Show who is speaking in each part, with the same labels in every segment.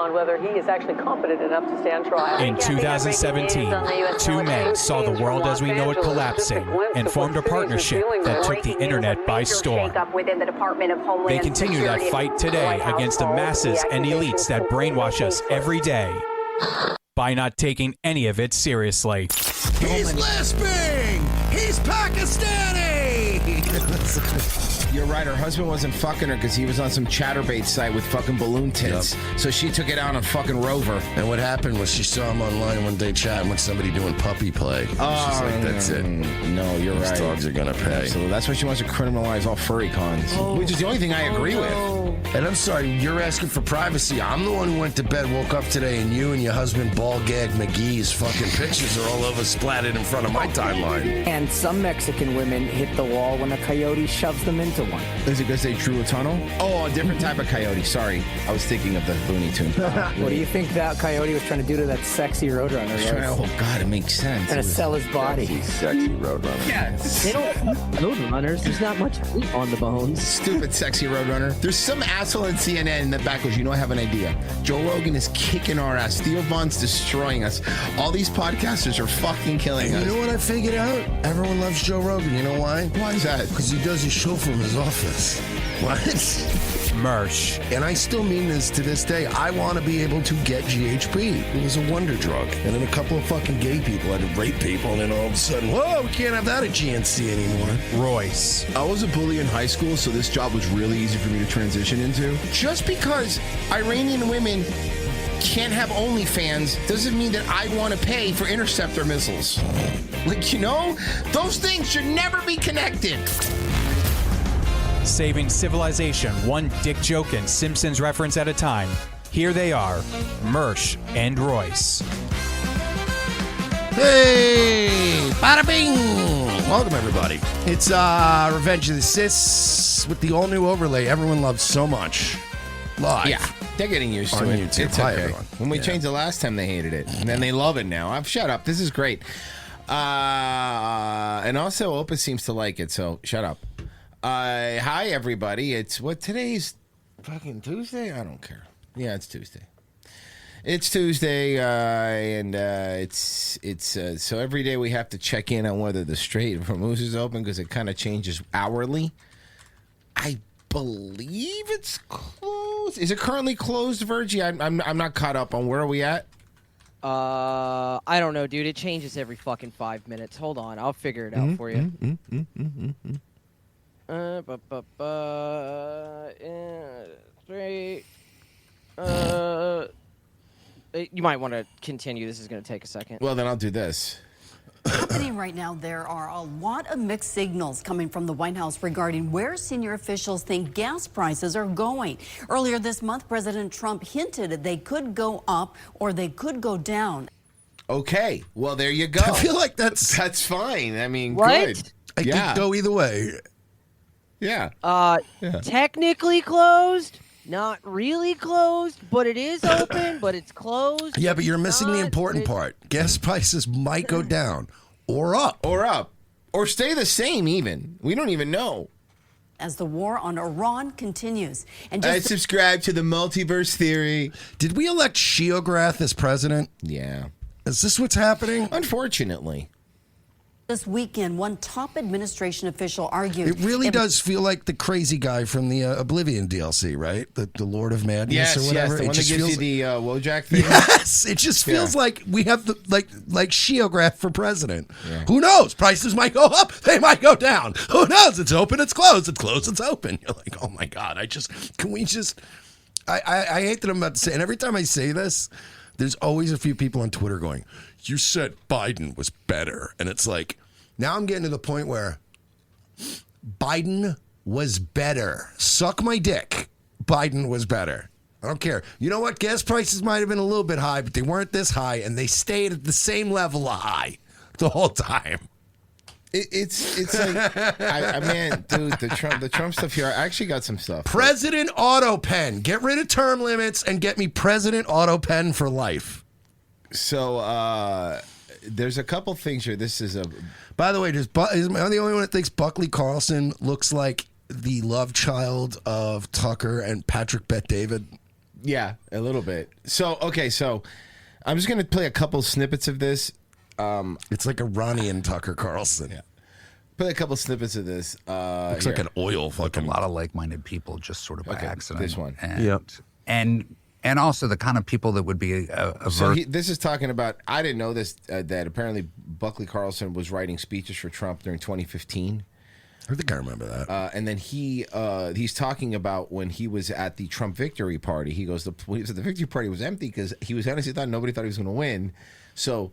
Speaker 1: on whether he is actually competent enough to stand trial.
Speaker 2: In 2017, two men saw the world as we know it collapsing and formed a partnership that took the internet by storm. They continue that fight today against the masses and elites that brainwash us every day by not taking any of it seriously.
Speaker 3: He's lisping! He's Pakistani!
Speaker 4: You're right, her husband wasn't fucking her because he was on some chatterbait site with fucking balloon tits. Yep. So she took it out on fucking Rover.
Speaker 3: And what happened was she saw him online one day chatting with somebody doing puppy play. She's like, that's it.
Speaker 4: No, you're right.
Speaker 3: These dogs are gonna pay.
Speaker 4: So that's why she wants to criminalize all furry cons, which is the only thing I agree with.
Speaker 3: And I'm sorry, you're asking for privacy. I'm the one who went to bed, woke up today, and you and your husband, Ball Gag McGee's fucking pictures are all over splattered in front of my timeline.
Speaker 5: And some Mexican women hit the wall when a coyote shoves them into one.
Speaker 4: Is it because they drew a tunnel? Oh, a different type of coyote. Sorry. I was thinking of the Looney Tunes.
Speaker 5: What do you think that coyote was trying to do to that sexy roadrunner?
Speaker 4: Oh, God, it makes sense.
Speaker 5: Trying to sell his body.
Speaker 3: Sexy roadrunner.
Speaker 4: Yes.
Speaker 6: They don't roadrunners. There's not much meat on the bones.
Speaker 4: Stupid sexy roadrunner. There's some asshole in CNN in the back goes, you know, I have an idea. Joe Rogan is kicking our ass. Theo Von's destroying us. All these podcasters are fucking killing us.
Speaker 3: You know what I figured out? Everyone loves Joe Rogan. You know why?
Speaker 4: Why is that?
Speaker 3: Because he does his show from his office. What?
Speaker 2: Mersh.
Speaker 3: And I still mean this to this day. I want to be able to get GHB. It was a wonder drug. And then a couple of fucking gay people had to rape people, and then all of a sudden, whoa, we can't have that at GNC anymore.
Speaker 2: Royce.
Speaker 4: I was a bully in high school, so this job was really easy for me to transition into. Just because Iranian women can't have OnlyFans doesn't mean that I want to pay for interceptor missiles. Like, you know, those things should never be connected.
Speaker 2: Saving civilization one dick joke and Simpsons reference at a time. Here they are, Mersh and Royce.
Speaker 3: Hey, bada bing! Welcome, everybody. It's Revenge of the Sis with the all-new overlay everyone loves so much. Live.
Speaker 4: Yeah, they're getting used to
Speaker 3: On
Speaker 4: it.
Speaker 3: YouTube.
Speaker 4: It's
Speaker 3: Hi,
Speaker 4: okay.
Speaker 3: everyone.
Speaker 4: When we changed the last time, they hated it, and then they love it now. I've shut up. This is great. And also, Opus seems to like it, so shut up. Hi, everybody. It's what today's fucking Tuesday? I don't care. Yeah, it's Tuesday. It's Tuesday, and it's so every day we have to check in on whether the Strait of Hormuz is open because it kind of changes hourly. I believe it's closed. Is it currently closed, Virgie? I'm not caught up on where are we at.
Speaker 6: I don't know, dude. It changes every fucking 5 minutes. Hold on, I'll figure it out for you. Straight. You might want to continue. This is going to take a second.
Speaker 4: Well, then I'll do this.
Speaker 7: Happening right now, there are a lot of mixed signals coming from the White House regarding where senior officials think gas prices are going. Earlier this month, President Trump hinted they could go up or they could go down.
Speaker 4: Okay, well, there you go.
Speaker 3: I feel like that's
Speaker 4: fine. I mean,
Speaker 6: What?
Speaker 4: good.
Speaker 3: I could go either way.
Speaker 4: Yeah.
Speaker 6: Technically closed. Not really closed, but it is open, but it's closed.
Speaker 3: Yeah, but you're missing the
Speaker 6: Not-
Speaker 3: important part. Gas prices might go down or up.
Speaker 4: Or stay the same even. We don't even know.
Speaker 7: As the war on Iran continues. And
Speaker 4: I
Speaker 7: just
Speaker 4: subscribe to the multiverse theory.
Speaker 3: Did we elect Sheograth as president?
Speaker 4: Yeah.
Speaker 3: Is this what's happening?
Speaker 4: Unfortunately.
Speaker 7: this weekend, one top administration official argued...
Speaker 3: It really does feel like the crazy guy from the Oblivion DLC, right? The Lord of Madness or whatever.
Speaker 4: Yes, the one that gives you the Wojak thing.
Speaker 3: Yes, it just feels like we have the like Sheograph for president. Yeah. Who knows? Prices might go up, they might go down. Who knows? It's open, it's closed, it's closed, it's open. You're like, oh my God, I hate that I'm about to say, and every time I say this, there's always a few people on Twitter going, you said Biden was better. And it's like, now I'm getting to the point where Biden was better. Suck my dick. Biden was better. I don't care. You know what? Gas prices might have been a little bit high, but they weren't this high, and they stayed at the same level of high the whole time.
Speaker 4: It's like, man, dude, the Trump stuff here, I actually got some stuff.
Speaker 3: President Auto Pen. Get rid of term limits and get me President Auto Pen for life.
Speaker 4: So, there's a couple things here. This is a...
Speaker 3: By the way, am I the only one that thinks Buckley Carlson looks like the love child of Tucker and Patrick Bet-David?
Speaker 4: Yeah, a little bit. So, okay, so I'm just going to play a couple snippets of this.
Speaker 3: It's like a Ronnie and Tucker Carlson.
Speaker 4: Yeah. Play a couple snippets of this.
Speaker 3: Looks like an oil fucking.
Speaker 8: A lot of like-minded people just sort of by
Speaker 4: Okay,
Speaker 8: accident.
Speaker 4: this one.
Speaker 8: And also the kind of people that would be
Speaker 4: So this is talking about, I didn't know this, that apparently Buckley Carlson was writing speeches for Trump during 2015.
Speaker 3: I think I remember that.
Speaker 4: And then he's talking about when he was at the Trump victory party. He goes, when he was at the victory party, it was empty because he was honestly thought nobody thought he was going to win. So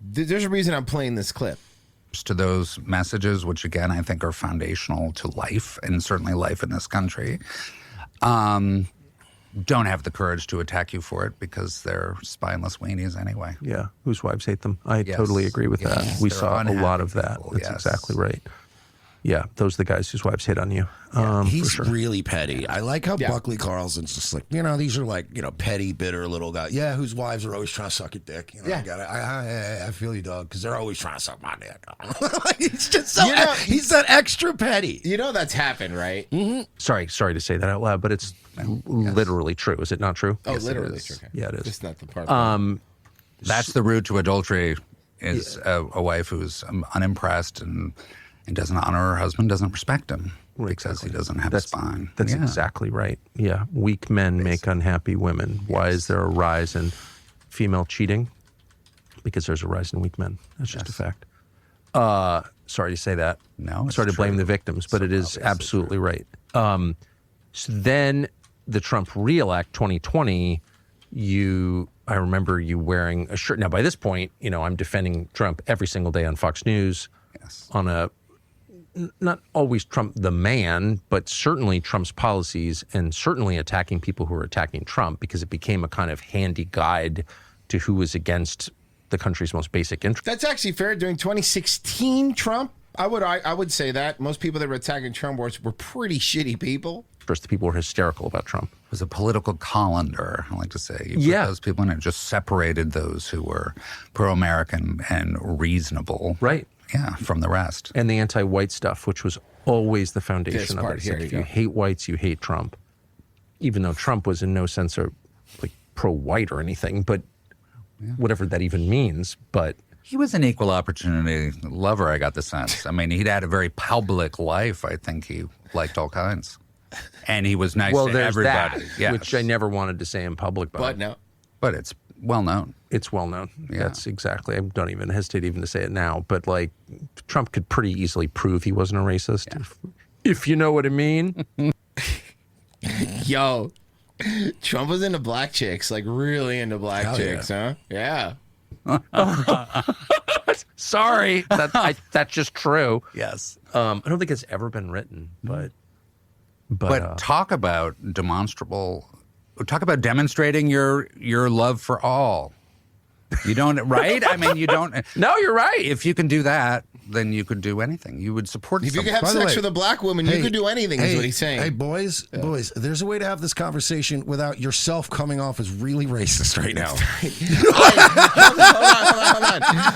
Speaker 4: there's a reason I'm playing this clip.
Speaker 8: to those messages, which again I think are foundational to life and certainly life in this country, don't have the courage to attack you for it because they're spineless weenies anyway.
Speaker 9: Yeah, whose wives hate them. I totally agree with that. We saw a lot of that.
Speaker 8: People,
Speaker 9: That's exactly right. Yeah, those are the guys whose wives hit on you.
Speaker 3: He's really petty. I like how Buckley Carlson's just like, these are like, petty, bitter little guys. Yeah, whose wives are always trying to suck your dick. I feel you, dog, because they're always trying to suck my dick. He's just so, he's that extra petty.
Speaker 4: That's happened, right?
Speaker 9: Mm-hmm. Sorry to say that out loud, but it's literally true. Is it not true?
Speaker 4: Oh, yes, literally true. Okay.
Speaker 9: Yeah, it is.
Speaker 4: It's not the part.
Speaker 8: That's the route to adultery, is a wife who's unimpressed and doesn't honor her husband, doesn't respect him because he doesn't have a spine.
Speaker 9: That's exactly right. Yeah. Weak men make unhappy women. Why is there a rise in female cheating? Because there's a rise in weak men. That's just a fact. Sorry to say that.
Speaker 8: No,
Speaker 9: sorry to blame the victims, but it is absolutely right. So then the Trump re-elect 2020, I remember you wearing a shirt. Now, by this point, I'm defending Trump every single day on Fox News on a not always Trump the man, but certainly Trump's policies and certainly attacking people who are attacking Trump because it became a kind of handy guide to who was against the country's most basic interests.
Speaker 4: That's actually fair. During 2016, Trump, I would say that most people that were attacking Trump were pretty shitty people.
Speaker 9: First, the people were hysterical about Trump.
Speaker 8: It was a political colander, I like to say. You put those people in it, just separated those who were pro-American and reasonable.
Speaker 9: Right.
Speaker 8: Yeah, from the rest.
Speaker 9: And the anti-white stuff, which was always the foundation of it.
Speaker 4: Here,
Speaker 9: if you hate whites, you hate Trump. Even though Trump was in no sense like pro-white or anything, but whatever that even means. But
Speaker 8: he was an equal opportunity lover, I got the sense. I mean, he'd had a very public life. I think he liked all kinds. And he was nice to everybody.
Speaker 9: That, which I never wanted to say in public.
Speaker 4: But
Speaker 8: it's well known.
Speaker 9: It's well known.
Speaker 8: Yeah.
Speaker 9: That's exactly. I don't even hesitate even to say it now. But like, Trump could pretty easily prove he wasn't a racist, if you know what I mean.
Speaker 4: Yo, Trump was into black chicks, like really into black chicks, huh? Yeah.
Speaker 9: Sorry, that's just true.
Speaker 8: Yes.
Speaker 9: I don't think it's ever been written, but
Speaker 8: talk about demonstrable. Talk about demonstrating your love for all. You don't, right? I mean, you don't.
Speaker 9: No, you're right.
Speaker 8: If you can do that, then you could do anything. You would support.
Speaker 4: If you could have sex with a black woman, you could do anything. Is what he's saying.
Speaker 3: Hey, boys, there's a way to have this conversation without yourself coming off as really racist right now.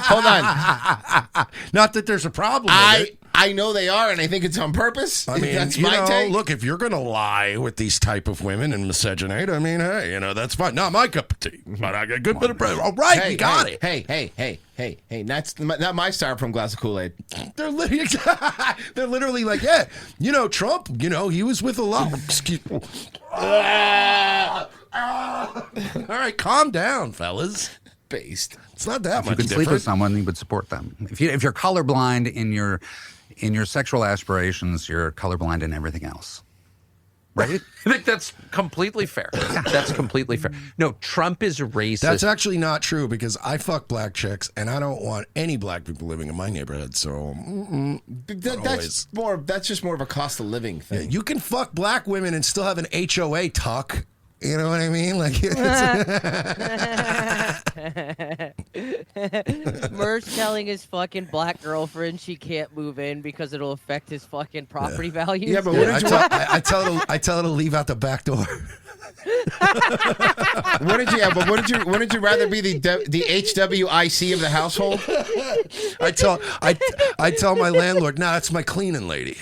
Speaker 4: Hold on.
Speaker 3: Not that there's a problem with it.
Speaker 4: I know they are, and I think it's on purpose.
Speaker 3: I mean,
Speaker 4: that's my take.
Speaker 3: Look, if you're going to lie with these type of women and miscegenate, I mean, hey, that's fine. Not my cup of tea, but I got a good bit of bread. All right, you got it.
Speaker 4: Hey, that's not my styrofoam glass of Kool-Aid.
Speaker 3: They're literally like, Trump, he was with a lot. Excuse me. All right, calm down, fellas.
Speaker 4: Based.
Speaker 3: It's not that much
Speaker 8: different. If you could sleep with someone, you would support them. If you're colorblind in your sexual aspirations, you're colorblind in everything else. Right?
Speaker 9: I think that's completely fair. That's completely fair. No, Trump is racist.
Speaker 3: That's actually not true because I fuck black chicks and I don't want any black people living in my neighborhood. So
Speaker 4: that's just more of a cost of living thing.
Speaker 3: Yeah, you can fuck black women and still have an HOA tuck. You know what I mean? Like,
Speaker 6: Merce telling his fucking black girlfriend she can't move in because it'll affect his fucking property values.
Speaker 4: Yeah, but what
Speaker 3: I tell her to leave out the back door.
Speaker 4: Wouldn't you rather be the HWIC of the household?
Speaker 3: I tell my landlord, that's my cleaning lady.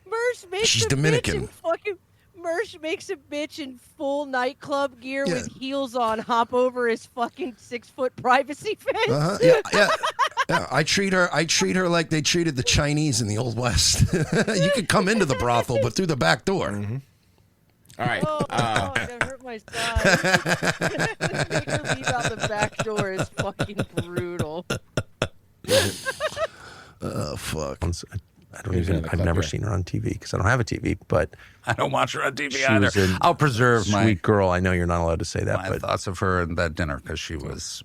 Speaker 6: Merce makes
Speaker 3: She's
Speaker 6: the
Speaker 3: Dominican.
Speaker 6: Mersh makes a bitch in full nightclub gear with heels on hop over his fucking 6-foot privacy fence.
Speaker 3: Yeah. I treat her like they treated the Chinese in the Old West. You could come into the brothel, but through the back door.
Speaker 4: Mm-hmm. All right.
Speaker 6: Oh, that hurt my side. Make her leave out the back door is fucking brutal.
Speaker 3: Oh, fuck.
Speaker 9: I've never seen her on TV because I don't have a TV, but
Speaker 8: I don't watch her on TV
Speaker 9: she
Speaker 8: either.
Speaker 9: was a
Speaker 8: I'll preserve
Speaker 9: sweet girl. I know you're not allowed to say that,
Speaker 8: my
Speaker 9: but
Speaker 8: thoughts of her at that dinner because she was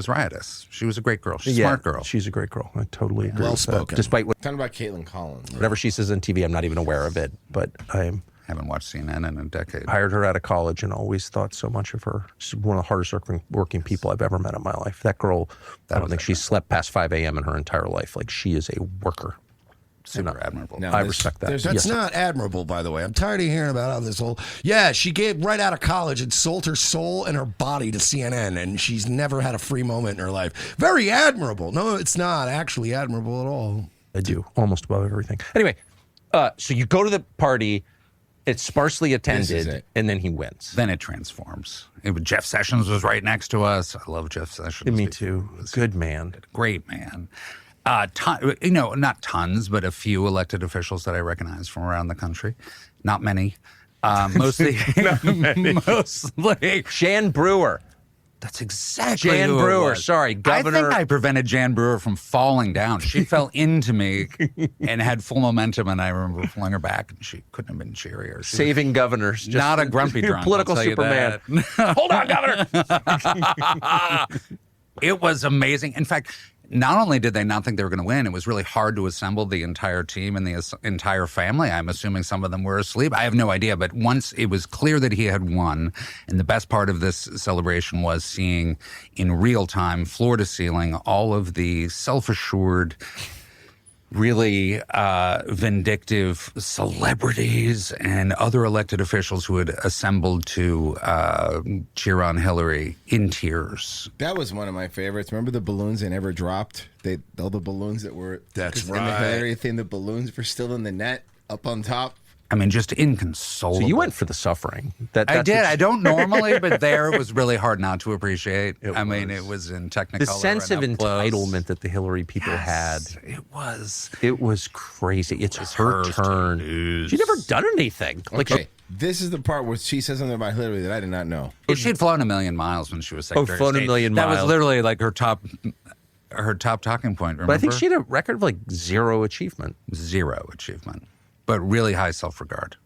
Speaker 8: riotous. She was a great girl. She's a smart girl.
Speaker 9: She's a great girl. I totally agree.
Speaker 3: Well
Speaker 9: with that.
Speaker 3: spoken.
Speaker 9: Despite
Speaker 4: Talking about Caitlin Collins.
Speaker 9: whatever she says on TV, I'm not even aware of it, but I
Speaker 8: haven't watched CNN in a decade.
Speaker 9: hired her out of college and always thought so much of her. She's one of the hardest working people I've ever met in my life. That girl, I don't think she's slept past 5 a.m. in her entire life. Like, she is a worker.
Speaker 8: Super admirable.
Speaker 4: No,
Speaker 9: I respect that.
Speaker 3: That's not admirable, by the way. I'm tired of hearing about how this whole... Yeah, she gave right out of college and sold her soul and her body to CNN, and she's never had a free moment in her life. Very admirable. No, it's not actually admirable at all.
Speaker 9: I do, almost above everything. Anyway, so you go to the party, it's sparsely attended, and then he wins.
Speaker 8: Then it transforms. Jeff Sessions was right next to us. I love Jeff Sessions.
Speaker 9: Me too. Good man.
Speaker 8: Great man. Not tons, but a few elected officials that I recognize from around the country. Not many. Mostly. Mostly.
Speaker 9: Jan Brewer.
Speaker 8: That's exactly
Speaker 9: Jan
Speaker 8: who it
Speaker 9: Brewer.
Speaker 8: was.
Speaker 9: Sorry, Governor.
Speaker 8: I think I prevented Jan Brewer from falling down. She fell into me and had full momentum, and I remember pulling her back, and she couldn't have been cheerier.
Speaker 9: Saving governors. Just
Speaker 8: not a grumpy drunk.
Speaker 9: Political
Speaker 8: I'll tell
Speaker 9: Superman.
Speaker 8: You that.
Speaker 9: Hold on, Governor.
Speaker 8: It was amazing. In fact, not only did they not think they were going to win, it was really hard to assemble the entire team and the entire family. I'm assuming some of them were asleep. I have no idea. But once it was clear that he had won, and the best part of this celebration was seeing in real time, floor to ceiling, all of the self-assured, really vindictive celebrities and other elected officials who had assembled to cheer on Hillary in tears.
Speaker 4: That was one of my favorites. Remember the balloons they never dropped? All the balloons that were...
Speaker 3: That's
Speaker 4: in the Hillary thing, the balloons were still in the net up on top.
Speaker 8: I mean, just inconsolable.
Speaker 9: So you went for the suffering.
Speaker 8: I did. I don't normally, but there it was really hard not to appreciate. It was in Technicolor.
Speaker 9: The sense of entitlement
Speaker 8: close.
Speaker 9: that the Hillary people had.
Speaker 8: It was.
Speaker 9: It was crazy. It's her turn. She never done anything.
Speaker 4: Okay, this is the part where she says something about Hillary that I did not know.
Speaker 8: She'd flown a million miles when she was Secretary
Speaker 9: flown
Speaker 8: of State.
Speaker 9: a million
Speaker 8: That
Speaker 9: miles.
Speaker 8: was literally like her top talking point, remember?
Speaker 9: But I think she had a record of like zero achievement.
Speaker 8: Zero achievement, but really high self-regard.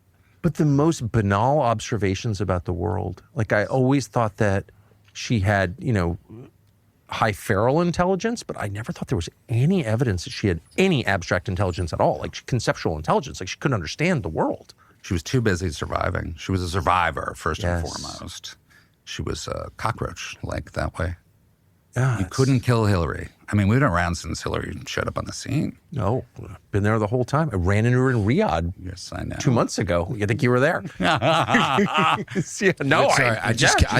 Speaker 9: But the most banal observations about the world. Like, I always thought that she had, high feral intelligence, but I never thought there was any evidence that she had any abstract intelligence at all, like conceptual intelligence. Like, she couldn't understand the world.
Speaker 8: She was too busy surviving. She was a survivor, first and foremost. She was a cockroach, like that way.
Speaker 9: Yeah,
Speaker 8: you couldn't kill Hillary. I mean, we've been around since Hillary showed up on the scene.
Speaker 9: No, been there the whole time. I ran into her in Riyadh.
Speaker 8: Yes, I know.
Speaker 9: 2 months ago. You think you were there?
Speaker 3: I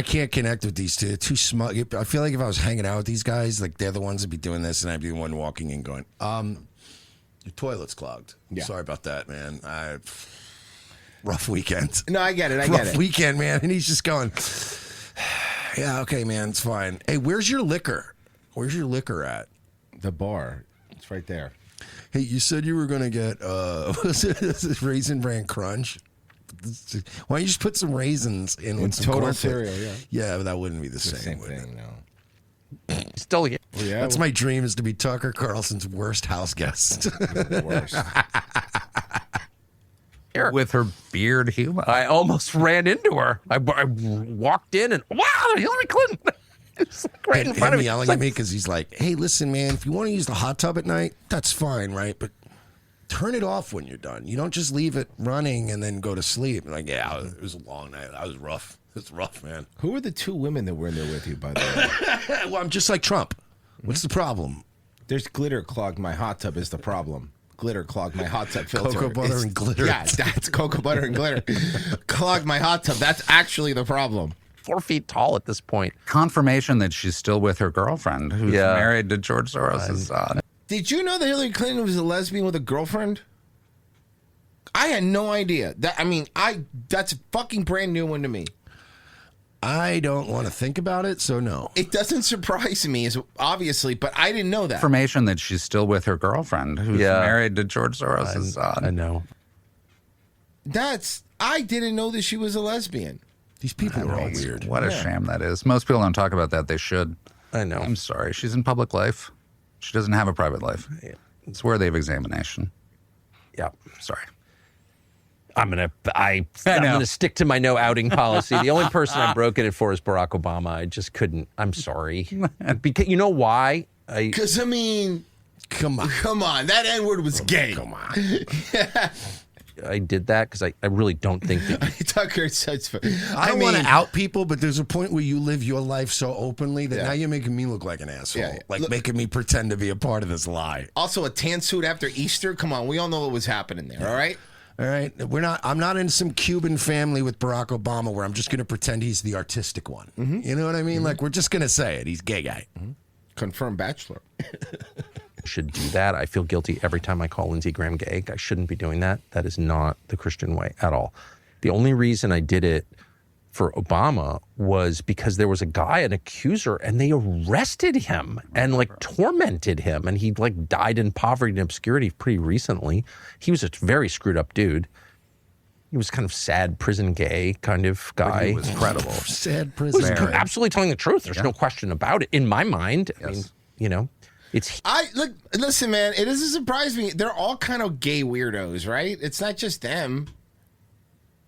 Speaker 3: can't connect with these two. They're too smug. I feel like if I was hanging out with these guys, like they're the ones that'd be doing this, and I'd be the one walking in going, your toilet's clogged. Yeah. Sorry about that, man. Rough weekend.
Speaker 4: No, I get it.
Speaker 3: Rough weekend, man. And he's just going, yeah, okay, man, it's fine. Hey, where's your liquor? Where's your liquor at?
Speaker 4: The bar. It's right there.
Speaker 3: Hey, you said you were going to get Raisin Bran Crunch. Why don't you just put some raisins in with some
Speaker 4: total
Speaker 3: corn
Speaker 4: cereal,
Speaker 3: Yeah, but that wouldn't be the same
Speaker 4: thing,
Speaker 3: no.
Speaker 9: Still, yeah.
Speaker 3: That's my dream, is to be Tucker Carlson's worst house guest.
Speaker 4: Worst.
Speaker 8: With her beard humor.
Speaker 9: I almost ran into her. I walked in and, wow, Hillary Clinton. It's right in front of me.
Speaker 3: Yelling at me because he's like, hey, listen, man, if you want to use the hot tub at night, that's fine, right? But turn it off when you're done. You don't just leave it running and then go to sleep. I'm like, yeah, it was a long night. I was rough. It's rough, man.
Speaker 4: Who were the two women that were in there with you, by the way?
Speaker 3: Well, I'm just like Trump. What's the problem?
Speaker 4: There's glitter clogged my hot tub is the problem. Glitter clogged my hot tub filter.
Speaker 3: Cocoa butter and glitter.
Speaker 4: Yeah, that's cocoa butter and glitter. Clogged my hot tub. That's actually the problem.
Speaker 9: 4 feet tall at this point.
Speaker 8: Confirmation that she's still with her girlfriend, who's married to George Soros' son.
Speaker 4: Did you know that Hillary Clinton was a lesbian with a girlfriend? I had no idea. That's a fucking brand new one to me.
Speaker 3: I don't want to think about it, so no.
Speaker 4: It doesn't surprise me, obviously, but I didn't know that.
Speaker 8: Information that she's still with her girlfriend, who's married to George Soros' son.
Speaker 9: I know.
Speaker 4: I didn't know that she was a lesbian.
Speaker 3: These people are all weird.
Speaker 8: What a shame that is. Most people don't talk about that. They should.
Speaker 9: I know.
Speaker 8: I'm sorry. She's in public life. She doesn't have a private life. It's worthy of examination.
Speaker 9: Yeah.
Speaker 8: Sorry.
Speaker 9: I'm gonna stick to my no outing policy. The only person I've broken it for is Barack Obama. I just couldn't. I'm sorry. Because you know why?
Speaker 4: Because come on, that N-word was gay. Come on.
Speaker 9: I did that because I really don't think that.
Speaker 4: Tucker, such.
Speaker 3: I don't want to out people, but there's a point where you live your life so openly that now you're making me look like an asshole.
Speaker 4: Yeah.
Speaker 3: Like making me pretend to be a part of this lie.
Speaker 4: Also, a tan suit after Easter. Come on, we all know what was happening there. All right.
Speaker 3: All right, I'm not in some Cuban family with Barack Obama where I'm just going to pretend he's the artistic one. Mm-hmm. You know what I mean? Like we're just going to say it. He's gay guy.
Speaker 4: Mm-hmm. Confirmed bachelor.
Speaker 9: Should do that. I feel guilty every time I call Lindsey Graham gay. I shouldn't be doing that. That is not the Christian way at all. The only reason I did it for Obama was because there was a guy, an accuser, and they arrested him and like tormented him. And he like died in poverty and obscurity pretty recently. He was a very screwed up dude. He was kind of sad prison gay kind of guy.
Speaker 8: But he was credible.
Speaker 3: Sad prison
Speaker 9: He was
Speaker 3: gay.
Speaker 9: absolutely telling the truth. There's no question about it in my mind. I mean, you know,
Speaker 4: listen, man, it doesn't surprise me. They're all kind of gay weirdos, right? It's not just them.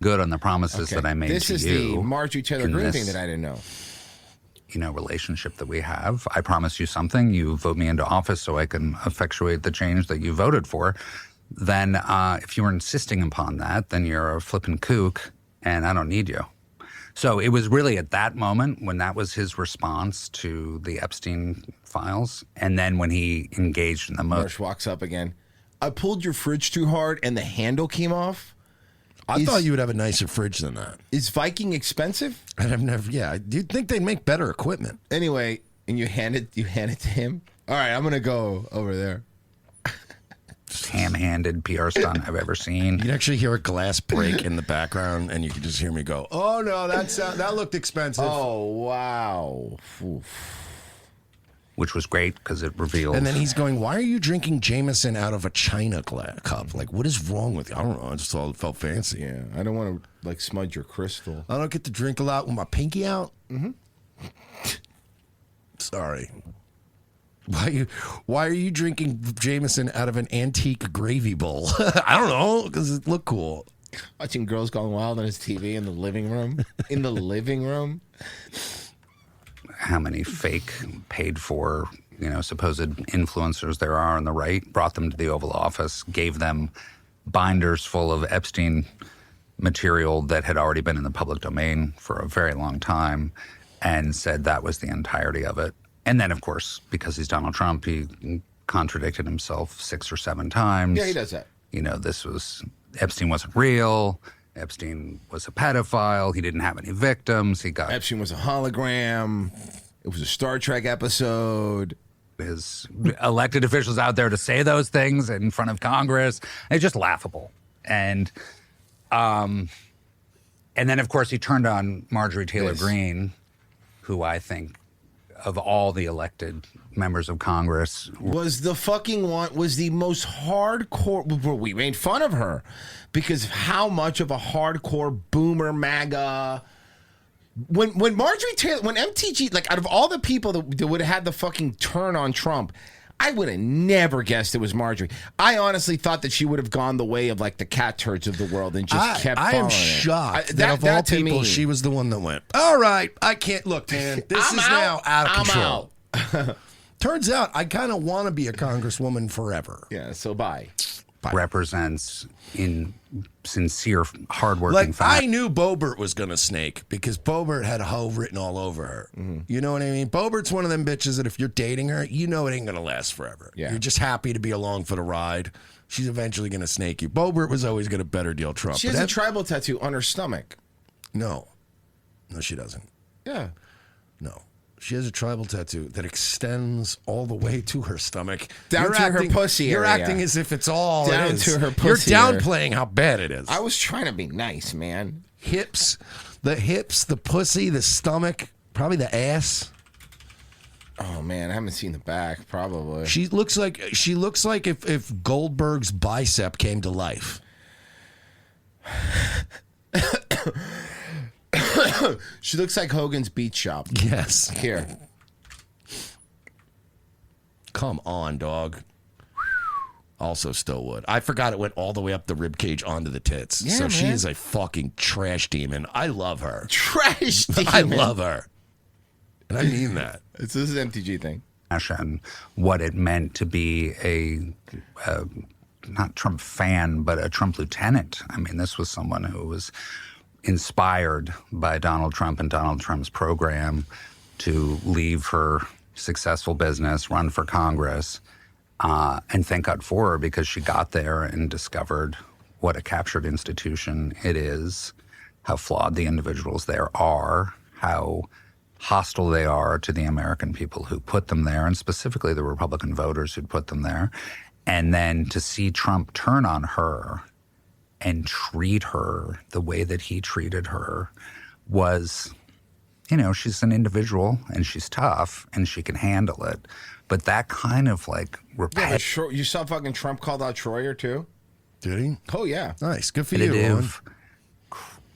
Speaker 8: Good on the promises that I made to you.
Speaker 4: This is the Marjorie Taylor Greene thing that I didn't know.
Speaker 8: Relationship that we have. I promise you something. You vote me into office so I can effectuate the change that you voted for. Then if you were insisting upon that, then you're a flippin' kook, and I don't need you. So it was really at that moment when that was his response to the Epstein files, and then when he engaged in the most.
Speaker 4: Marsh walks up again. I pulled your fridge too hard, and the handle came off.
Speaker 3: I thought you would have a nicer fridge than that.
Speaker 4: Is Viking expensive?
Speaker 3: I've never. Yeah, you'd think they'd make better equipment.
Speaker 4: Anyway, and you hand it to him. All right, I'm gonna go over there.
Speaker 8: Ham-handed PR stunt I've ever seen.
Speaker 3: You'd actually hear a glass break in the background, and you could just hear me go, "Oh no, that looked expensive."
Speaker 4: Oh wow. Oof.
Speaker 8: Which was great because it revealed.
Speaker 3: And then he's going, "Why are you drinking Jameson out of a china cup? Like, what is wrong with you?" I don't know. I just thought it felt fancy.
Speaker 4: Yeah, I don't want to like smudge your crystal.
Speaker 3: I don't get to drink a lot with my pinky out. Mm-hmm. Sorry. Why are you drinking Jameson out of an antique gravy bowl? I don't know, because it looked cool.
Speaker 4: Watching Girls Gone Wild on his TV in the living room. In the living room.
Speaker 8: How many fake, paid for, supposed influencers there are on the right, brought them to the Oval Office, gave them binders full of Epstein material that had already been in the public domain for a very long time, and said that was the entirety of it. And then, of course, because he's Donald Trump, he contradicted himself 6 or 7 times.
Speaker 4: Yeah, he does that.
Speaker 8: Epstein wasn't real. Epstein was a pedophile. He didn't have any victims.
Speaker 4: Epstein was a hologram. It was a Star Trek episode.
Speaker 8: His elected officials out there to say those things in front of Congress. It's just laughable. And then, of course, he turned on Marjorie Taylor Greene, who I think, of all the elected members of Congress,
Speaker 4: was the most hardcore. We made fun of her because of how much of a hardcore boomer MAGA. When Marjorie Taylor, when MTG, like out of all the people that would have had the fucking turn on Trump, I would have never guessed it was Marjorie. I honestly thought that she would have gone the way of like the cat turds of the world and just kept following
Speaker 3: I am shocked that of all people, she was the one that went, all right, I can't look, man. This is now out of control. Turns out I kind of want to be a congresswoman forever.
Speaker 4: Yeah, so bye.
Speaker 8: Represents in sincere, hardworking
Speaker 3: I knew Boebert was going to snake because Boebert had hoe written all over her. Mm-hmm. You know what I mean? Boebert's one of them bitches that if you're dating her, you know it ain't going to last forever. Yeah. You're just happy to be along for the ride. She's eventually going to snake you. Boebert was always going to better deal Trump.
Speaker 4: She has a tribal tattoo on her stomach.
Speaker 3: No, she doesn't.
Speaker 4: Yeah.
Speaker 3: No. She has a tribal tattoo that extends all the way to her stomach.
Speaker 4: Down to her pussy
Speaker 3: You're
Speaker 4: area.
Speaker 3: acting as if it's all
Speaker 4: Down
Speaker 3: it is.
Speaker 4: to her
Speaker 3: You're
Speaker 4: pussy area.
Speaker 3: downplaying how bad it is.
Speaker 4: I was trying to be nice, man.
Speaker 3: Hips, the pussy, the stomach, probably the ass.
Speaker 4: Oh man, I haven't seen the back. Probably.
Speaker 3: She looks like if Goldberg's bicep came to life.
Speaker 4: She looks like Hogan's Beat Shop.
Speaker 3: Yes.
Speaker 4: Here.
Speaker 3: Come on, dog. Also still would. I forgot it went all the way up the rib cage onto the tits.
Speaker 4: Yeah,
Speaker 3: so she
Speaker 4: man.
Speaker 3: is a fucking trash demon. I love her.
Speaker 4: Trash demon.
Speaker 3: I love her. And I mean that.
Speaker 4: This is an MTG thing.
Speaker 8: And what it meant to be a not Trump fan, but a Trump lieutenant. I mean, this was someone who was inspired by Donald Trump and Donald Trump's program to leave her successful business, run for Congress, and thank God for her because she got there and discovered what a captured institution it is, how flawed the individuals there are, how hostile they are to the American people who put them there, and specifically the Republican voters who'd put them there. And then to see Trump turn on her and treat her the way that he treated her was, you know, she's an individual and she's tough and she can handle it. But that kind of like repetitive,
Speaker 4: You saw fucking Trump called out Troyer too?
Speaker 3: Did he?
Speaker 4: Oh yeah.
Speaker 3: Nice. Good for you, Owen.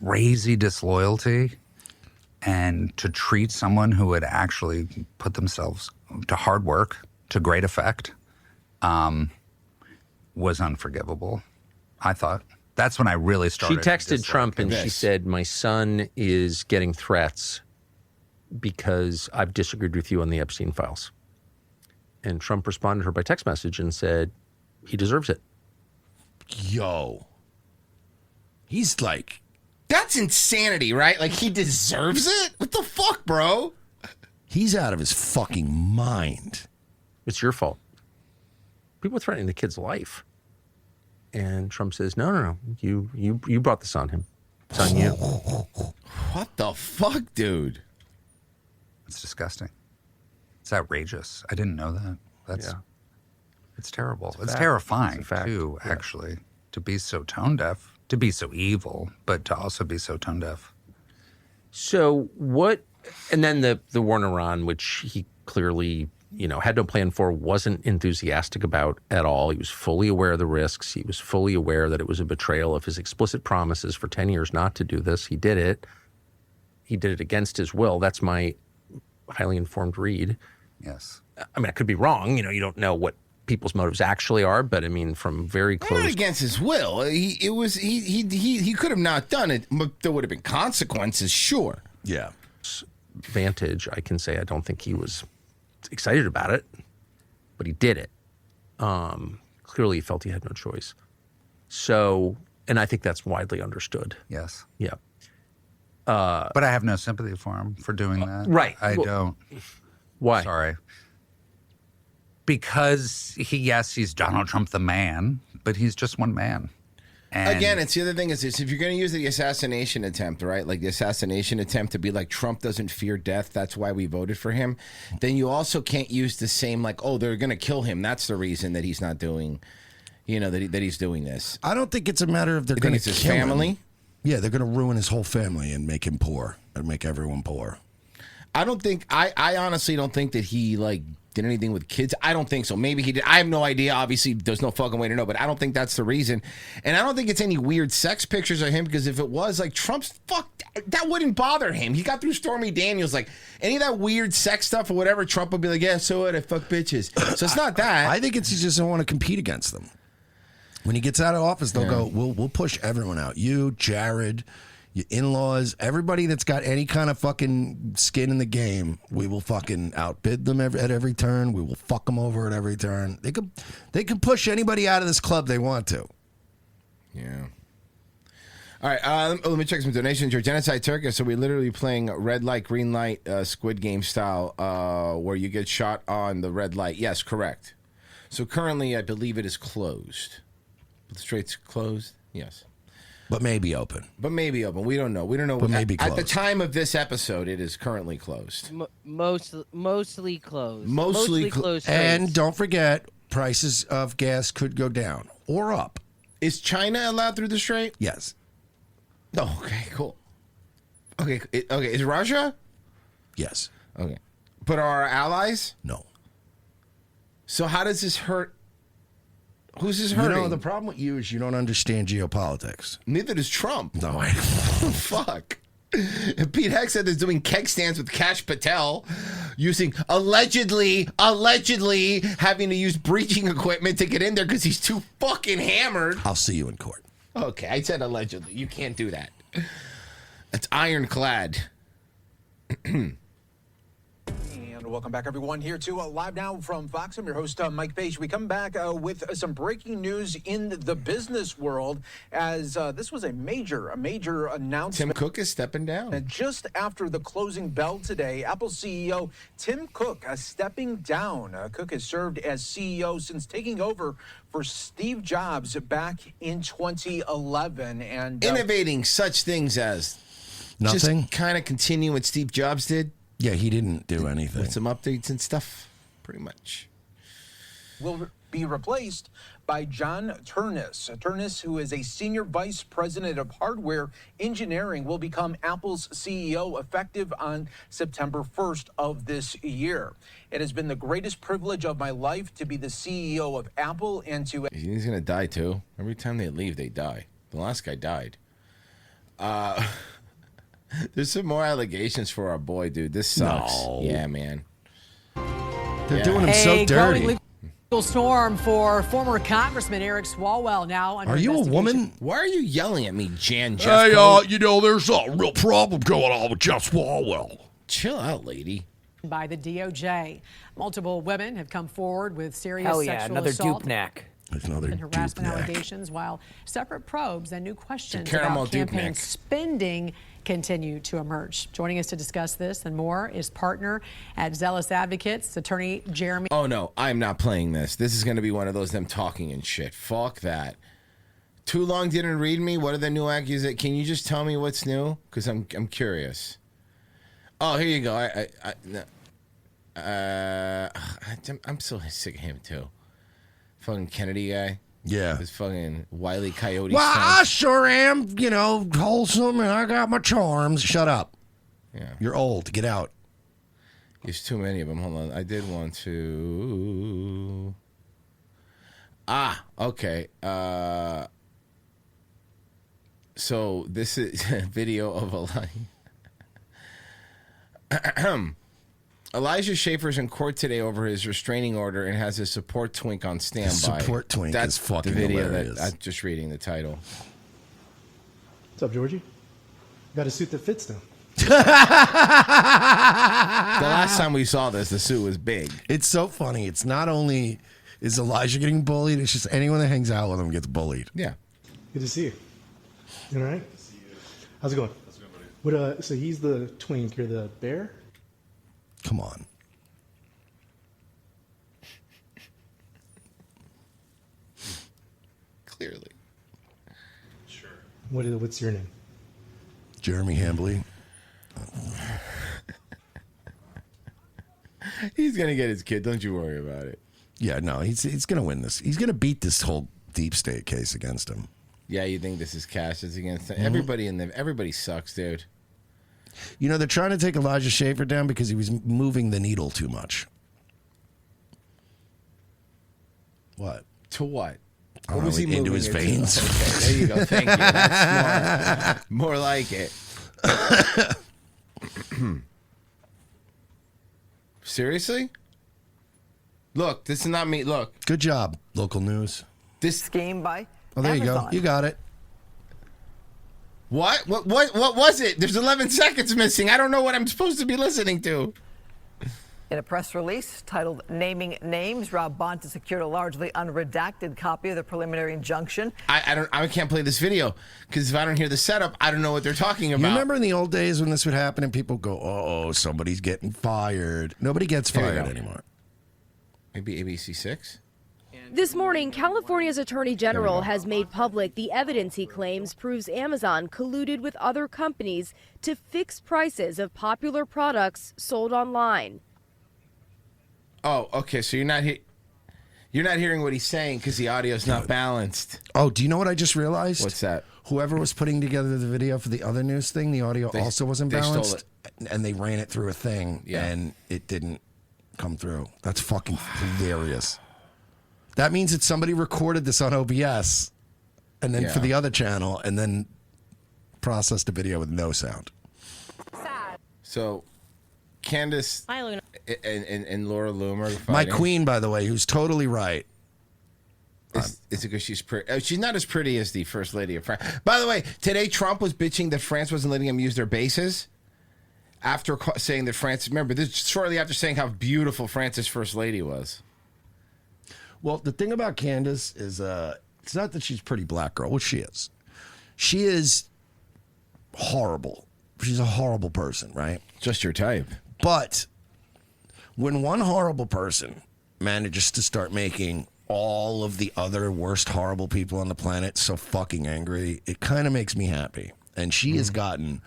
Speaker 8: crazy disloyalty, and to treat someone who had actually put themselves to hard work to great effect was unforgivable, I thought. That's when I really started.
Speaker 9: She texted Trump and she said, "My son is getting threats because I've disagreed with you on the Epstein files." And Trump responded to her by text message and said, "He deserves it."
Speaker 3: Yo. He's like...
Speaker 4: That's insanity, right? Like, he deserves it? What the fuck, bro?
Speaker 3: He's out of his fucking mind.
Speaker 9: It's your fault. People are threatening the kid's life. And Trump says, no. You brought this on him. It's on you.
Speaker 4: What the fuck, dude?
Speaker 8: It's disgusting. It's outrageous. I didn't know that. It's terrible. It's terrifying, too, actually, to be so tone deaf, to be so evil, but to also be so tone deaf.
Speaker 9: So what, and then the war in Iran, which he clearly, had no plan for, wasn't enthusiastic about at all. He was fully aware of the risks. He was fully aware that it was a betrayal of his explicit promises for 10 years not to do this. He did it. He did it against his will. That's my highly informed read.
Speaker 8: Yes.
Speaker 9: I mean, I could be wrong. You don't know what people's motives actually are, but I mean, from very close.
Speaker 4: Not against his will. He could have not done it, but there would have been consequences, sure.
Speaker 3: Yeah.
Speaker 9: Vantage, I can say I don't think he was excited about it, but he did it. Clearly, he felt he had no choice. So, and I think that's widely understood.
Speaker 8: Yes.
Speaker 9: Yeah.
Speaker 8: But I have no sympathy for him for doing that.
Speaker 9: Right.
Speaker 8: I don't.
Speaker 9: Why?
Speaker 8: Sorry. Because he's Donald Trump the man, but he's just one man. And
Speaker 4: again, it's the other thing is if you're going to use the assassination attempt, right? Like the assassination attempt to be like Trump doesn't fear death, that's why we voted for him. Then you also can't use the same like, oh, they're going to kill him. That's the reason that he's not doing, that he's doing this.
Speaker 3: I don't think it's a matter of they're going to kill
Speaker 4: his family.
Speaker 3: Him. Yeah, they're going to ruin his whole family and make him poor and make everyone poor.
Speaker 4: I don't think I honestly don't think that he did anything with kids. I don't think so. Maybe he did. I have no idea. Obviously, there's no fucking way to know, but I don't think that's the reason. And I don't think it's any weird sex pictures of him, because if it was, Trump's that wouldn't bother him. He got through Stormy Daniels. Any of that weird sex stuff or whatever, Trump would be like, yeah, so what? I fuck bitches. So it's not that.
Speaker 3: I think it's he just doesn't want to compete against them. When he gets out of office, they'll go, we'll push everyone out. You, Jared, your in-laws, everybody that's got any kind of fucking skin in the game, we will fucking outbid them at every turn. We will fuck them over at every turn. They could push anybody out of this club they want to.
Speaker 4: Yeah. All right, let me check some donations. Your Genocide Turkish, so we're literally playing red light, green light, Squid Game style, where you get shot on the red light. Yes, correct. So currently, I believe it is closed. The straight's closed? Yes.
Speaker 3: But maybe open.
Speaker 4: We don't know. We don't know.
Speaker 3: But maybe
Speaker 4: at the
Speaker 3: closed.
Speaker 4: time of this episode, it is currently closed.
Speaker 6: Mostly closed.
Speaker 4: Mostly
Speaker 6: closed.
Speaker 3: And
Speaker 6: trades.
Speaker 3: don't forget, prices of gas could go down or up.
Speaker 4: Is China allowed through the strait?
Speaker 3: Yes.
Speaker 4: Oh, okay, cool. Okay. Is Russia?
Speaker 3: Yes.
Speaker 4: Okay. But are our allies?
Speaker 3: No.
Speaker 4: So how does this hurt? Who's this hurting?
Speaker 3: You know, the problem with you is you don't understand geopolitics.
Speaker 4: Neither does Trump.
Speaker 3: No, I
Speaker 4: Fuck. Pete Hegseth is doing keg stands with Kash Patel, using allegedly having to use breaching equipment to get in there because he's too fucking hammered.
Speaker 3: I'll see you in court.
Speaker 4: Okay, I said allegedly. You can't do that. It's ironclad.
Speaker 10: And welcome back, everyone, here to Live Now from Fox. I'm your host, Mike Page. We come back with some breaking news in the business world, as this was a major announcement.
Speaker 4: Tim Cook is stepping down.
Speaker 10: And just after the closing bell today, Apple CEO Tim Cook stepping down. Cook has served as CEO since taking over for Steve Jobs back in 2011. And
Speaker 4: innovating such things as
Speaker 3: nothing.
Speaker 4: Just kind of continue what Steve Jobs did.
Speaker 3: Yeah, he didn't do anything.
Speaker 4: With some updates and stuff, pretty much.
Speaker 10: Will be replaced by John Turnus. Turnus, who is a senior vice president of hardware engineering, will become Apple's CEO effective on September 1st of this year. It has been the greatest privilege of my life to be the CEO of Apple and to...
Speaker 4: He's going to die, too. Every time they leave, they die. The last guy died. There's some more allegations for our boy, dude. This sucks.
Speaker 3: No.
Speaker 4: Yeah, man.
Speaker 3: They're doing him so dirty.
Speaker 11: Legal storm for former Congressman Eric Swalwell now under
Speaker 3: Are you a woman?
Speaker 4: Why are you yelling at me, Jan?
Speaker 3: Hey, you know, there's a real problem going on with Jeff Swalwell.
Speaker 4: Chill out, lady.
Speaker 11: By the DOJ. Multiple women have come forward with serious
Speaker 5: Hell yeah,
Speaker 11: sexual
Speaker 5: another
Speaker 11: assault
Speaker 5: dupe neck.
Speaker 11: and harassment allegations, while separate probes and new questions
Speaker 4: caramel
Speaker 11: about campaign
Speaker 4: neck.
Speaker 11: spending continue to emerge. Joining us to discuss this and more is partner at Zealous Advocates, attorney Jeremy.
Speaker 4: Oh, no, I'm not playing this. This is going to be one of those them talking and shit. Fuck that. Too long didn't read me. What are the new accusations? Can you just tell me what's new? Because I'm curious. Oh, here you go. I'm so sick of him too. Fucking Kennedy guy.
Speaker 3: Yeah.
Speaker 4: This fucking Wile E. Coyote.
Speaker 3: Well,
Speaker 4: son.
Speaker 3: I sure am, you know, wholesome, and I got my charms. Shut up.
Speaker 4: Yeah.
Speaker 3: You're old. Get out.
Speaker 4: There's too many of them. Hold on. I did want to. Okay. So this is a video of Elijah Schaefer's in court today over his restraining order and has his support twink on standby.
Speaker 3: Support twink
Speaker 4: That's
Speaker 3: is fucking
Speaker 4: the video
Speaker 3: hilarious.
Speaker 4: that I'm just reading the title.
Speaker 12: What's up, Georgie? Got a suit that fits now.
Speaker 4: The last time we saw this, the suit was big.
Speaker 3: It's so funny. It's not only is Elijah getting bullied, it's just anyone that hangs out with him gets bullied.
Speaker 4: Yeah.
Speaker 12: Good to see you. You all right? How's it going? What? So he's the twink. You're the bear?
Speaker 3: Come on.
Speaker 4: Clearly.
Speaker 12: Sure. What's your name?
Speaker 3: Jeremy Hambley.
Speaker 4: He's going to get his kid. Don't you worry about it.
Speaker 3: Yeah, no, he's going to win this. He's going to beat this whole deep state case against him.
Speaker 4: Yeah, you think this is cash? It's against
Speaker 3: Mm-hmm.
Speaker 4: everybody sucks, dude.
Speaker 3: You know, they're trying to take Elijah Schaefer down because he was moving the needle too much. What?
Speaker 4: To what?
Speaker 3: I don't
Speaker 4: What
Speaker 3: know,
Speaker 4: was he
Speaker 3: into
Speaker 4: moving
Speaker 3: his
Speaker 4: it to?
Speaker 3: veins.
Speaker 4: Okay, there you go. Thank you. That's more like it. Seriously? Look, this is not me. Look.
Speaker 3: Good job, local news.
Speaker 4: This
Speaker 5: Scheme by
Speaker 3: Oh, there
Speaker 5: Amazon.
Speaker 3: you go. You got it.
Speaker 4: What was it? There's 11 seconds missing. I don't know what I'm supposed to be listening to.
Speaker 5: In a press release titled Naming Names, Rob Bonta secured a largely unredacted copy of the preliminary injunction.
Speaker 4: I can't play this video because if I don't hear the setup, I don't know what they're talking about.
Speaker 3: You remember in the old days when this would happen and people go, "Oh, somebody's getting fired." Nobody gets
Speaker 4: Here we
Speaker 3: fired
Speaker 4: go.
Speaker 3: anymore.
Speaker 4: Maybe ABC6?
Speaker 13: This morning, California's Attorney General has made public the evidence he claims proves Amazon colluded with other companies to fix prices of popular products sold online.
Speaker 4: Oh, okay. So you're not hearing what he's saying because the audio's not balanced.
Speaker 3: Oh, do you know what I just realized?
Speaker 4: What's that?
Speaker 3: Whoever was putting together the video for the other news thing, the audio also wasn't balanced.
Speaker 4: Stole it.
Speaker 3: And they ran it through a thing, and it didn't come through. That's fucking hilarious. That means that somebody recorded this on OBS, and then for the other channel, and then processed the video with no sound.
Speaker 4: So, Candace and Laura Loomer are
Speaker 3: My
Speaker 4: fighting.
Speaker 3: queen, by the way, who's totally right.
Speaker 4: Is it because she's pretty? She's not as pretty as the first lady of France. By the way, today Trump was bitching that France wasn't letting him use their bases. After saying that France, remember this shortly after saying how beautiful France's first lady was.
Speaker 3: Well, the thing about Candace is, it's not that she's a pretty black girl, which she is. She is horrible. She's a horrible person, right?
Speaker 4: Just your type.
Speaker 3: But when one horrible person manages to start making all of the other worst horrible people on the planet so fucking angry, it kind of makes me happy. And she has gotten,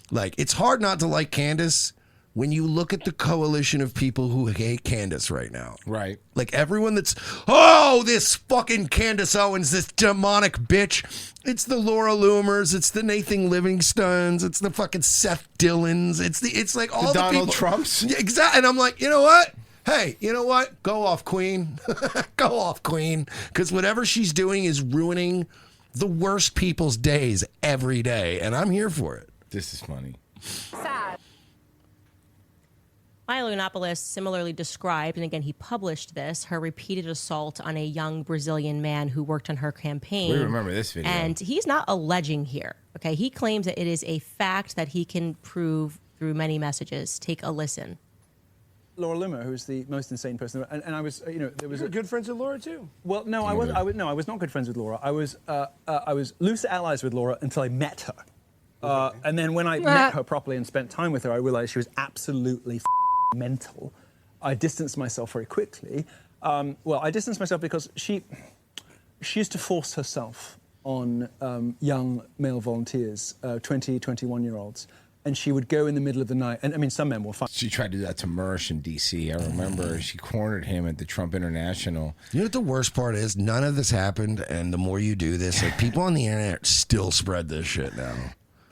Speaker 3: like, it's hard not to like Candace when you look at the coalition of people who hate Candace right now.
Speaker 4: Right.
Speaker 3: Like everyone that's, oh, this fucking Candace Owens, this demonic bitch. It's the Laura Loomers, it's the Nathan Livingstones, it's the fucking Seth Dillons, it's like all the
Speaker 4: Donald
Speaker 3: people.
Speaker 4: Trumps.
Speaker 3: Yeah, exactly. And I'm like, you know what? Hey, you know what? Go off, Queen. Go off, Queen. Because whatever she's doing is ruining the worst people's days every day. And I'm here for it.
Speaker 4: This is funny.
Speaker 14: Milo Yiannopoulos similarly described, and again, he published this, her repeated assault on a young Brazilian man who worked on her campaign.
Speaker 4: We remember this video.
Speaker 14: And he's not alleging here, okay? He claims that it is a fact that he can prove through many messages. Take a listen.
Speaker 15: Laura Loomer, who's the most insane person, and I was, there was
Speaker 16: good friends with Laura too.
Speaker 15: Well, no, I was not good friends with Laura. I was loose allies with Laura until I met her, and then when I met her properly and spent time with her, I realized she was absolutely mental. I distanced myself very quickly. I distanced myself because she used to force herself on young male volunteers, 20, 21-year-olds. And she would go in the middle of the night. And I mean, some men were fine.
Speaker 4: She tried to do that to Mersh in D.C. I remember she cornered him at the Trump International.
Speaker 3: You know what the worst part is? None of this happened. And the more you do this, like people on the internet still spread this shit now.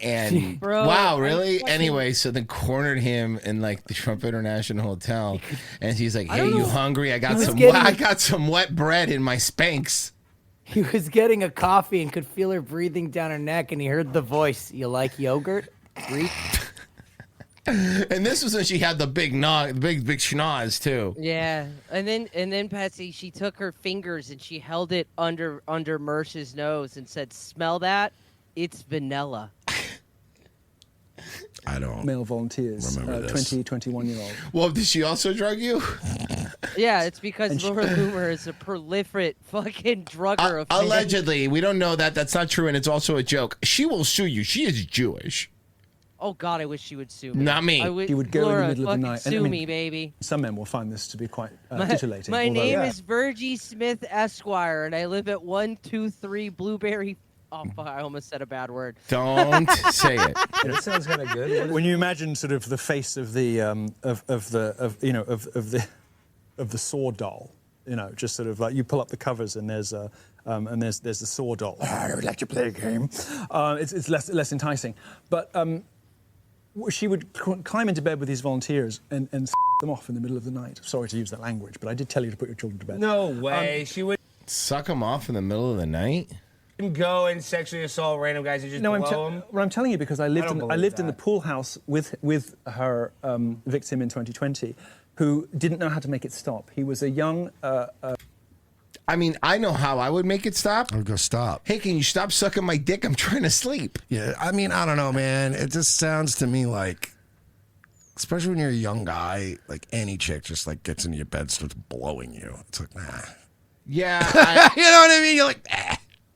Speaker 4: And
Speaker 14: Bro,
Speaker 4: wow, really? Anyway, so then cornered him in like the Trump International Hotel. And she's like, hey, you hungry? I got some wet bread in my Spanx.
Speaker 16: He was getting a coffee and could feel her breathing down her neck. And he heard the voice, you like yogurt?
Speaker 4: And this was when she had the big schnoz too.
Speaker 6: Yeah, and then Patsy, she took her fingers and she held it under Mersh's nose and said, "Smell that? It's vanilla."
Speaker 3: I don't.
Speaker 15: Male volunteers, 20, 21-year-old.
Speaker 4: Well, did she also drug you?
Speaker 6: Yeah, it's because Laura Loomer is a prolific fucking drugger of
Speaker 4: allegedly. We don't know that. That's not true, and it's also a joke. She will sue you. She is Jewish.
Speaker 6: Oh God, I wish she would sue me.
Speaker 4: Not me.
Speaker 15: He would go
Speaker 6: Laura,
Speaker 15: in the middle of the night.
Speaker 6: Sue me, baby.
Speaker 15: Some men will find this to be quite titillating.
Speaker 6: My name is Virgie Smith Esquire, and I live at 123 Blueberry. Oh fuck! I almost said a bad word.
Speaker 4: Don't say it.
Speaker 15: It sounds kind of good. When you imagine sort of the face of the of the Saw doll, just sort of like you pull up the covers and there's the Saw doll. I would like to play a game. It's less enticing, but. She would climb into bed with these volunteers and them off in the middle of the night. Sorry to use that language, but I did tell you to put your children to bed.
Speaker 16: No way. She would
Speaker 4: suck them off in the middle of the night?
Speaker 16: Go and sexually assault random guys and just blow them?
Speaker 15: Well, I'm telling you because I lived in the pool house with her victim in 2020 who didn't know how to make it stop. He was a young...
Speaker 4: I mean, I know how I would make it stop.
Speaker 3: I would go stop.
Speaker 4: Hey, can you stop sucking my dick? I'm trying to sleep.
Speaker 3: Yeah, I mean, I don't know, man. It just sounds to me like, especially when you're a young guy, like any chick just like gets into your bed, starts blowing you. It's like, nah.
Speaker 4: Yeah.
Speaker 3: You know what I mean? You're like,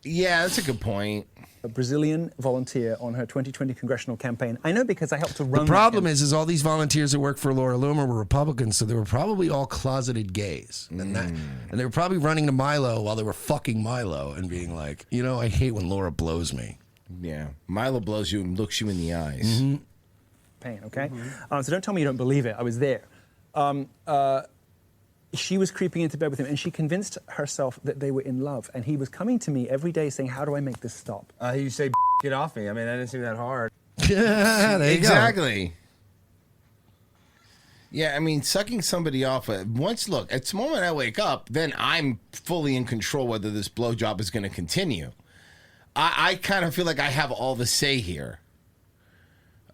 Speaker 4: Yeah, that's a good point.
Speaker 15: a Brazilian volunteer on her 2020 congressional campaign. I know because I helped to run.
Speaker 3: The problem is all these volunteers that work for Laura Loomer were Republicans, so they were probably all closeted gays, and they were probably running to Milo while they were fucking Milo and being like, you know, I hate when Laura blows me.
Speaker 4: Yeah, Milo blows you and looks you in the eyes.
Speaker 3: Mm-hmm.
Speaker 15: Pain, okay? So don't tell me you don't believe it. I was there. She was creeping into bed with him, and she convinced herself that they were in love. And he was coming to me every day saying, "How do I make this stop?"
Speaker 17: You say, "Get off me." I mean, that didn't seem that hard.
Speaker 3: Yeah, there you
Speaker 4: exactly.
Speaker 3: go.
Speaker 4: Yeah, I mean, sucking somebody off. Once, look, at the moment I wake up, then I'm fully in control whether this blowjob is going to continue. I kind of feel like I have all the say here.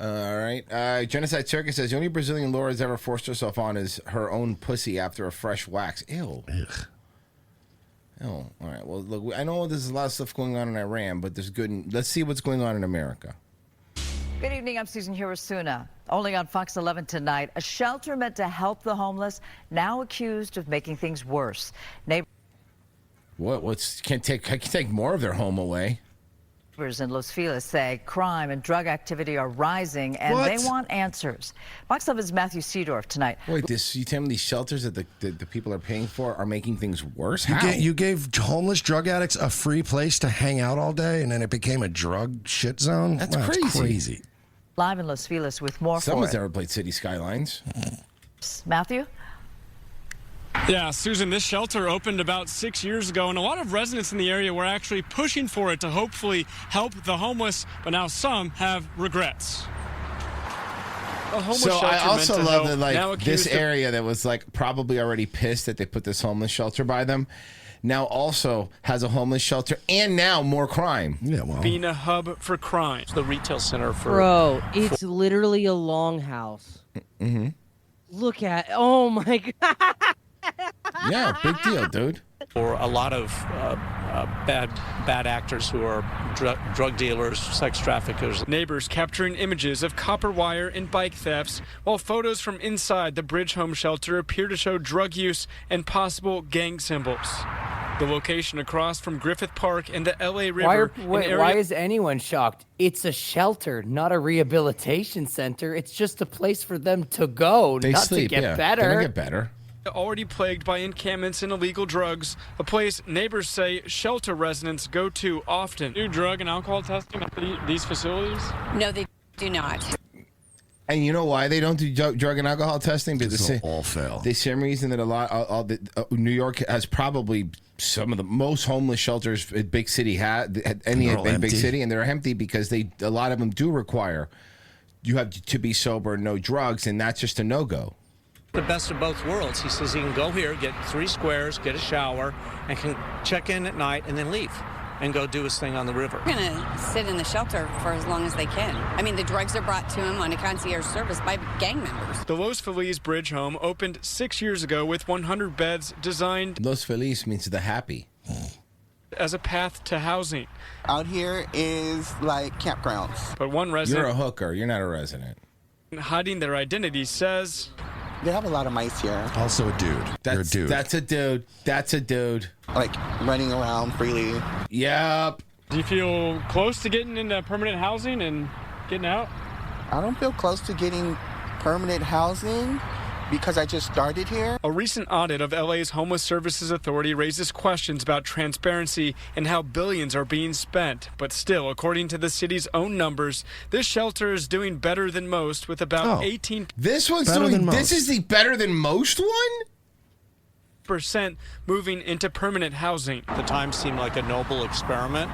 Speaker 4: All right. Genocide Circus says the only Brazilian Laura has ever forced herself on is her own pussy after a fresh wax. Ew.
Speaker 3: Ugh.
Speaker 4: Oh, all right. Well, look, I know there's a lot of stuff going on in Iran, but there's good. Let's see what's going on in America.
Speaker 5: Good evening. I'm Susan Hirosuna. Only on Fox 11 tonight, a shelter meant to help the homeless now accused of making things worse.
Speaker 4: What's can't take more of their home away.
Speaker 5: Neighbors in Los Feliz say crime and drug activity are rising, and they want answers. Fox 11's Matthew Seedorf tonight.
Speaker 4: Wait, you tell me these shelters that the people are paying for are making things worse? How?
Speaker 3: You gave homeless drug addicts a free place to hang out all day, and then it became a drug shit zone?
Speaker 4: That's
Speaker 3: crazy.
Speaker 5: Live in Los Feliz with more
Speaker 4: Someone's
Speaker 5: for it.
Speaker 4: never played City Skylines.
Speaker 5: Matthew?
Speaker 18: Yeah, Susan, this shelter opened about 6 years ago, and a lot of residents in the area were actually pushing for it to hopefully help the homeless, but now some have regrets. A homeless
Speaker 4: So
Speaker 18: shelter
Speaker 4: I also
Speaker 18: meant to
Speaker 4: love
Speaker 18: help,
Speaker 4: that,
Speaker 18: now
Speaker 4: like, this
Speaker 18: accused of-
Speaker 4: area that was, like, probably already pissed that they put this homeless shelter by them, now also has a homeless shelter and now more crime.
Speaker 3: Yeah, well.
Speaker 18: being a hub for crime.
Speaker 6: The retail center for... Bro, it's literally a longhouse.
Speaker 4: Mm-hmm.
Speaker 6: Look at... Oh, my God.
Speaker 4: Yeah, big deal, dude.
Speaker 19: For a lot of bad actors who are drug dealers, sex traffickers.
Speaker 18: Neighbors capturing images of copper wire and bike thefts, while photos from inside the Bridge Home shelter appear to show drug use and possible gang symbols. The location across from Griffith Park and the LA River.
Speaker 16: Why is anyone shocked? It's a shelter, not a rehabilitation center. It's just a place for them to go,
Speaker 4: They
Speaker 16: not
Speaker 4: sleep,
Speaker 16: to get
Speaker 4: yeah.
Speaker 16: better.
Speaker 4: They're gonna get better.
Speaker 18: Already plagued by encampments and illegal drugs, a place neighbors say shelter residents go to often. Do drug and alcohol testing at these facilities?
Speaker 20: No, they do not.
Speaker 4: And you know why they don't do drug and alcohol testing?
Speaker 3: Because they'll all fail.
Speaker 4: The same reason that New York has probably some of the most homeless shelters in big city big city, and they're empty because a lot of them do require you have to be sober and no drugs, and that's just a no-go.
Speaker 19: The best of both worlds. He says he can go here, get 3 squares, get a shower, and can check in at night and then leave and go do his thing on the river.
Speaker 20: They're going to sit in the shelter for as long as they can. I mean, the drugs are brought to him on a concierge service by gang members.
Speaker 18: The Los Feliz Bridge Home opened 6 years ago with 100 beds designed
Speaker 4: Los Feliz means the happy.
Speaker 18: As a path to housing.
Speaker 21: Out here is like campgrounds.
Speaker 18: But one resident...
Speaker 4: You're a hooker. You're not a resident.
Speaker 18: Hiding their identity says...
Speaker 21: They have a lot of mice here.
Speaker 3: Also a dude. You're a dude.
Speaker 4: That's a dude. That's a dude.
Speaker 21: Like running around freely.
Speaker 4: Yep.
Speaker 18: Do you feel close to getting into permanent housing and getting out?
Speaker 21: I don't feel close to getting permanent housing because I just started here.
Speaker 18: A recent audit of LA's Homeless Services Authority raises questions about transparency and how billions are being spent. But still, according to the city's own numbers, this shelter is doing better than most with about 18%.
Speaker 4: This one's doing, this is the better than most one?
Speaker 18: % moving into permanent housing.
Speaker 19: The time seemed like a noble experiment.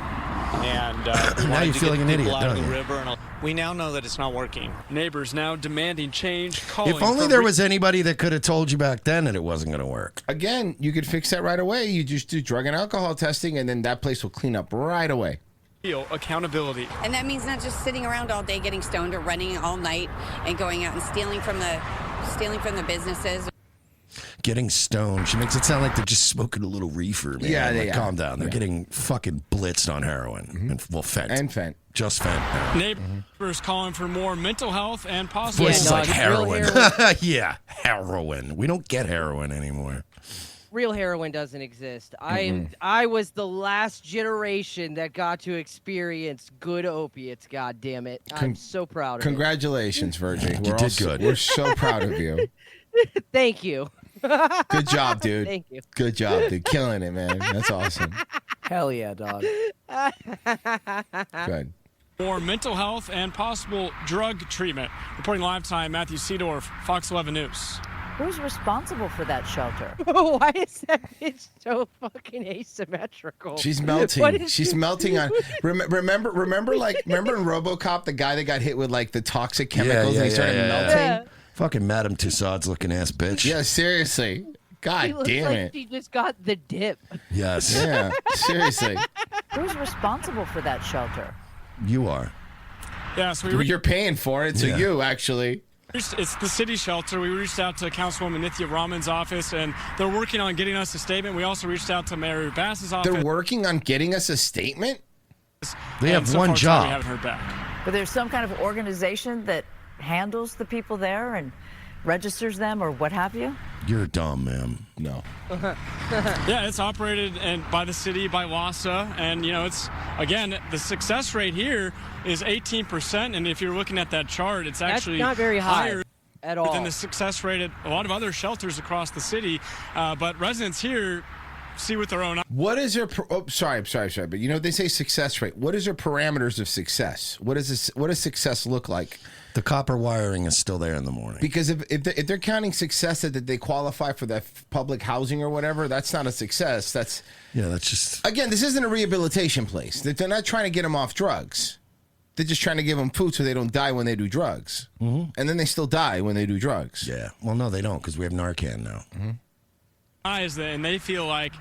Speaker 19: And
Speaker 3: now you're feeling an idiot,
Speaker 19: out
Speaker 3: don't
Speaker 19: of the
Speaker 3: you?
Speaker 19: river, and we now know that it's not working.
Speaker 18: Neighbors now demanding change, calling
Speaker 3: If only
Speaker 18: for
Speaker 3: there was anybody that could have told you back then that it wasn't going to work.
Speaker 4: Again, you could fix that right away. You just do drug and alcohol testing, and then that place will clean up right away.
Speaker 18: real accountability.
Speaker 20: And that means not just sitting around all day getting stoned or running all night and going out and stealing from the businesses.
Speaker 3: Getting stoned. She makes it sound like they're just smoking a little reefer, man.
Speaker 4: Yeah,
Speaker 3: like,
Speaker 4: yeah.
Speaker 3: calm down. They're
Speaker 4: Yeah.
Speaker 3: getting fucking blitzed on heroin. And, well, fent.
Speaker 4: And fent.
Speaker 3: Just fent. now.
Speaker 18: Neighbors calling for more mental health and possible.
Speaker 3: Voice is like heroin. Yeah, heroin. We don't get heroin anymore.
Speaker 6: real heroin doesn't exist. I was the last generation that got to experience good opiates. God damn it! I'm so proud of
Speaker 4: Congratulations, Virgie.
Speaker 3: You did good.
Speaker 4: We're so proud of you.
Speaker 6: it. Thank you.
Speaker 4: Good job, dude.
Speaker 6: Thank you.
Speaker 4: Good job, dude. Killing it, man. That's awesome.
Speaker 16: Hell yeah, dog.
Speaker 4: Good.
Speaker 18: For mental health and possible drug treatment. Reporting live time, Matthew Seedorf, Fox 11 News.
Speaker 5: Who's responsible for that shelter?
Speaker 6: Why is that bitch so fucking asymmetrical?
Speaker 4: She's melting. She's melting on. Remember in RoboCop, the guy that got hit with like the toxic chemicals and he started melting.
Speaker 6: Yeah.
Speaker 3: Fucking Madame Tussauds looking ass bitch.
Speaker 4: Yeah, seriously. God
Speaker 6: She looks
Speaker 4: damn
Speaker 6: like
Speaker 4: it.
Speaker 6: she just got the dip.
Speaker 3: Yes.
Speaker 4: Yeah, seriously.
Speaker 5: Who's responsible for that shelter?
Speaker 3: You are.
Speaker 18: Yeah, so
Speaker 4: You're paying for it, so
Speaker 3: Yeah.
Speaker 4: you actually.
Speaker 18: it's the city shelter. We reached out to Councilwoman Nithya Raman's office, and they're working on getting us a statement. We also reached out to Mayor Bass's office.
Speaker 4: They're working on getting us a statement?
Speaker 3: They have
Speaker 18: so
Speaker 3: one
Speaker 18: far,
Speaker 3: job.
Speaker 18: We haven't heard back.
Speaker 5: But there's some kind of organization that handles the people there and registers them or what have you?
Speaker 3: You're dumb, ma'am. No.
Speaker 18: Yeah, it's operated by the city, by WASA, and it's again the success rate here is 18%, and if you're looking at that chart, it's actually
Speaker 6: not very high
Speaker 18: higher
Speaker 6: at all
Speaker 18: than the success rate at a lot of other shelters across the city. But residents here see with their own eyes.
Speaker 4: What is your? Sorry, but they say success rate. What is your parameters of success? What does success look like?
Speaker 3: The copper wiring is still there in the morning.
Speaker 4: Because if they're counting success that they qualify for that public housing or whatever, that's not a success. That's
Speaker 3: just
Speaker 4: again, this isn't a rehabilitation place. They're not trying to get them off drugs. They're just trying to give them food so they don't die when they do drugs, and then they still die when they do drugs.
Speaker 3: Yeah. Well, no, they don't because we have Narcan now.
Speaker 18: And they feel like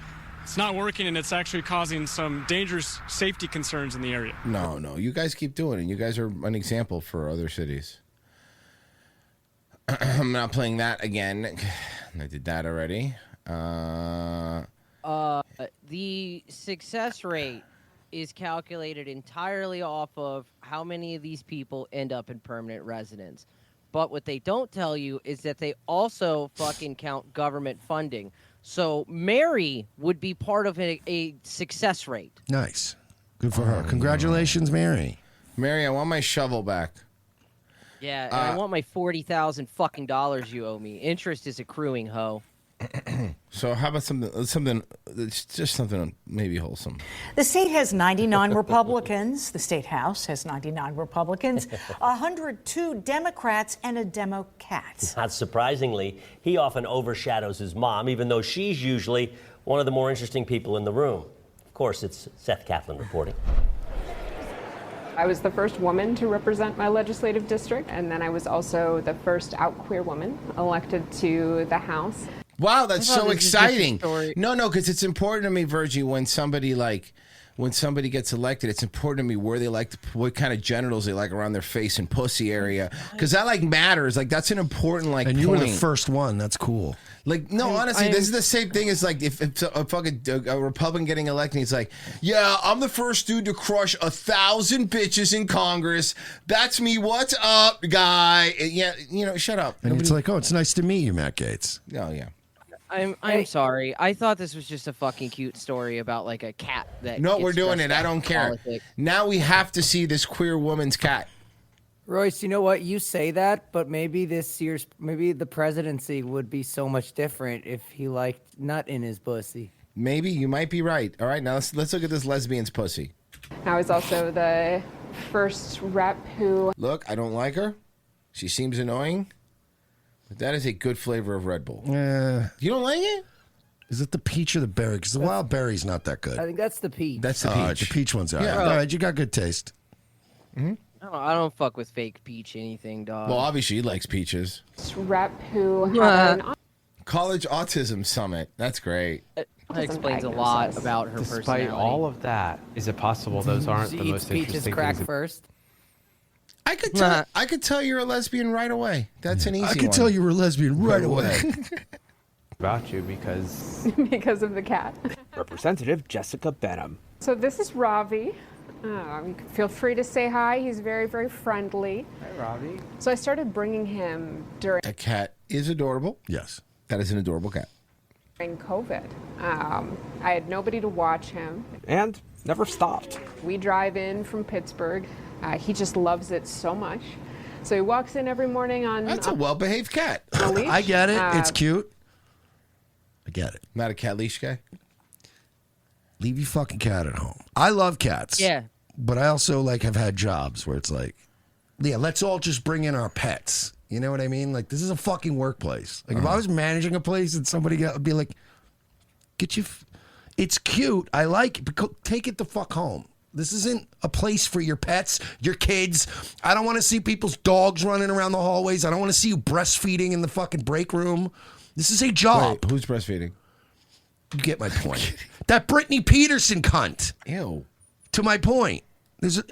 Speaker 18: it's not working, and it's actually causing some dangerous safety concerns in the area.
Speaker 4: No, you guys keep doing it. You guys are an example for other cities. I'm not playing that again. I did that already.
Speaker 6: The success rate is calculated entirely off of how many of these people end up in permanent residence. But what they don't tell you is that they also fucking count government funding. So Mary would be part of a success rate.
Speaker 3: Nice. Good for her. Congratulations, Mary.
Speaker 4: Mary, I want my shovel back.
Speaker 6: Yeah, and I want my $40,000 fucking dollars you owe me. Interest is accruing, ho.
Speaker 4: So how about something that's just something maybe wholesome?
Speaker 1: The state has 99 Republicans. The state house has 99 Republicans, 102 Democrats, and a Demo-cat.
Speaker 22: Not surprisingly, he often overshadows his mom, even though she's usually one of the more interesting people in the room. Of course, it's Seth Kaplan reporting.
Speaker 23: I was the first woman to represent my legislative district, and then I was also the first out queer woman elected to the House.
Speaker 4: Wow, that's so exciting. No, because it's important to me, Virgie, when somebody gets elected, it's important to me where they like, what kind of genitals they like around their face and pussy area. Because that matters. That's an important
Speaker 3: And you were the first one. That's cool.
Speaker 4: Honestly, this is the same thing as if a Republican getting elected, he's like, yeah, I'm the first dude to crush 1,000 bitches in Congress. That's me. What's up, guy? Yeah, shut up.
Speaker 3: And it's like, oh, it's nice to meet you, Matt Gaetz.
Speaker 4: Oh, yeah.
Speaker 6: I'm sorry. I thought this was just a fucking cute story about a cat that.
Speaker 4: No,
Speaker 6: gets
Speaker 4: we're doing
Speaker 6: dressed
Speaker 4: it. I
Speaker 6: up
Speaker 4: don't
Speaker 6: in
Speaker 4: care.
Speaker 6: politics.
Speaker 4: Now we have to see this queer woman's cat.
Speaker 16: Royce, you know what? You say that, but maybe maybe the presidency would be so much different if he liked nut in his pussy.
Speaker 4: Maybe you might be right. All right, now let's look at this lesbian's pussy.
Speaker 23: I was also the first rep who.
Speaker 4: Look, I don't like her. She seems annoying. But that is a good flavor of Red Bull.
Speaker 3: Yeah.
Speaker 4: You don't like it?
Speaker 3: Is it the peach or the berry? Because the wild berry's not that good.
Speaker 16: I think that's the peach.
Speaker 4: That's the peach.
Speaker 3: The peach one's all right.
Speaker 4: Yeah.
Speaker 3: All right, you got good taste.
Speaker 6: I don't fuck with fake peach anything, dog.
Speaker 4: Well, obviously he likes peaches.
Speaker 23: Rep who had an
Speaker 4: College Autism Summit. That's great.
Speaker 6: That explains a lot about her
Speaker 24: Despite
Speaker 6: personality.
Speaker 24: all of that, is it possible those aren't
Speaker 16: She
Speaker 24: the
Speaker 16: eats
Speaker 24: most
Speaker 16: peaches
Speaker 24: interesting
Speaker 16: crack
Speaker 24: things?
Speaker 16: first.
Speaker 4: I could tell you're a lesbian right away. That's an easy one.
Speaker 3: I could tell you were a lesbian right away.
Speaker 24: About you because
Speaker 23: because of the cat.
Speaker 24: Representative Jessica Benham.
Speaker 23: So this is Ravi. You can feel free to say hi. He's very, very friendly.
Speaker 24: Hi, Robbie.
Speaker 23: So I started bringing him during.
Speaker 4: That cat is adorable.
Speaker 3: Yes.
Speaker 4: That is an adorable cat.
Speaker 23: During COVID, I had nobody to watch him.
Speaker 24: And never stopped.
Speaker 23: We drive in from Pittsburgh. He just loves it so much. So he walks in every morning on...
Speaker 4: That's a well-behaved cat.
Speaker 23: a leash.
Speaker 3: I get it. It's cute. I get it.
Speaker 4: Not a cat leash guy?
Speaker 3: Leave your fucking cat at home. I love cats.
Speaker 6: Yeah.
Speaker 3: But I also like have had jobs where it's like, yeah, let's all just bring in our pets. You know what I mean? Like, this is a fucking workplace. Like, if I was managing a place and somebody would be like, get you... It's cute. I like it. But take it the fuck home. This isn't a place for your pets, your kids. I don't want to see people's dogs running around the hallways. I don't want to see you breastfeeding in the fucking break room. This is a job.
Speaker 4: Wait, who's breastfeeding?
Speaker 3: You get my point. That Brittany Peterson cunt.
Speaker 4: Ew.
Speaker 3: To my point.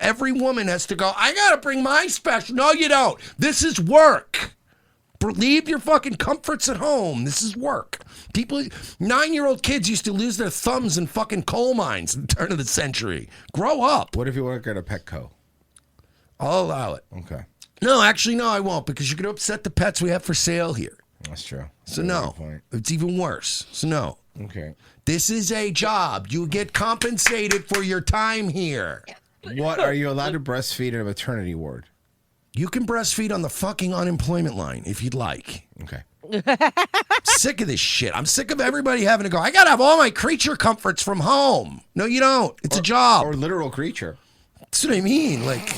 Speaker 3: Every woman has to go, I got to bring my special. No, you don't. This is work. Leave your fucking comforts at home. This is work. People, 9-year-old kids used to lose their thumbs in fucking coal mines at the turn of the century. Grow up.
Speaker 4: What if you work at a Petco?
Speaker 3: I'll allow it.
Speaker 4: Okay.
Speaker 3: No, actually, no, I won't, because you're going to upset the pets we have for sale here.
Speaker 4: That's true.
Speaker 3: So no, it's even worse. So no.
Speaker 4: Okay.
Speaker 3: This is a job. You get compensated for your time here.
Speaker 4: What, are you allowed to breastfeed in a maternity ward?
Speaker 3: You can breastfeed on the fucking unemployment line if you'd like.
Speaker 4: Okay.
Speaker 3: Sick of this shit. I'm sick of everybody having to go, I got to have all my creature comforts from home. No, you don't. It's a job.
Speaker 4: Or literal creature.
Speaker 3: That's what I mean. Like,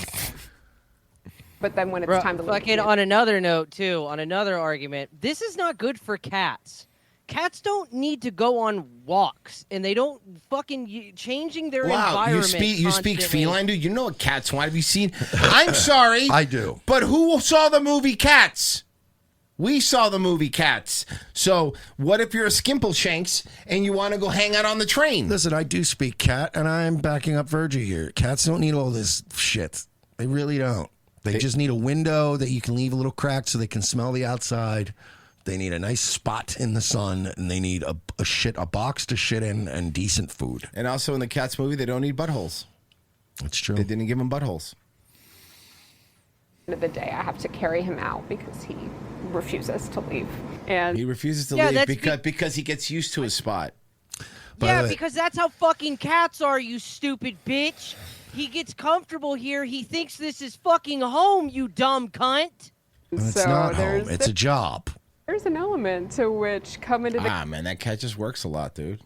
Speaker 23: But then when it's time to leave...
Speaker 6: Fucking on another note, too, on another argument, this is not good for cats. Cats don't need to go on walks, and they don't fucking changing their environment.
Speaker 4: You speak feline, dude. You know what cats want. Have you seen? I'm sorry.
Speaker 3: I do.
Speaker 4: But who saw the movie Cats? We saw the movie Cats. So what if you're a Skimbleshanks and you want to go hang out on the train?
Speaker 3: Listen, I do speak cat, and I'm backing up Virgie here. Cats don't need all this shit. They really don't. They just need a window that you can leave a little cracked so they can smell the outside. They need a nice spot in the sun, and they need a box to shit in, and decent food.
Speaker 4: And also in the Cats movie, they don't need buttholes.
Speaker 3: That's true.
Speaker 4: They didn't give them buttholes.
Speaker 23: At the end of the day, I have to carry him out because he refuses to leave. And
Speaker 4: he refuses to leave because he gets used to his spot.
Speaker 6: Yeah, because that's how fucking cats are, you stupid bitch. He gets comfortable here. He thinks this is fucking home, you dumb cunt.
Speaker 3: It's not home. It's a job.
Speaker 23: There's an element to which coming to the
Speaker 4: man, that cat just works a lot, dude.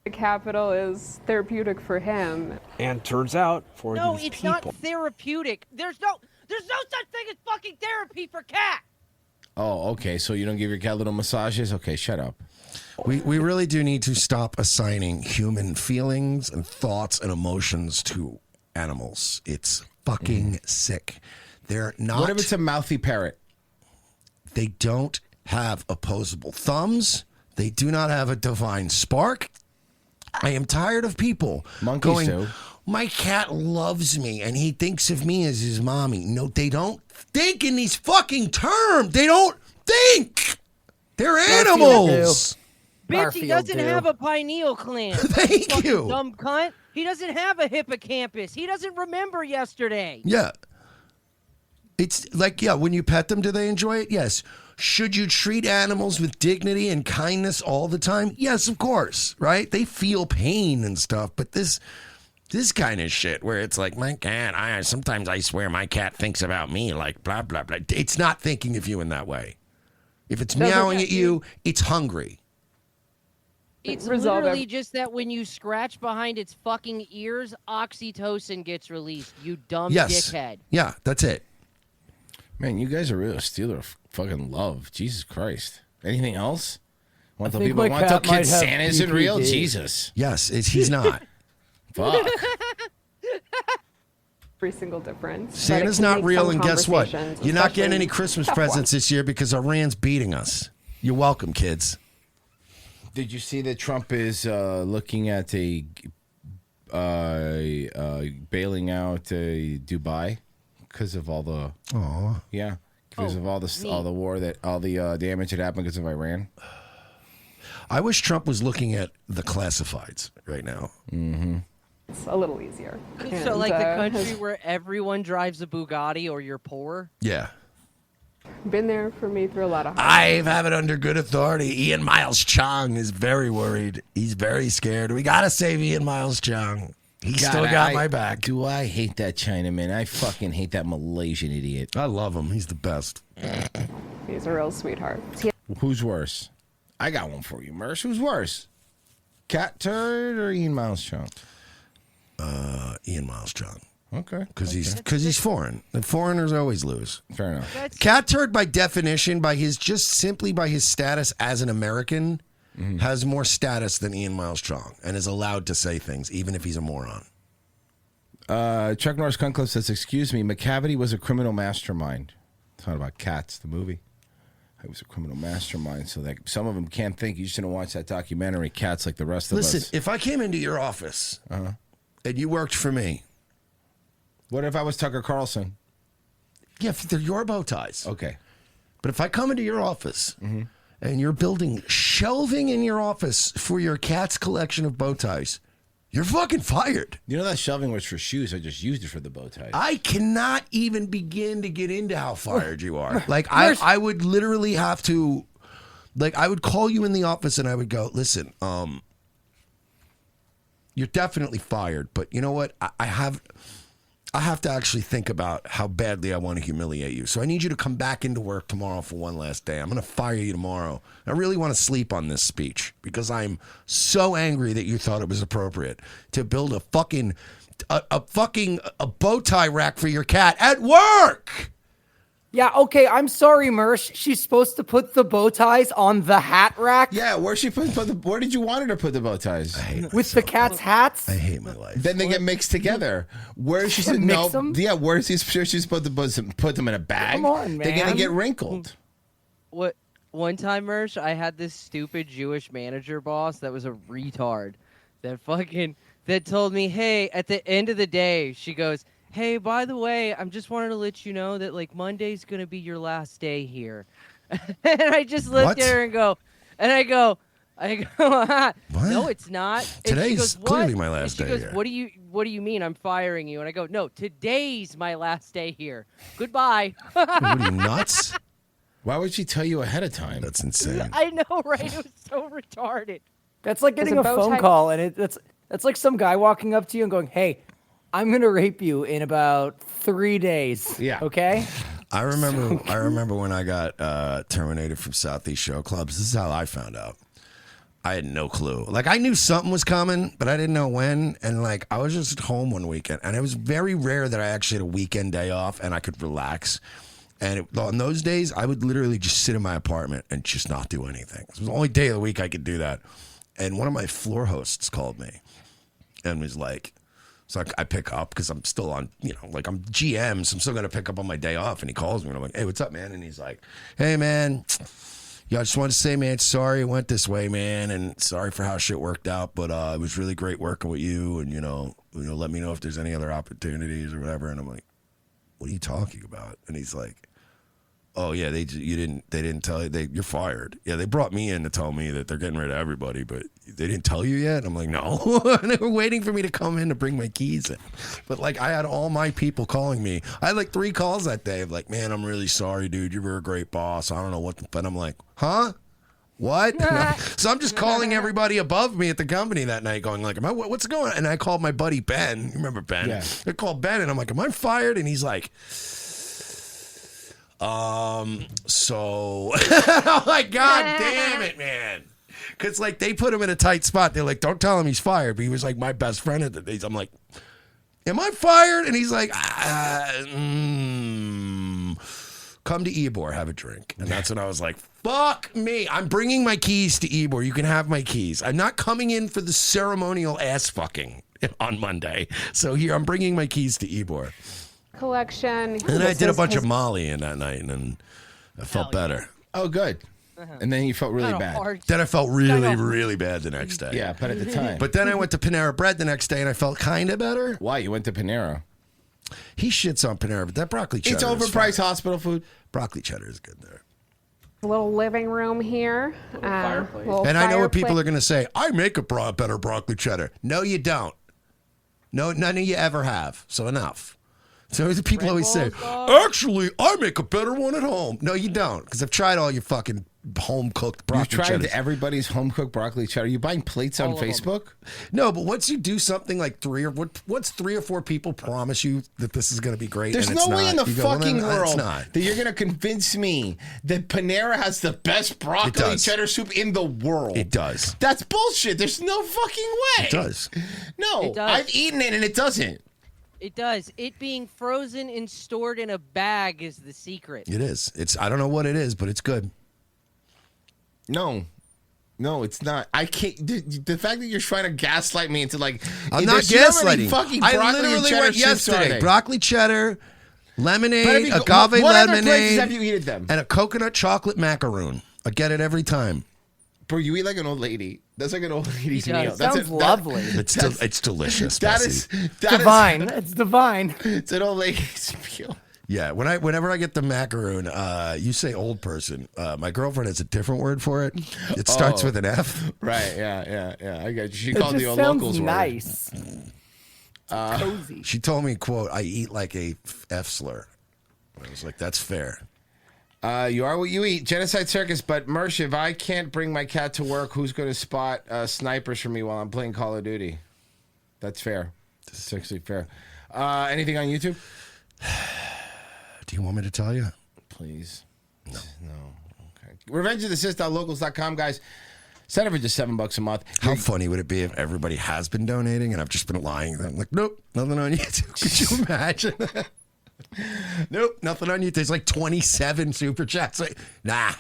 Speaker 23: The Capitol is therapeutic for him.
Speaker 24: And turns out for
Speaker 6: No,
Speaker 24: these
Speaker 6: it's
Speaker 24: people.
Speaker 6: not therapeutic. There's no such thing as fucking therapy for cats.
Speaker 4: Oh, okay. So you don't give your cat little massages? Okay, shut up.
Speaker 3: We really do need to stop assigning human feelings and thoughts and emotions to animals. It's fucking sick. They're not.
Speaker 4: What if it's a mouthy parrot?
Speaker 3: They don't have opposable thumbs. They do not have a divine spark. I am tired of people
Speaker 4: Monkeys do.
Speaker 3: My cat loves me and he thinks of me as his mommy. No, they don't think in these fucking terms. They don't think. They're animals.
Speaker 6: Bitch, he doesn't have a pineal gland.
Speaker 3: Thank you.
Speaker 6: Dumb cunt. He doesn't have a hippocampus. He doesn't remember yesterday.
Speaker 3: Yeah. It's like, yeah, when you pet them, do they enjoy it? Yes. Should you treat animals with dignity and kindness all the time? Yes, of course, right? They feel pain and stuff, but this kind of shit where it's like, my cat, sometimes I swear my cat thinks about me like blah, blah, blah. It's not thinking of you in that way. If it's meowing at you, it's hungry.
Speaker 6: It's literally just that when you scratch behind its fucking ears, oxytocin gets released, you dumb dickhead.
Speaker 3: Yeah, that's it.
Speaker 4: Man, you guys are really a stealer of fucking love. Jesus Christ. Anything else? Want the people want to kid Santa isn't real? Jesus.
Speaker 3: Yes, he's not.
Speaker 4: Fuck.
Speaker 23: Every single difference.
Speaker 3: Santa's not real, and guess what? You're not getting any Christmas presents this year because Iran's beating us. You're welcome, kids.
Speaker 4: Did you see that Trump is looking at bailing out Dubai because of all the because of all the war all the damage that happened because of Iran?
Speaker 3: I wish Trump was looking at the classifieds right now.
Speaker 4: Mm-hmm.
Speaker 23: It's a little easier.
Speaker 6: So, like the country where everyone drives a Bugatti or you're poor?
Speaker 3: Yeah.
Speaker 23: Been there for me through a lot of.
Speaker 3: I have it under good authority. Ian Miles Chung is very worried. He's very scared. We got to save Ian Miles Chung. He's still got my back.
Speaker 4: Do I hate that Chinaman? I fucking hate that Malaysian idiot.
Speaker 3: I love him. He's the best.
Speaker 23: He's a real sweetheart.
Speaker 4: Who's worse? I got one for you, Merce. Who's worse? Cat Turd or Ian Miles Chung?
Speaker 3: Ian Miles Chung.
Speaker 4: Okay.
Speaker 3: Because he's foreign. The foreigners always lose.
Speaker 4: Fair enough.
Speaker 3: Cat Turd, by definition, simply by his status as an American, has more status than Ian Miles Chung and is allowed to say things, even if he's a moron.
Speaker 4: Chuck Norris Gun Club says, excuse me, McCavity was a criminal mastermind. It's not about cats, the movie. He was a criminal mastermind, so that some of them can't think. You shouldn't watch that documentary, Cats, like the rest of us.
Speaker 3: Listen, if I came into your office and you worked for me.
Speaker 4: What if I was Tucker Carlson?
Speaker 3: Yeah, if they're your bow ties.
Speaker 4: Okay.
Speaker 3: But if I come into your office and you're building shelving in your office for your cat's collection of bow ties, you're fucking fired.
Speaker 4: You know that shelving was for shoes. I just used it for the bow ties.
Speaker 3: I cannot even begin to get into how fired you are. Like, I would literally have to, like, I would call you in the office and I would go, listen, you're definitely fired, but you know what? I have to actually think about how badly I want to humiliate you. So I need you to come back into work tomorrow for one last day. I'm going to fire you tomorrow. I really want to sleep on this speech because I'm so angry that you thought it was appropriate to build a fucking bow tie rack for your cat at work.
Speaker 16: Yeah, okay, I'm sorry, Mersh. She's supposed to put the bow ties on the hat rack?
Speaker 4: Yeah, where did you want her to put the bow ties?
Speaker 16: With the cat's hats?
Speaker 3: I hate my life.
Speaker 4: Then they get mixed together. Where is she supposed
Speaker 16: Mix them?
Speaker 4: Yeah, where is she supposed to put them in a bag?
Speaker 16: Come on,
Speaker 4: They're gonna
Speaker 16: man.
Speaker 4: get wrinkled.
Speaker 6: What? One time, Mersh, I had this stupid Jewish manager boss that was a retard that told me, hey, at the end of the day, she goes, hey, by the way, I'm just wanting to let you know that, like, Monday's going to be your last day here. And I just looked at her and I go, no, it's not. And
Speaker 3: Today's
Speaker 6: she goes,
Speaker 3: clearly my last
Speaker 6: and
Speaker 3: day
Speaker 6: she goes,
Speaker 3: here.
Speaker 6: what do you mean I'm firing you? And I go, no, today's my last day here. Goodbye.
Speaker 3: What are you, nuts?
Speaker 4: Why would she tell you ahead of time?
Speaker 3: That's insane.
Speaker 6: I know, right? It was so retarded.
Speaker 16: That's like getting a phone call, and that's like some guy walking up to you and going, hey, I'm going to rape you in about 3 days.
Speaker 4: Yeah.
Speaker 16: Okay?
Speaker 3: I remember when I got terminated from Southeast Show Clubs. This is how I found out. I had no clue. Like, I knew something was coming, but I didn't know when. And, like, I was just at home one weekend. And it was very rare that I actually had a weekend day off and I could relax. And on those days, I would literally just sit in my apartment and just not do anything. It was the only day of the week I could do that. And one of my floor hosts called me and was like, so I pick up because I'm still on, like I'm GM, so I'm still going to pick up on my day off. And he calls me and I'm like, hey, what's up, man? And he's like, hey, man, yeah, I just wanted to say, man, sorry it went this way, man. And sorry for how shit worked out. But it was really great working with you. And, let me know if there's any other opportunities or whatever. And I'm like, what are you talking about? And he's like, oh, yeah, they didn't tell you, you're fired. Yeah, they brought me in to tell me that they're getting rid of everybody, but they didn't tell you yet? I'm like, no. And they were waiting for me to come in to bring my keys in. But, like, I had all my people calling me. I had, like, 3 calls that day of, like, man, I'm really sorry, dude. You were a great boss. I don't know what. But I'm like, huh? What? So I'm just calling everybody above me at the company that night going, like, what's going on? And I called my buddy Ben. You remember Ben?
Speaker 4: Yeah.
Speaker 3: I called Ben, and I'm like, am I fired? And he's like, so I'm like, God damn it, man. Because, like, they put him in a tight spot. They're like, don't tell him he's fired. But he was, like, my best friend at the day. I'm like, am I fired? And he's like, come to Ybor, have a drink. And that's when I was like, fuck me. I'm bringing my keys to Ybor. You can have my keys. I'm not coming in for the ceremonial ass fucking on Monday. So here, I'm bringing my keys to Ybor.
Speaker 23: Collection.
Speaker 3: And then I did a bunch of Molly in that night, and then I felt better.
Speaker 4: Oh, good. And then you felt really bad.
Speaker 3: Then I felt really, really bad the next day.
Speaker 4: Yeah, but at the time.
Speaker 3: But then I went to Panera Bread the next day, and I felt kind of better.
Speaker 4: Why? You went to Panera?
Speaker 3: He shits on Panera, but that broccoli cheddar
Speaker 4: It's overpriced hospital food.
Speaker 3: Broccoli cheddar is good there.
Speaker 23: Little living room here.
Speaker 3: And I know what people are going to say. I make a better broccoli cheddar. No, you don't. No, none of you ever have. So enough. So the people always say, actually, I make a better one at home. No, you don't, because I've tried all your fucking home-cooked broccoli
Speaker 4: You've tried
Speaker 3: cheddars.
Speaker 4: everybody's home-cooked broccoli cheddar. Are you buying plates on Facebook?
Speaker 3: No, but once you do something like once 3 or 4 people promise you that this is going to be great,
Speaker 4: There's
Speaker 3: and it's
Speaker 4: no way
Speaker 3: not,
Speaker 4: in the
Speaker 3: you go, well,
Speaker 4: fucking
Speaker 3: then, it's
Speaker 4: world
Speaker 3: not.
Speaker 4: that you're going to convince me that Panera has the best broccoli
Speaker 3: does.
Speaker 4: cheddar soup in the world.
Speaker 3: It does.
Speaker 4: That's bullshit. There's no fucking way.
Speaker 3: It does.
Speaker 4: No,
Speaker 6: It does.
Speaker 4: I've eaten it and it doesn't.
Speaker 6: It does. It being frozen and stored in a bag is the secret.
Speaker 3: It is. I don't know what it is, but it's good.
Speaker 4: No, it's not. I can't. The fact that you're trying to gaslight me into like
Speaker 3: I'm not
Speaker 4: there's so many
Speaker 3: gaslighting.
Speaker 4: fucking
Speaker 3: I
Speaker 4: broccoli and
Speaker 3: literally
Speaker 4: cheddar
Speaker 3: went
Speaker 4: soups, are
Speaker 3: yesterday.
Speaker 4: they?
Speaker 3: Broccoli cheddar, lemonade,
Speaker 4: But have you-
Speaker 3: agave
Speaker 4: what other places
Speaker 3: lemonade,
Speaker 4: have you eaten them?
Speaker 3: and a coconut chocolate macaroon. I get it every time.
Speaker 4: Bro, you eat like an old lady. That's like an old lady's
Speaker 16: does.
Speaker 4: meal.
Speaker 16: Sounds lovely.
Speaker 3: It's delicious.
Speaker 4: That
Speaker 3: Bessie.
Speaker 4: is
Speaker 16: divine. It's divine.
Speaker 4: It's an old lady's meal.
Speaker 3: Yeah, whenever I get the macaroon, you say old person. My girlfriend has a different word for it. It starts with an F.
Speaker 4: Right? Yeah. I got you. She
Speaker 16: It
Speaker 4: called
Speaker 16: just
Speaker 4: the old
Speaker 16: sounds
Speaker 4: locals
Speaker 16: nice. Cozy.
Speaker 3: She told me, "quote I eat like a F slur." I was like, "That's fair."
Speaker 4: You are what you eat. Genocide Circus. But Mersh, if I can't bring my cat to work, who's going to spot snipers for me while I'm playing Call of Duty? That's fair. That's actually fair. Anything on YouTube?
Speaker 3: Do you want me to tell you?
Speaker 4: Please. No. Okay. RevengeOfTheSith.locals.com, guys. Sign up for just $7 a month.
Speaker 3: How funny would it be if everybody has been donating and I've just been lying? I'm like, nope, nothing on YouTube. Could you imagine that? Nope, nothing on YouTube. There's like 27 super chats. Like, nah.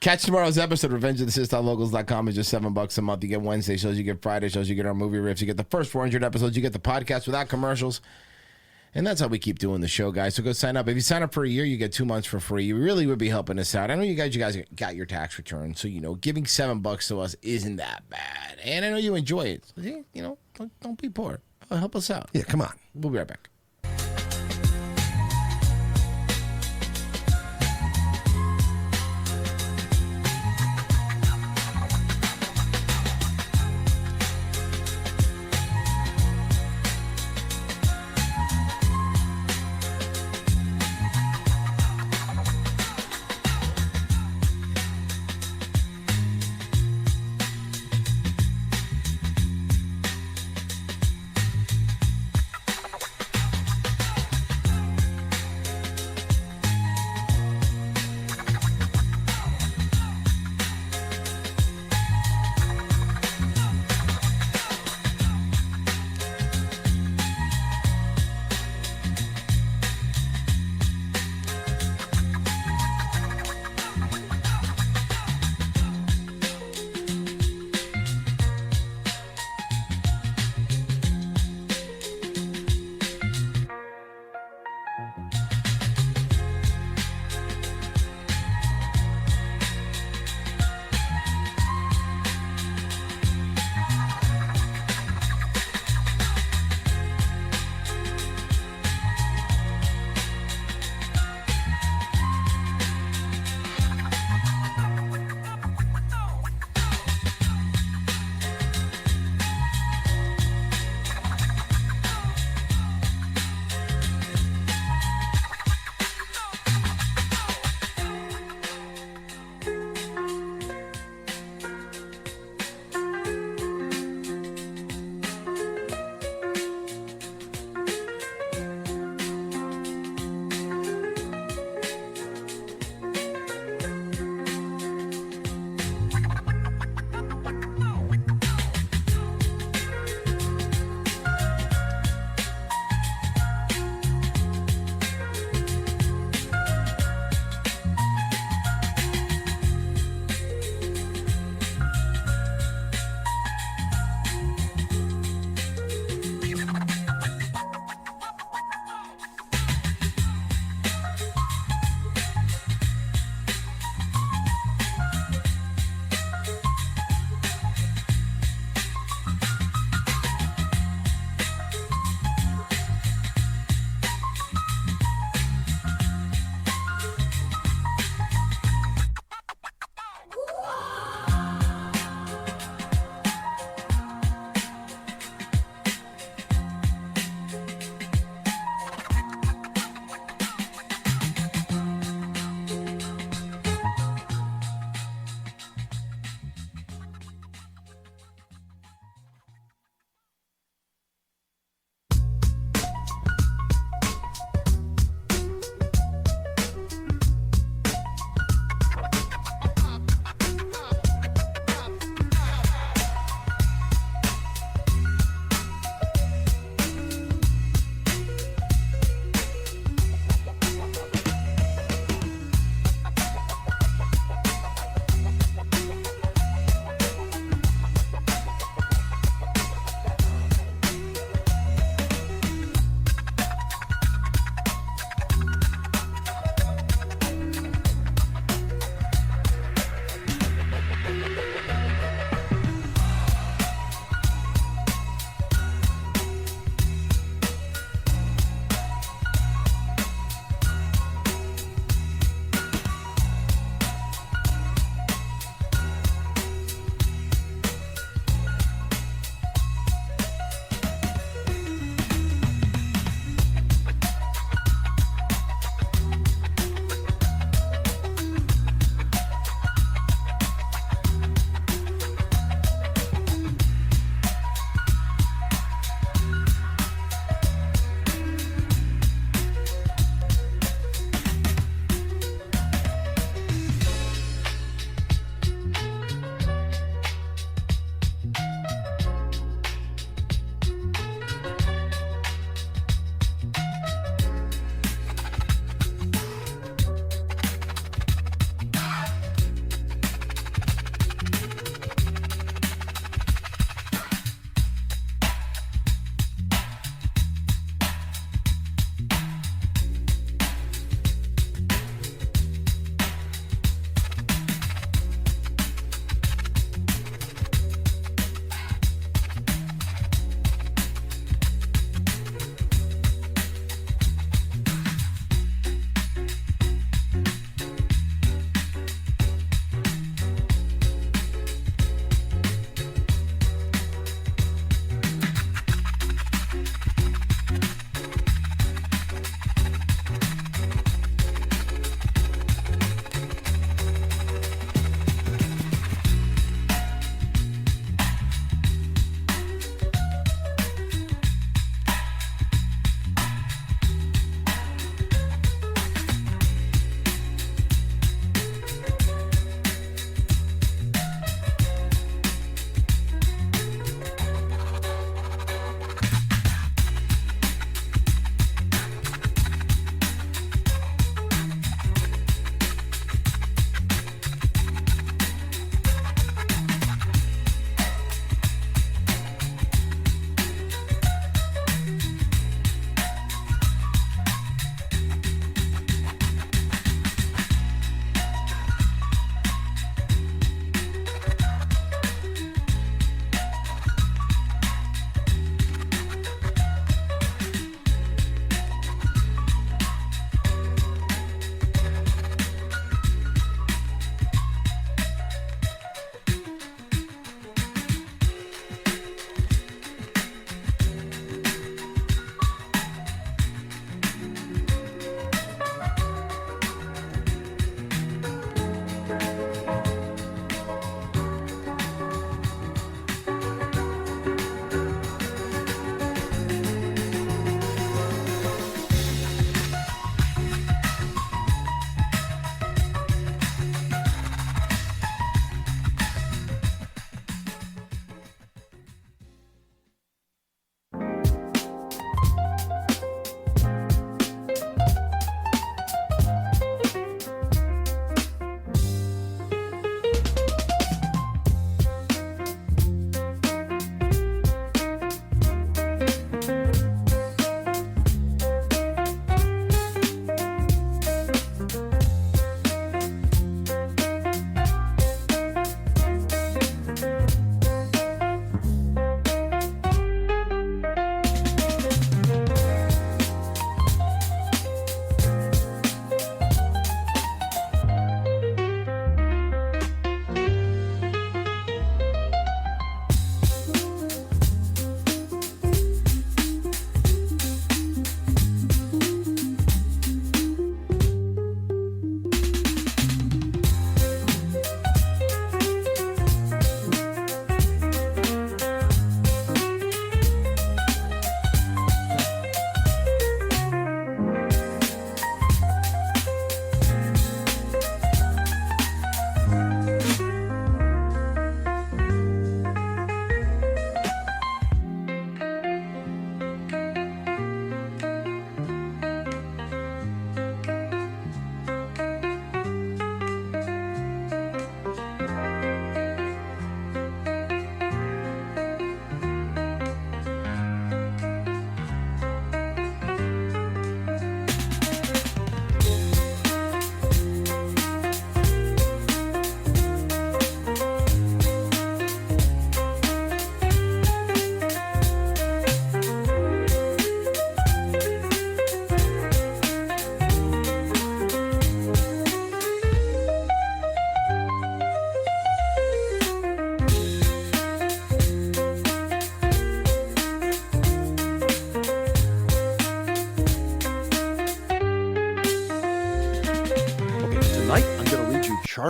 Speaker 4: Catch tomorrow's episode, RevengeOfTheSith.locals.com is just $7 a month. You get Wednesday shows, you get Friday shows, you get our movie riffs, you get the first 400 episodes, you get the podcast without commercials. And that's how we keep doing the show, guys. So go sign up. If you sign up for a year, you get 2 months for free. You really would be helping us out. I know you guys got your tax return, so giving $7 to us isn't that bad. And I know you enjoy it. So, don't be poor. Help us out.
Speaker 3: Yeah, come on.
Speaker 4: We'll be right back.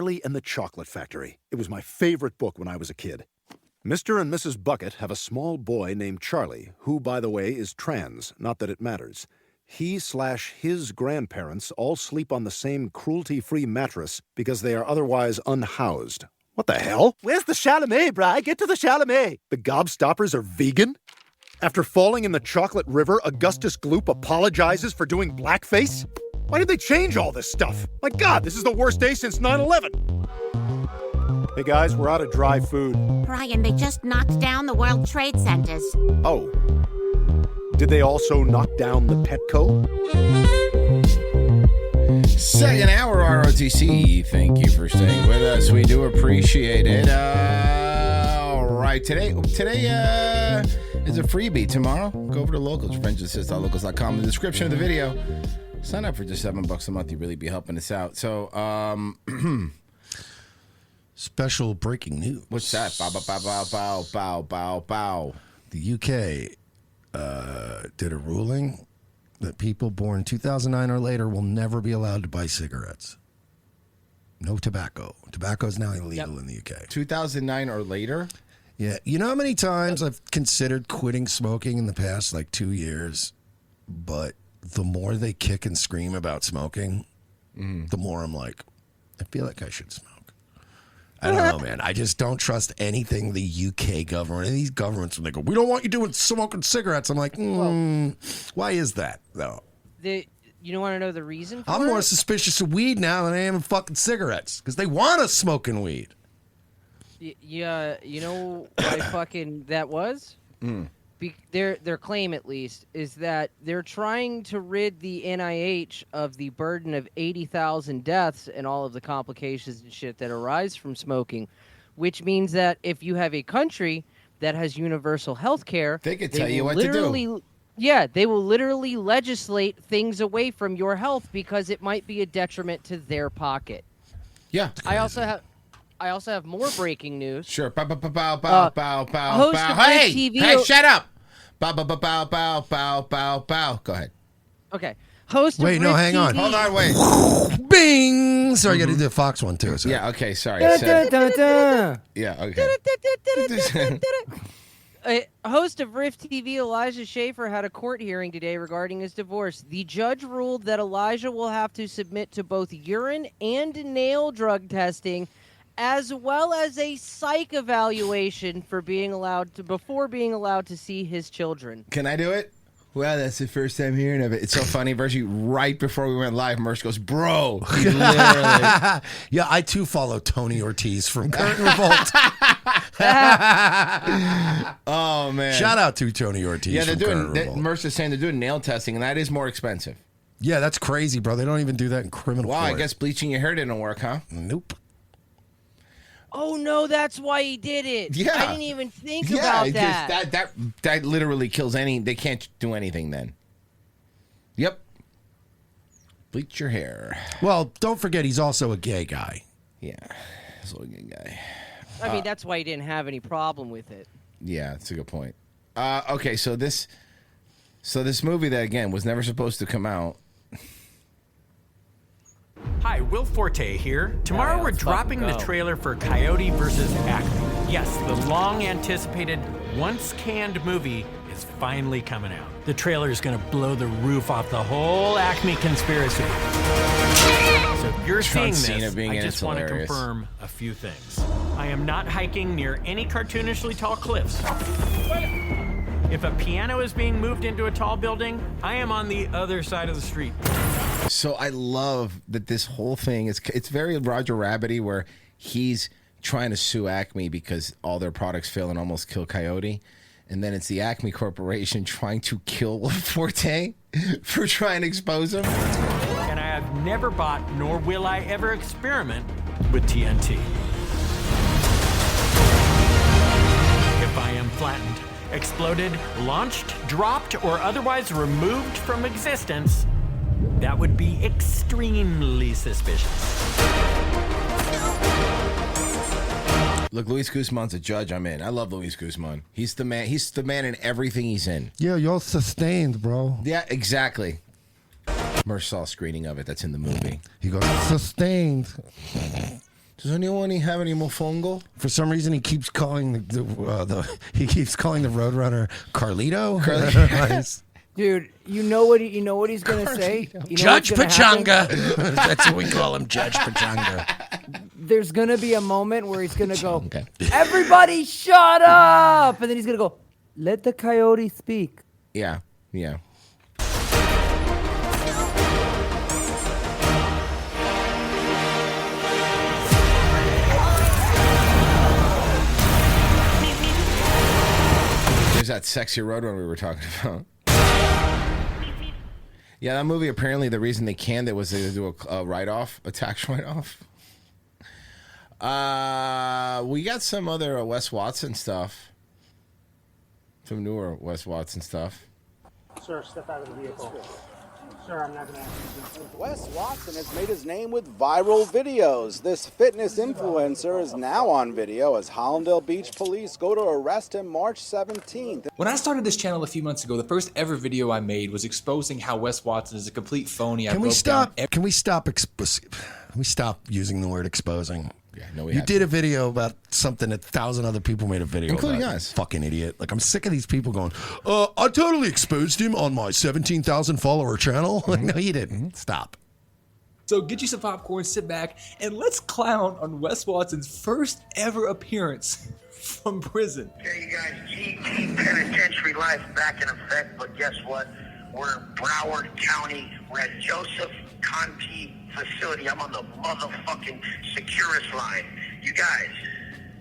Speaker 2: Charlie and the Chocolate Factory. It was my favorite book when I was a kid. Mr. and Mrs. Bucket have a small boy named Charlie, who, by the way, is trans, not that it matters. He/his grandparents all sleep on the same cruelty-free mattress because they are otherwise unhoused. What the hell? Where's the Chalamet, Bri? Get to the Chalamet! The Gobstoppers are vegan? After falling in the chocolate river, Augustus Gloop apologizes for doing blackface? Why did they change all this stuff? My God, this is the worst day since 9/11. Hey guys, we're out of dry food.
Speaker 7: Brian, they just knocked down the World Trade Centers.
Speaker 2: Oh. Did they also knock down the Petco?
Speaker 4: Second hour ROTC. Thank you for staying with us. We do appreciate it. All right, today is a freebie. Tomorrow, go over to Locals, friendsassist.locals.com. In the description of the video, sign up for just $7 a month. You really be helping us out. So,
Speaker 3: special breaking news.
Speaker 4: What's that? Bow, bow, bow, bow, bow, bow, bow, bow.
Speaker 3: The UK did a ruling that people born 2009 or later will never be allowed to buy cigarettes. No tobacco. Tobacco is now illegal in the UK.
Speaker 4: 2009 or later?
Speaker 3: Yeah. You know how many times I've considered quitting smoking in the past, 2 years? But the more they kick and scream about smoking, the more I'm like, I feel like I should smoke. I don't know, man. I just don't trust anything the UK government, and these governments, when they go, we don't want you doing smoking cigarettes. I'm like, why is that, though?
Speaker 6: You don't want to know the reason for
Speaker 3: I'm
Speaker 6: it?
Speaker 3: more suspicious of weed now than I am of fucking cigarettes, because they want us smoking weed.
Speaker 6: Yeah, you know why fucking that was? Their claim, at least, is that they're trying to rid the NIH of the burden of 80,000 deaths and all of the complications and shit that arise from smoking, which means that if you have a country that has universal health care,
Speaker 4: they can tell you what to do.
Speaker 6: Yeah, they will literally legislate things away from your health because it might be a detriment to their pocket.
Speaker 4: Yeah.
Speaker 6: I also have more breaking news.
Speaker 4: Sure. Bow, bow, bow, bow, bow, bow, bow,
Speaker 6: host
Speaker 4: bow.
Speaker 6: of
Speaker 4: Hey,
Speaker 6: TV
Speaker 4: hey, shut up. Bow, bow, bow, bow, bow, bow, bow, bow. Go ahead.
Speaker 6: Okay. Host
Speaker 3: Wait,
Speaker 6: of
Speaker 3: no,
Speaker 6: Rick
Speaker 3: hang on.
Speaker 6: TV.
Speaker 4: Hold on, wait.
Speaker 3: Bing! Sorry, I got to do the Fox one, too. Sorry.
Speaker 4: Yeah, okay, sorry. Yeah, okay.
Speaker 6: Host of Rift TV, Elijah Schaefer, had a court hearing today regarding his divorce. The judge ruled that Elijah will have to submit to both urine and nail drug testing, as well as a psych evaluation before being allowed to see his children.
Speaker 4: Can I do it? Well, that's the first time hearing of it. It's so funny. Virtually right before we went live, Mersh goes, bro. He literally.
Speaker 3: Yeah, I too follow Tony Ortiz from Curtain Revolt.
Speaker 4: Oh, man.
Speaker 3: Shout out to Tony Ortiz.
Speaker 4: Yeah, they're
Speaker 3: from
Speaker 4: doing,
Speaker 3: Curtain Revolt.
Speaker 4: Mersh is saying they're doing nail testing, and that is more expensive.
Speaker 3: Yeah, that's crazy, bro. They don't even do that in criminal
Speaker 4: Wow,
Speaker 3: court.
Speaker 4: I guess bleaching your hair didn't work, huh?
Speaker 3: Nope.
Speaker 6: Oh, no, that's why he did it.
Speaker 4: Yeah.
Speaker 6: I didn't even think about that.
Speaker 4: That literally kills any. They can't do anything then. Yep. Bleach your hair.
Speaker 3: Well, don't forget he's also a gay guy.
Speaker 4: Yeah, he's a little gay guy.
Speaker 6: I mean, that's why he didn't have any problem with it.
Speaker 4: Yeah, that's a good point. Okay, so this movie that again was never supposed to come out.
Speaker 8: Hi, Will Forte here. Tomorrow we're dropping the trailer for Coyote vs. Acme. Yes, the long-anticipated, once-canned movie is finally coming out. The trailer is going to blow the roof off the whole Acme conspiracy. So if you're
Speaker 4: John
Speaker 8: seeing
Speaker 4: Cena
Speaker 8: this,
Speaker 4: being
Speaker 8: I
Speaker 4: in
Speaker 8: just
Speaker 4: it's
Speaker 8: want to
Speaker 4: hilarious.
Speaker 8: confirm a few things. I am not hiking near any cartoonishly tall cliffs. If a piano is being moved into a tall building, I am on the other side of the street.
Speaker 4: So I love that this whole thing is it's very Roger Rabbit-y where he's trying to sue Acme because all their products fail and almost kill Coyote. And then it's the Acme Corporation trying to kill Will Forte for trying to expose him.
Speaker 8: And I have never bought, nor will I ever experiment with TNT. If I am flattened, exploded, launched, dropped, or otherwise removed from existence, that would be extremely suspicious.
Speaker 4: Look, Luis Guzman's a judge. I'm in. I love Luis Guzman. He's the man. He's the man in everything he's in.
Speaker 3: Yeah, you're sustained, bro.
Speaker 4: Yeah, exactly. Merce saw a screening of it. That's in the movie.
Speaker 3: He goes, sustained.
Speaker 4: Does anyone have any mofongo?
Speaker 3: For some reason, he keeps calling the Roadrunner Carlito. Nice.
Speaker 16: Dude, you know what he's gonna say? You know
Speaker 3: Judge
Speaker 16: what's gonna
Speaker 3: Pachanga.
Speaker 16: happen?
Speaker 3: That's what we call him, Judge Pachanga.
Speaker 16: There's gonna be a moment where he's gonna go, "Everybody, shut up!" And then he's gonna go, "Let the coyote speak."
Speaker 4: Yeah. There's that sexy Roadrunner we were talking about. Yeah, that movie, apparently the reason they canned it was to do a write-off, a tax write-off. We got some other Wes Watson stuff. Some newer Wes Watson stuff.
Speaker 9: Sir, step out of the vehicle. Sir, I'm not going to ask you.
Speaker 10: Wes Watson has made his name with viral videos. This fitness influencer is now on video as Hollandale Beach police go to arrest him March 17th.
Speaker 11: When I started this channel a few months ago, the first ever video I made was exposing how Wes Watson is a complete phony.
Speaker 3: Can we stop using the word exposing?
Speaker 4: Yeah, no,
Speaker 3: you did a video about something that 1,000 other people made a video
Speaker 4: including
Speaker 3: about.
Speaker 4: us.
Speaker 3: Fucking idiot. Like, I'm sick of these people going, I totally exposed him on my 17,000 follower channel. Like, no, you didn't. Stop.
Speaker 11: So get you some popcorn, sit back, and let's clown on Wes Watson's first ever appearance from prison.
Speaker 12: Okay, you guys, GT penitentiary life back in effect, but guess what? We're in Broward County. We're at Joseph Conti facility. I'm on the motherfucking Securus line. You guys,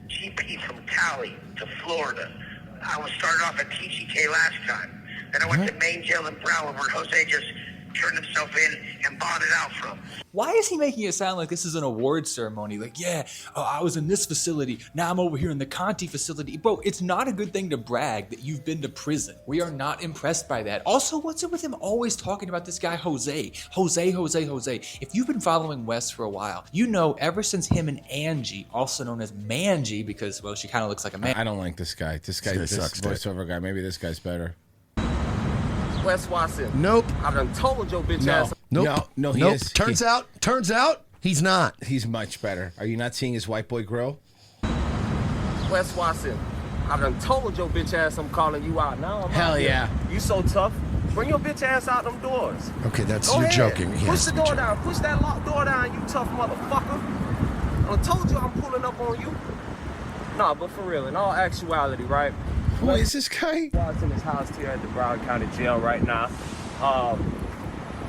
Speaker 12: GP from Cali to Florida. I was started off at TGK last time. Then I went to main jail in Broward where Jose just turned himself in and bought it out from.
Speaker 11: Why is he making it sound like this is an award ceremony? Like, yeah, I was in this facility. Now I'm over here in the Conti facility. Bro, it's not a good thing to brag that you've been to prison. We are not impressed by that. Also, what's it with him always talking about this guy, Jose? Jose. If you've been following Wes for a while, you know ever since him and Angie, also known as Mangie, because, well, she kind of looks like a man.
Speaker 4: I don't like this guy. This
Speaker 3: sucks,
Speaker 4: voiceover guy. Maybe this guy's better.
Speaker 17: Wes Watson.
Speaker 3: Nope.
Speaker 17: I done told your bitch ass.
Speaker 3: Nope.
Speaker 4: No, he
Speaker 3: nope.
Speaker 4: is.
Speaker 3: Turns out, he's not.
Speaker 4: He's much better. Are you not seeing his white boy grill?
Speaker 17: Wes Watson. I done told your bitch ass I'm calling you out. Now I'm
Speaker 4: Hell
Speaker 17: out
Speaker 4: yeah.
Speaker 17: Here. You so tough. Bring your bitch ass out them doors.
Speaker 3: Okay,
Speaker 17: Go
Speaker 3: you're
Speaker 17: ahead.
Speaker 3: joking. He
Speaker 17: Push
Speaker 3: has
Speaker 17: the
Speaker 3: to be
Speaker 17: door
Speaker 3: joking.
Speaker 17: down. Push that locked door down, you tough motherfucker. I done told you I'm pulling up on you. Nah, but for real, in all actuality, right?
Speaker 4: Who is this guy?
Speaker 17: Watson is housed here at the Broward County Jail right now.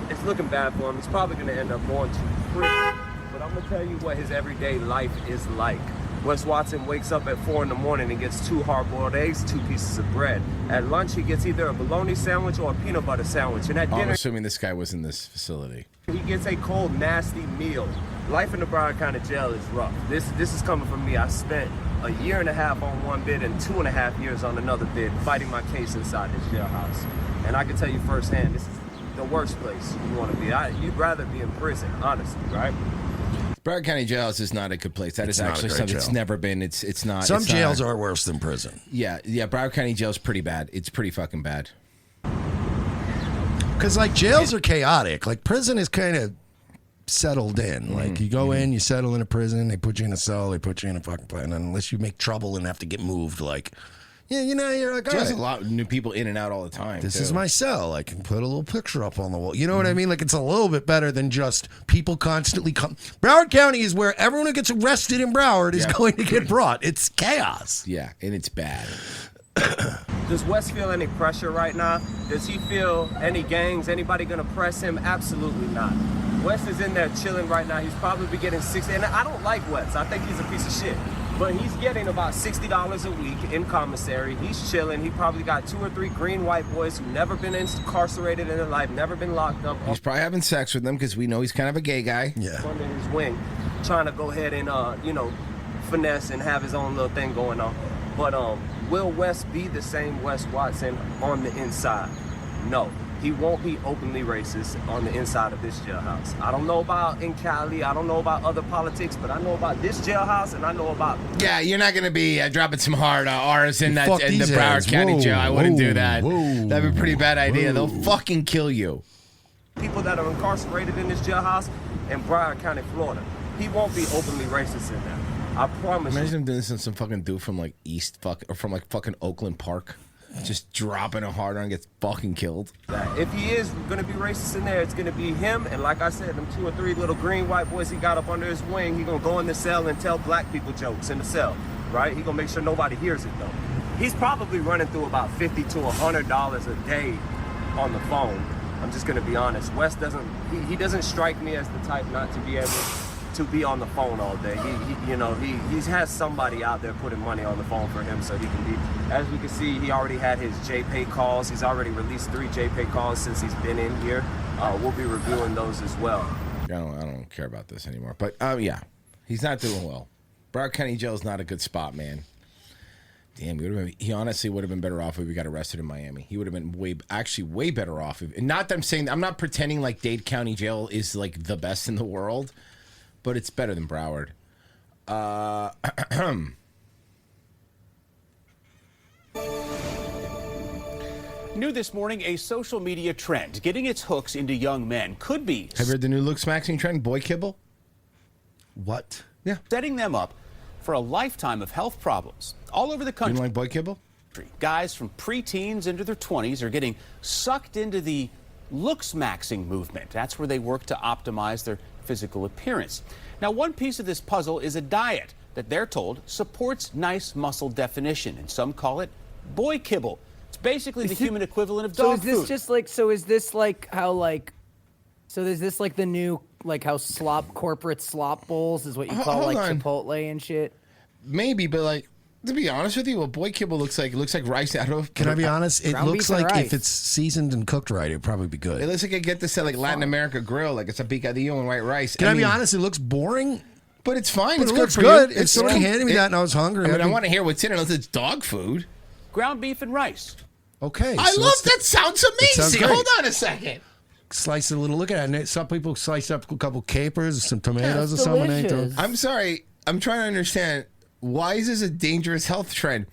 Speaker 17: It's looking bad for him. He's probably going to end up going to prison. But I'm going to tell you what his everyday life is like. Wes Watson wakes up at 4 in the morning and gets 2 hard-boiled eggs, 2 pieces of bread. At lunch, he gets either a bologna sandwich or a peanut butter sandwich. And at
Speaker 4: I'm
Speaker 17: dinner,
Speaker 4: assuming this guy was in this facility.
Speaker 17: he gets a cold, nasty meal. Life in the Broward County Jail is rough. This is coming from me. I spent a year and a half on one bid and 2.5 years on another bid fighting my case inside this jailhouse. And I can tell you firsthand, this is the worst place you want to be. You'd rather be in prison, honestly, right?
Speaker 4: Broward County Jail is not a good place. That is actually something that's never been. It's not.
Speaker 3: Some jails are worse than prison.
Speaker 4: Yeah. Broward County Jail is pretty bad. It's pretty fucking bad.
Speaker 3: Because, like, jails are chaotic. Like, prison is kind of settled in. Like, you go in, you settle in a prison, they put you in a cell, they put you in a fucking place. And unless you make trouble and have to get moved, like, yeah, you know, you're like, all
Speaker 4: There's
Speaker 3: right.
Speaker 4: a lot of new people in and out all the time.
Speaker 3: This
Speaker 4: too.
Speaker 3: is my cell. I can put a little picture up on the wall. You know what I mean? Like, it's a little bit better than just people constantly come. Broward County is where everyone who gets arrested in Broward is going to get brought. It's chaos.
Speaker 4: Yeah, and it's bad.
Speaker 17: Does Wes feel any pressure right now? Does he feel any gangs? Anybody gonna press him? Absolutely not. Wes is in there chilling right now. He's probably getting 60. And I don't like Wes. I think he's a piece of shit. But he's getting about $60 a week in commissary. He's chilling. He probably got 2 or 3 green white boys who never been incarcerated in their life, never been locked up.
Speaker 4: He's probably having sex with them because we know he's kind of a gay guy.
Speaker 3: Yeah.
Speaker 17: Under his wing, trying to go ahead and finesse and have his own little thing going on. But will Wes be the same Wes Watson on the inside? No. He won't be openly racist on the inside of this jailhouse. I don't know about in Cali, I don't know about other politics, but I know about this jailhouse and I know about...
Speaker 4: Yeah, you're not going to be dropping some hard R's in the
Speaker 3: these
Speaker 4: Broward
Speaker 3: ass.
Speaker 4: County
Speaker 3: Whoa,
Speaker 4: jail. I wouldn't do that.
Speaker 3: whoa,
Speaker 4: That'd be a pretty bad idea.
Speaker 3: whoa.
Speaker 4: They'll fucking kill you.
Speaker 17: people that are incarcerated in this jailhouse in Broward County, Florida. he won't be openly racist in there. I promise you.
Speaker 4: Imagine him doing this in some fucking dude from like from fucking Oakland Park. Just dropping a hard on, gets fucking killed.
Speaker 17: If he is going to be racist in there, it's going to be him. And like I said, them 2 or 3 little green white boys he got up under his wing, he going to go in the cell and tell black people jokes in the cell, right? He going to make sure nobody hears it, though. He's probably running through about $50 to $100 a day on the phone. I'm just going to be honest. Wes doesn't, he doesn't strike me as the type not to be able to be on the phone all day. He has somebody out there putting money on the phone for him so he can be. As we can see, he already had his JPay calls. He's already released 3 JPay calls since he's been in here. We'll be reviewing those as well.
Speaker 4: I don't care about this anymore. But yeah, he's not doing well. Broward County Jail is not a good spot, man. Damn, he honestly would have been better off if we got arrested in Miami. He would have been way better off. Not that I'm not pretending like Dade County Jail is like the best in the world, but it's better than Broward.
Speaker 13: New this morning, a social media trend getting its hooks into young men could be.
Speaker 4: Have you heard the new look smacking trend, boy kibble?
Speaker 13: What?
Speaker 4: Yeah.
Speaker 13: Setting them up for a lifetime of health problems all over the country.
Speaker 4: You like boy kibble?
Speaker 13: Guys from preteens into their 20s are getting sucked into the looks maxing movement. That's where they work to optimize their physical appearance. Now, one piece of this puzzle is a diet that they're told supports nice muscle definition, and some call it boy kibble. It's basically the human equivalent of dog food.
Speaker 16: So is this just like, so is this like the new, like how corporate slop bowls is what you call like Chipotle and shit?
Speaker 4: Maybe, but like, to be honest with you, what boy kibble looks like rice out of.
Speaker 3: Can I be honest? It
Speaker 16: ground
Speaker 3: looks
Speaker 16: beef and
Speaker 3: like
Speaker 16: rice.
Speaker 3: if it's seasoned and cooked right, it'd probably be good.
Speaker 4: It looks like I get this at like Latin America Grill, like it's a picadillo and white rice.
Speaker 3: Can I be honest? It looks boring,
Speaker 4: but it's fine.
Speaker 3: but
Speaker 4: It's
Speaker 3: it
Speaker 4: good
Speaker 3: looks
Speaker 4: for
Speaker 3: good.
Speaker 4: you.
Speaker 3: If somebody handed me that and I was hungry,
Speaker 4: I mean,
Speaker 3: I'd
Speaker 4: I
Speaker 3: be-
Speaker 4: want to hear what's in it unless it's dog food.
Speaker 13: Ground beef and rice.
Speaker 3: Okay.
Speaker 4: I
Speaker 3: so
Speaker 4: love
Speaker 3: that's-
Speaker 4: that. Sounds
Speaker 3: that sounds
Speaker 4: amazing.
Speaker 3: great.
Speaker 4: Hold on a second.
Speaker 3: Slice it a little. Look at it. Some people slice up a couple capers, some tomatoes,
Speaker 16: it's
Speaker 3: or something.
Speaker 16: delicious.
Speaker 4: I'm sorry. I'm trying to understand. Why is this a dangerous health trend?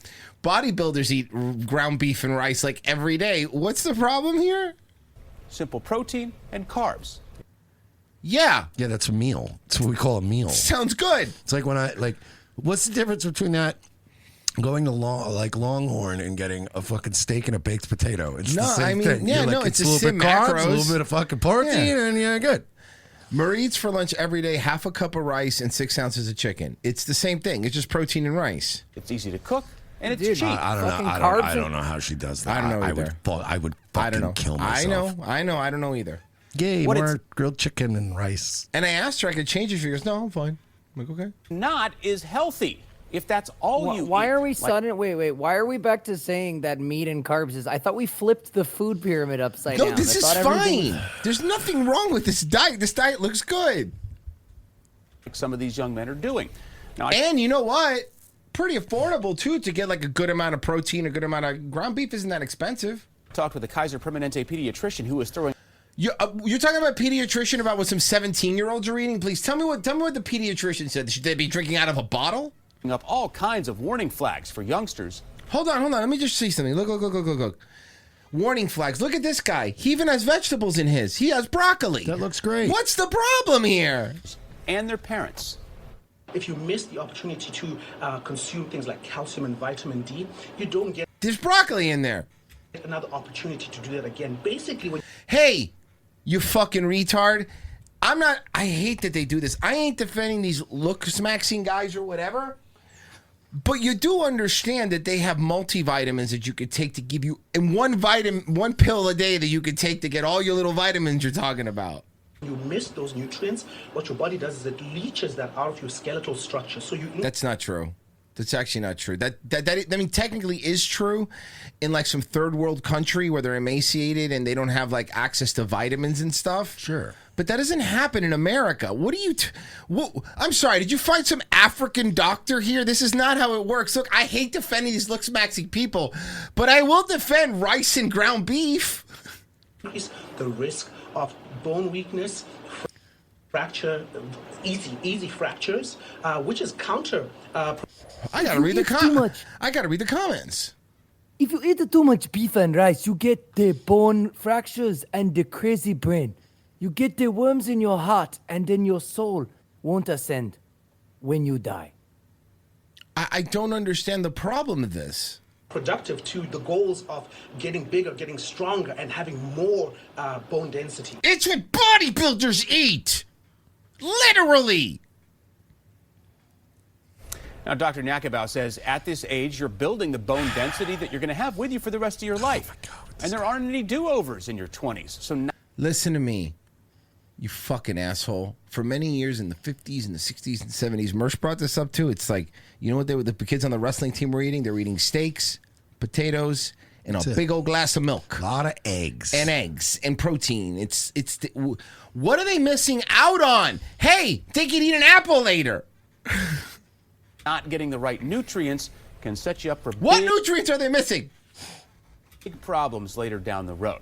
Speaker 4: Bodybuilders eat ground beef and rice like every day. What's the problem here?
Speaker 13: Simple protein and carbs.
Speaker 4: Yeah.
Speaker 3: Yeah, that's a meal. That's what we call a meal.
Speaker 4: Sounds good.
Speaker 3: It's like when what's the difference between that going to Longhorn and getting a fucking steak and a baked potato? It's the same thing.
Speaker 4: Yeah,
Speaker 3: You're
Speaker 4: no,
Speaker 3: like,
Speaker 4: it's
Speaker 3: a
Speaker 4: the
Speaker 3: little
Speaker 4: same
Speaker 3: bit carbs,
Speaker 4: macros.
Speaker 3: a little bit of fucking protein, and yeah, good.
Speaker 4: Marie eats for lunch every day 1/2 cup of rice and 6 ounces of chicken. It's the same thing. It's just protein and rice.
Speaker 13: It's easy to cook and it's
Speaker 16: Dude,
Speaker 13: cheap.
Speaker 3: I don't
Speaker 16: Fucking
Speaker 3: know.
Speaker 16: carbs
Speaker 3: I
Speaker 16: are-
Speaker 3: don't know how she does that.
Speaker 4: I don't know
Speaker 3: I
Speaker 4: either.
Speaker 3: would
Speaker 4: I don't know.
Speaker 3: fucking kill myself.
Speaker 4: I know. I don't know either.
Speaker 3: Yay,
Speaker 13: What
Speaker 3: more grilled chicken and rice.
Speaker 4: And I asked her I could change it. She goes, no, I'm fine. I'm like, okay.
Speaker 13: Not is healthy if that's all you
Speaker 16: Why
Speaker 13: eat.
Speaker 16: are we
Speaker 13: Like,
Speaker 16: sudden? Wait. Why are we back to saying that meat and carbs is? I thought we flipped the food pyramid upside
Speaker 4: No,
Speaker 16: down.
Speaker 4: this
Speaker 16: I
Speaker 4: is
Speaker 16: thought everything-
Speaker 4: fine. There's nothing wrong with this diet. This diet looks good.
Speaker 13: some of these young men are doing. Now,
Speaker 4: And you know what? Pretty affordable, too, to get like a good amount of protein, a good amount of ground beef isn't that expensive.
Speaker 13: I talked with a Kaiser Permanente pediatrician who was throwing
Speaker 4: You're talking about pediatrician about what some 17-year-olds are eating? Please tell me what the pediatrician said. Should they be drinking out of a bottle?
Speaker 13: up all kinds of warning flags for youngsters.
Speaker 4: Hold on. Let me just see something. Look. Warning flags. Look at this guy. He even has vegetables in his. He has broccoli.
Speaker 3: That looks great.
Speaker 4: What's the problem here?
Speaker 13: And their parents.
Speaker 9: If you miss the opportunity to consume things like calcium and vitamin D, you don't get
Speaker 4: There's broccoli in there.
Speaker 9: another opportunity to do that again. Basically, when
Speaker 4: Hey, you fucking retard. I hate that they do this. I ain't defending these look-smacking guys or whatever. But you do understand that they have multivitamins that you could take to give you, and one pill a day that you could take to get all your little vitamins you're talking about.
Speaker 9: you miss those nutrients, what your body does is it leaches that out of your skeletal structure. So you
Speaker 4: That's not true. That's actually not true. That I mean, technically is true in like some third world country where they're emaciated and they don't have like access to vitamins and stuff.
Speaker 3: Sure.
Speaker 4: But that doesn't happen in America. What do you... I'm sorry, did you find some African doctor here? This is not how it works. Look, I hate defending these look-smacking people, but I will defend rice and ground beef.
Speaker 9: increase the risk of bone weakness, fracture, easy fractures, which is counter.
Speaker 4: I gotta read the I gotta read the comments.
Speaker 16: If you eat too much beef and rice, you get the bone fractures and the crazy brain. You get the worms in your heart and in your soul. won't ascend when you die.
Speaker 4: I don't understand the problem of this.
Speaker 9: Productive to the goals of getting bigger, getting stronger, and having more bone density.
Speaker 4: It's what bodybuilders eat! Literally!
Speaker 13: Now, Dr. Nyakabow says at this age, you're building the bone density that you're going to have with you for the rest of your life. And there aren't any do-overs in your 20s. So now
Speaker 4: Listen to me, you fucking asshole. For many years in the 50s and the 60s and 70s, Mersh brought this up too. It's like, you know what the kids on the wrestling team were eating? They were eating steaks, potatoes, and a big old glass of milk.
Speaker 3: A lot of eggs.
Speaker 4: And eggs and protein. What are they missing out on? Hey, they can eat an apple later.
Speaker 13: not getting the right nutrients can set you up for
Speaker 4: what nutrients are they missing?
Speaker 13: Big problems later down the road.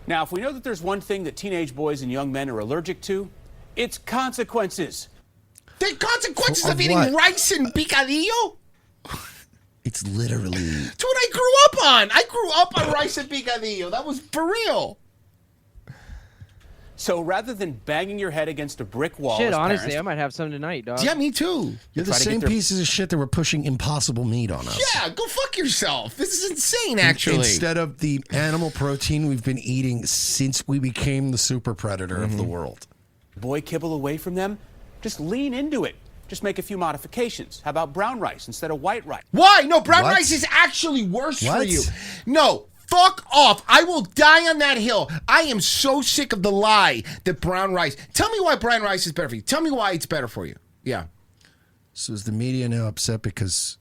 Speaker 13: Now, if we know that there's one thing that teenage boys and young men are allergic to, it's consequences.
Speaker 4: The consequences of eating rice and picadillo?
Speaker 3: It's literally...
Speaker 4: It's what I grew up on. I grew up on rice and picadillo. That was for real.
Speaker 13: So rather than banging your head against a brick wall...
Speaker 6: Shit,
Speaker 13: as
Speaker 6: honestly,
Speaker 13: parents,
Speaker 6: I might have some tonight, dog.
Speaker 4: Yeah, me too.
Speaker 3: You're the same pieces of shit that were pushing impossible meat on us.
Speaker 4: Yeah, go fuck yourself. This is insane, actually.
Speaker 3: Instead of the animal protein we've been eating since we became the super predator of the world.
Speaker 13: Boy kibble away from them, just lean into it. Just make a few modifications. How about brown rice instead of white rice?
Speaker 4: Why? No, brown rice is actually worse for you. No, fuck off. I will die on that hill. I am so sick of the lie that brown rice. Tell me why brown rice is better for you. Tell me why it's better for you. Yeah.
Speaker 3: So is the media now upset because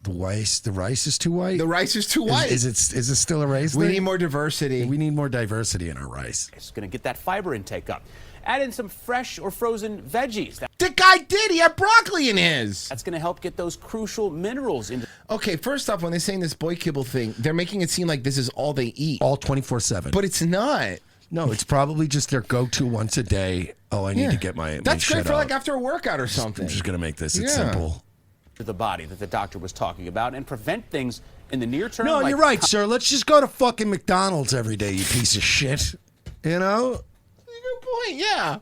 Speaker 3: the rice is too white?
Speaker 4: The rice is too white.
Speaker 3: Is it still a rice?
Speaker 4: We need more diversity.
Speaker 3: We need more diversity in our rice.
Speaker 13: It's going to get that fiber intake up. Add in some fresh or frozen veggies.
Speaker 4: The guy did. He had broccoli in his.
Speaker 13: That's going to help get those crucial minerals into...
Speaker 4: Okay, first off, when they're saying this boy kibble thing, they're making it seem like this is all they eat.
Speaker 3: All 24/7.
Speaker 4: But it's not.
Speaker 3: No, it's probably just their go-to once a day. Oh, I need to get my
Speaker 4: That's great
Speaker 3: shit
Speaker 4: for
Speaker 3: up.
Speaker 4: like after a workout or something.
Speaker 3: I'm just going to make this. It's simple.
Speaker 13: ...to the body that the doctor was talking about and prevent things in the near term.
Speaker 3: No,
Speaker 13: like
Speaker 3: you're right, sir. Let's just go to fucking McDonald's every day, you piece of shit. You know?
Speaker 4: Good point, yeah.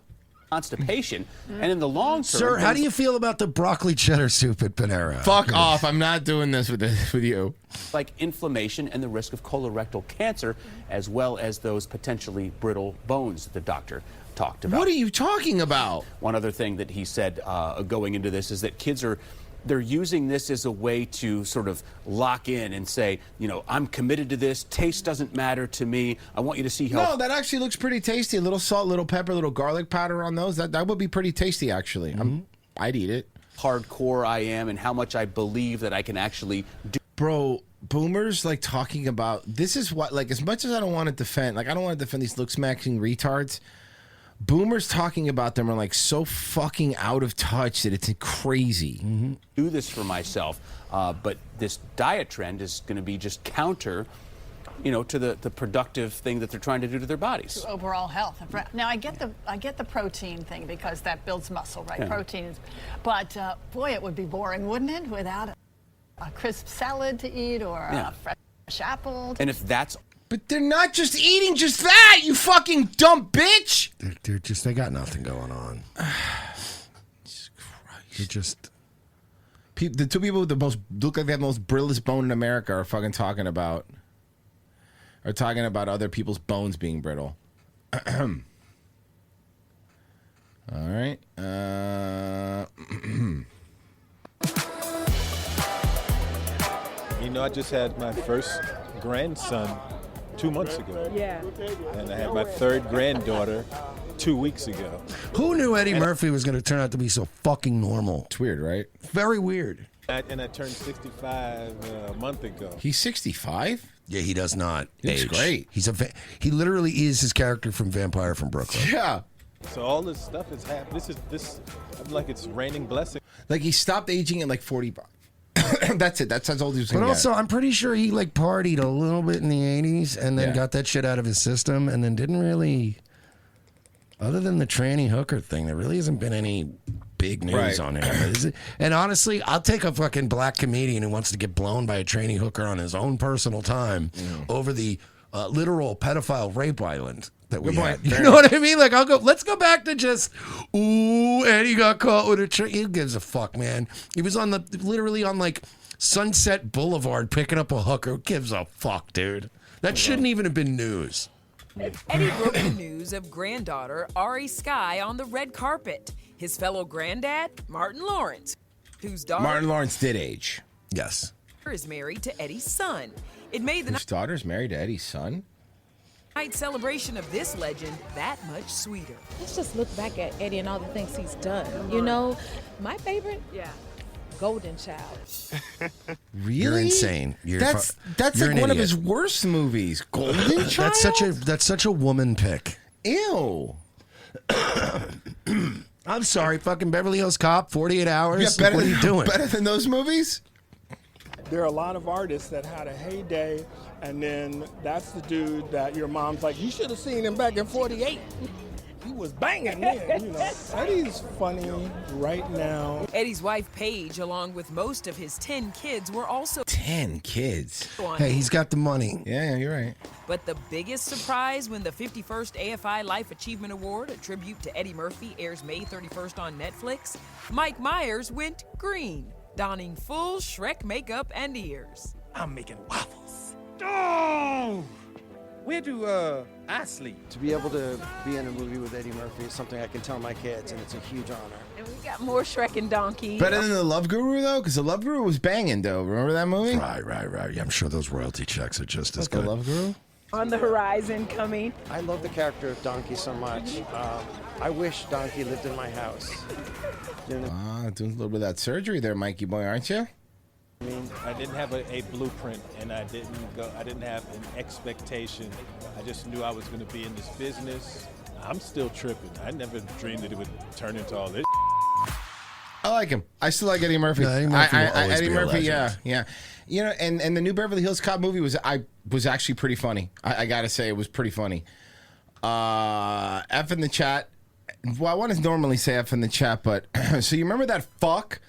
Speaker 13: Constipation, and in the long term...
Speaker 3: Sir, how do you feel about the broccoli cheddar soup at Panera?
Speaker 4: Fuck off. I'm not doing this with you.
Speaker 13: Like inflammation and the risk of colorectal cancer, as well as those potentially brittle bones that the doctor talked about.
Speaker 4: What are you talking about?
Speaker 13: One other thing that he said going into this is that kids they're using this as a way to sort of lock in and say, you know, I'm committed to this. Taste doesn't matter to me. I want you to see how...
Speaker 4: No, that actually looks pretty tasty. A little salt, little pepper, little garlic powder on those. That would be pretty tasty, actually. I'd eat it.
Speaker 13: Hardcore I am and how much I believe that I can actually do.
Speaker 4: Bro, boomers like talking about... This is what, like, as much as I don't want to defend... Like, I don't want to defend these look-smacking retards... Boomers talking about them are like so fucking out of touch that it's crazy.
Speaker 13: Do this for myself, but this diet trend is going to be just counter, you know, to the productive thing that they're trying to do to their bodies.
Speaker 14: To overall health. Now I get the protein thing because that builds muscle, right?
Speaker 13: Yeah.
Speaker 14: Protein, but boy, it would be boring, wouldn't it, without a crisp salad to eat or a fresh apple.
Speaker 13: And if that's...
Speaker 4: But they're not just eating just that, you fucking dumb bitch!
Speaker 3: They got nothing going on. Jesus Christ. They're just...
Speaker 4: The two people with look like they have the most brittlest bone in America are fucking talking about other people's bones being brittle. All right.
Speaker 15: You know, I just had my first grandson 2 months ago.
Speaker 23: Yeah.
Speaker 15: And I had my third granddaughter 2 weeks ago.
Speaker 3: Who knew Eddie Murphy was going to turn out to be so fucking normal?
Speaker 4: It's weird, right?
Speaker 3: Very weird.
Speaker 15: And I turned 65 a month ago.
Speaker 4: He's 65?
Speaker 3: Yeah, he does not
Speaker 4: He looks
Speaker 3: age.
Speaker 4: great.
Speaker 3: He literally is his character from Vampire from Brooklyn.
Speaker 4: Yeah.
Speaker 15: So all this stuff is happening. I'm like it's raining blessings.
Speaker 4: Like he stopped aging at like 45. That's it. That's how old he was.
Speaker 3: But also, I'm pretty sure he like partied a little bit in the 80s and then
Speaker 4: Yeah.
Speaker 3: got that shit out of his system and then didn't really, other than the tranny hooker thing, there really hasn't been any big news
Speaker 4: Right.
Speaker 3: on him. And honestly, I'll take a fucking black comedian who wants to get blown by a tranny hooker on his own personal time over the literal pedophile rape island. that we
Speaker 4: Good
Speaker 3: had.
Speaker 4: point.
Speaker 3: You
Speaker 4: Fair
Speaker 3: know what I mean? Like, let's go back to just, ooh, Eddie got caught with a train. Who gives a fuck, man? He was literally on like Sunset Boulevard picking up a hooker. Who gives a fuck, dude? That shouldn't even have been news.
Speaker 5: Eddie broke the news of granddaughter Ari Sky on the red carpet. His fellow granddad, Martin Lawrence, whose daughter
Speaker 4: Martin Lawrence did age.
Speaker 3: Yes.
Speaker 5: is married to Eddie's son. It made the
Speaker 4: His daughter's married to Eddie's son?
Speaker 5: night celebration of this legend that much sweeter.
Speaker 19: Let's just look back at Eddie and all the things he's done. You know, my favorite? Yeah. Golden Child.
Speaker 4: Really?
Speaker 3: You're insane.
Speaker 4: That's
Speaker 3: you're
Speaker 4: like
Speaker 3: an
Speaker 4: one of
Speaker 3: idiot.
Speaker 4: his worst movies. Golden Child?
Speaker 3: That's such a woman pick.
Speaker 4: Ew.
Speaker 3: I'm sorry, fucking Beverly Hills Cop, 48 hours.
Speaker 4: Yeah,
Speaker 3: What are you doing?
Speaker 4: Better than those movies?
Speaker 20: There are a lot of artists that had a heyday, and then that's the dude that your mom's like, you should have seen him back in 48. He was banging then, you know. Eddie's funny right now.
Speaker 5: Eddie's wife, Paige, along with most of his 10 kids, were also
Speaker 4: 10 kids.
Speaker 3: Hey, he's got the money.
Speaker 4: Yeah, you're right.
Speaker 5: But the biggest surprise when the 51st AFI Life Achievement Award, a tribute to Eddie Murphy, airs May 31st on Netflix, Mike Myers went green, donning full Shrek makeup and ears.
Speaker 20: I'm making waffles. Oh! Where do I sleep?
Speaker 21: To be able to be in a movie with Eddie Murphy is something I can tell my kids, and it's a huge honor.
Speaker 5: And we got more Shrek and Donkey.
Speaker 4: Better than The Love Guru, though? Because The Love Guru was banging, though. Remember that movie?
Speaker 3: Right. Yeah, I'm sure those royalty checks are just as good.
Speaker 4: The Love Guru?
Speaker 19: On the horizon coming.
Speaker 21: I love the character of Donkey so much. I wish Donkey lived in my house.
Speaker 4: Doing a little bit of that surgery there, Mikey boy, aren't you?
Speaker 15: I mean, I didn't have a blueprint, and I didn't have an expectation. I just knew I was going to be in this business. I'm still tripping. I never dreamed that it would turn into all this.
Speaker 4: I like him. I still like Eddie Murphy.
Speaker 3: No, Eddie Murphy will always
Speaker 4: Eddie
Speaker 3: be a
Speaker 4: Murphy,
Speaker 3: legend.
Speaker 4: yeah. You know, and the new Beverly Hills Cop movie was actually pretty funny. I gotta say, it was pretty funny. F in the chat. Well, I want to normally say F in the chat, but so you remember that fuck?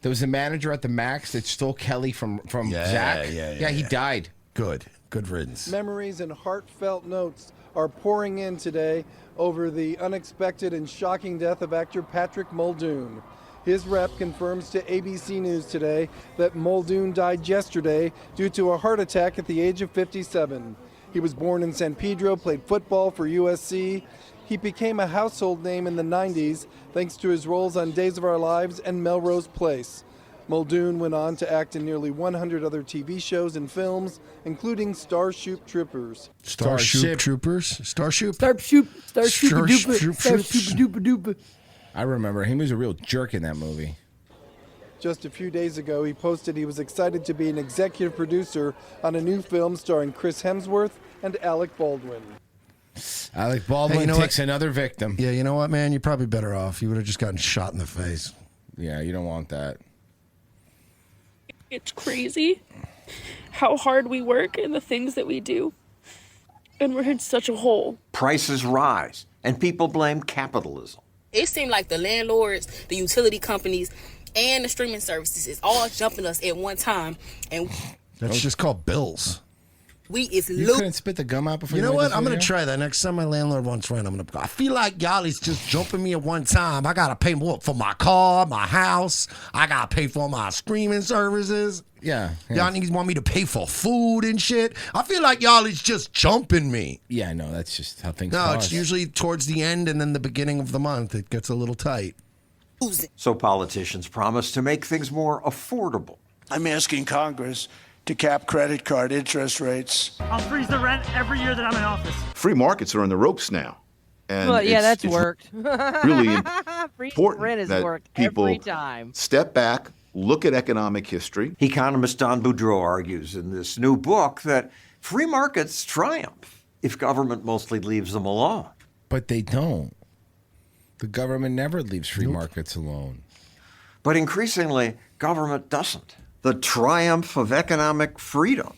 Speaker 4: There was a manager at the Max that stole Kelly from Zach. Yeah, he died.
Speaker 3: Good riddance.
Speaker 21: Memories and heartfelt notes are pouring in today over the unexpected and shocking death of actor Patrick Muldoon. His rep confirms to ABC News today that Muldoon died yesterday due to a heart attack at the age of 57. He was born in San Pedro, played football for USC. He became a household name in the 90s thanks to his roles on Days of Our Lives and Melrose Place. Muldoon went on to act in nearly 100 other TV shows and films, including Starship Troopers.
Speaker 3: Starship Troopers? Starship?
Speaker 16: Starship
Speaker 4: I remember he was a real jerk in that movie.
Speaker 21: Just a few days ago, he posted he was excited to be an executive producer on a new film starring Chris Hemsworth and Alec Baldwin.
Speaker 4: Alec Baldwin
Speaker 3: Hey, you know
Speaker 4: takes another victim.
Speaker 3: Yeah, you know what, man? You're probably better off. You would have just gotten shot in the face.
Speaker 4: Yeah, you don't want that.
Speaker 25: It's crazy how hard we work and the things that we do. And we're in such a hole.
Speaker 26: Prices rise, and people blame capitalism.
Speaker 27: It seemed like the landlords, the utility companies, and the streaming services is all jumping us at one time. And
Speaker 3: That's just called bills.
Speaker 27: we is
Speaker 4: You couldn't spit the gum out before
Speaker 3: You know
Speaker 4: made
Speaker 3: what?
Speaker 4: this
Speaker 3: I'm going to
Speaker 4: video?
Speaker 3: try that. Next time my landlord wants rent, I'm going to. I feel like y'all is just jumping me at one time. I got to pay more for my car, my house. I got to pay for my streaming services.
Speaker 4: Yeah.
Speaker 3: Y'all niggas want me to pay for food and shit. I feel like y'all is just jumping me.
Speaker 4: Yeah, I know. That's just how things
Speaker 3: No,
Speaker 4: cost.
Speaker 3: it's usually towards the end and then the beginning of the month. It gets a little tight.
Speaker 26: So politicians promise to make things more affordable.
Speaker 28: I'm asking Congress to cap credit card interest rates.
Speaker 29: I'll freeze the rent every year that I'm in office.
Speaker 30: Free markets are on the ropes now. And
Speaker 6: Well, yeah, that's
Speaker 30: it's
Speaker 6: worked.
Speaker 30: really
Speaker 6: Free
Speaker 30: important
Speaker 6: rent has
Speaker 30: that
Speaker 6: worked
Speaker 30: people
Speaker 6: every time.
Speaker 30: step back, look at economic history.
Speaker 26: Economist Don Boudreau argues in this new book that free markets triumph if government mostly leaves them alone.
Speaker 4: But they don't. The government never leaves free markets alone.
Speaker 26: But increasingly, government doesn't. The triumph of economic freedom.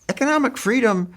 Speaker 26: Economic freedom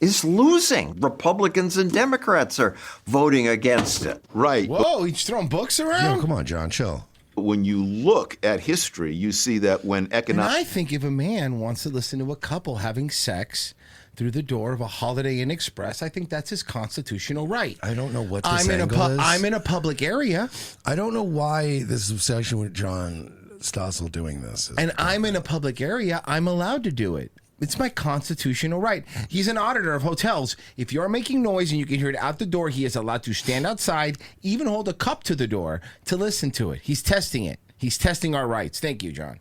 Speaker 26: is losing. Republicans and Democrats are voting against it.
Speaker 30: Right.
Speaker 4: Whoa, he's throwing books around?
Speaker 3: Yo, come on, John, chill.
Speaker 30: When you look at history, you see that when
Speaker 4: And
Speaker 30: economic...
Speaker 4: I think if a man wants to listen to a couple having sex, through the door of a Holiday Inn Express, I think that's his constitutional right.
Speaker 3: I don't know what this angle is.
Speaker 4: I'm in a public area.
Speaker 3: I don't know why this obsession with John Stossel doing this.
Speaker 4: And I'm in a public area. I'm allowed to do it. It's my constitutional right. He's an auditor of hotels. If you're making noise and you can hear it out the door, he is allowed to stand outside, even hold a cup to the door to listen to it. He's testing it. He's testing our rights. Thank you, John.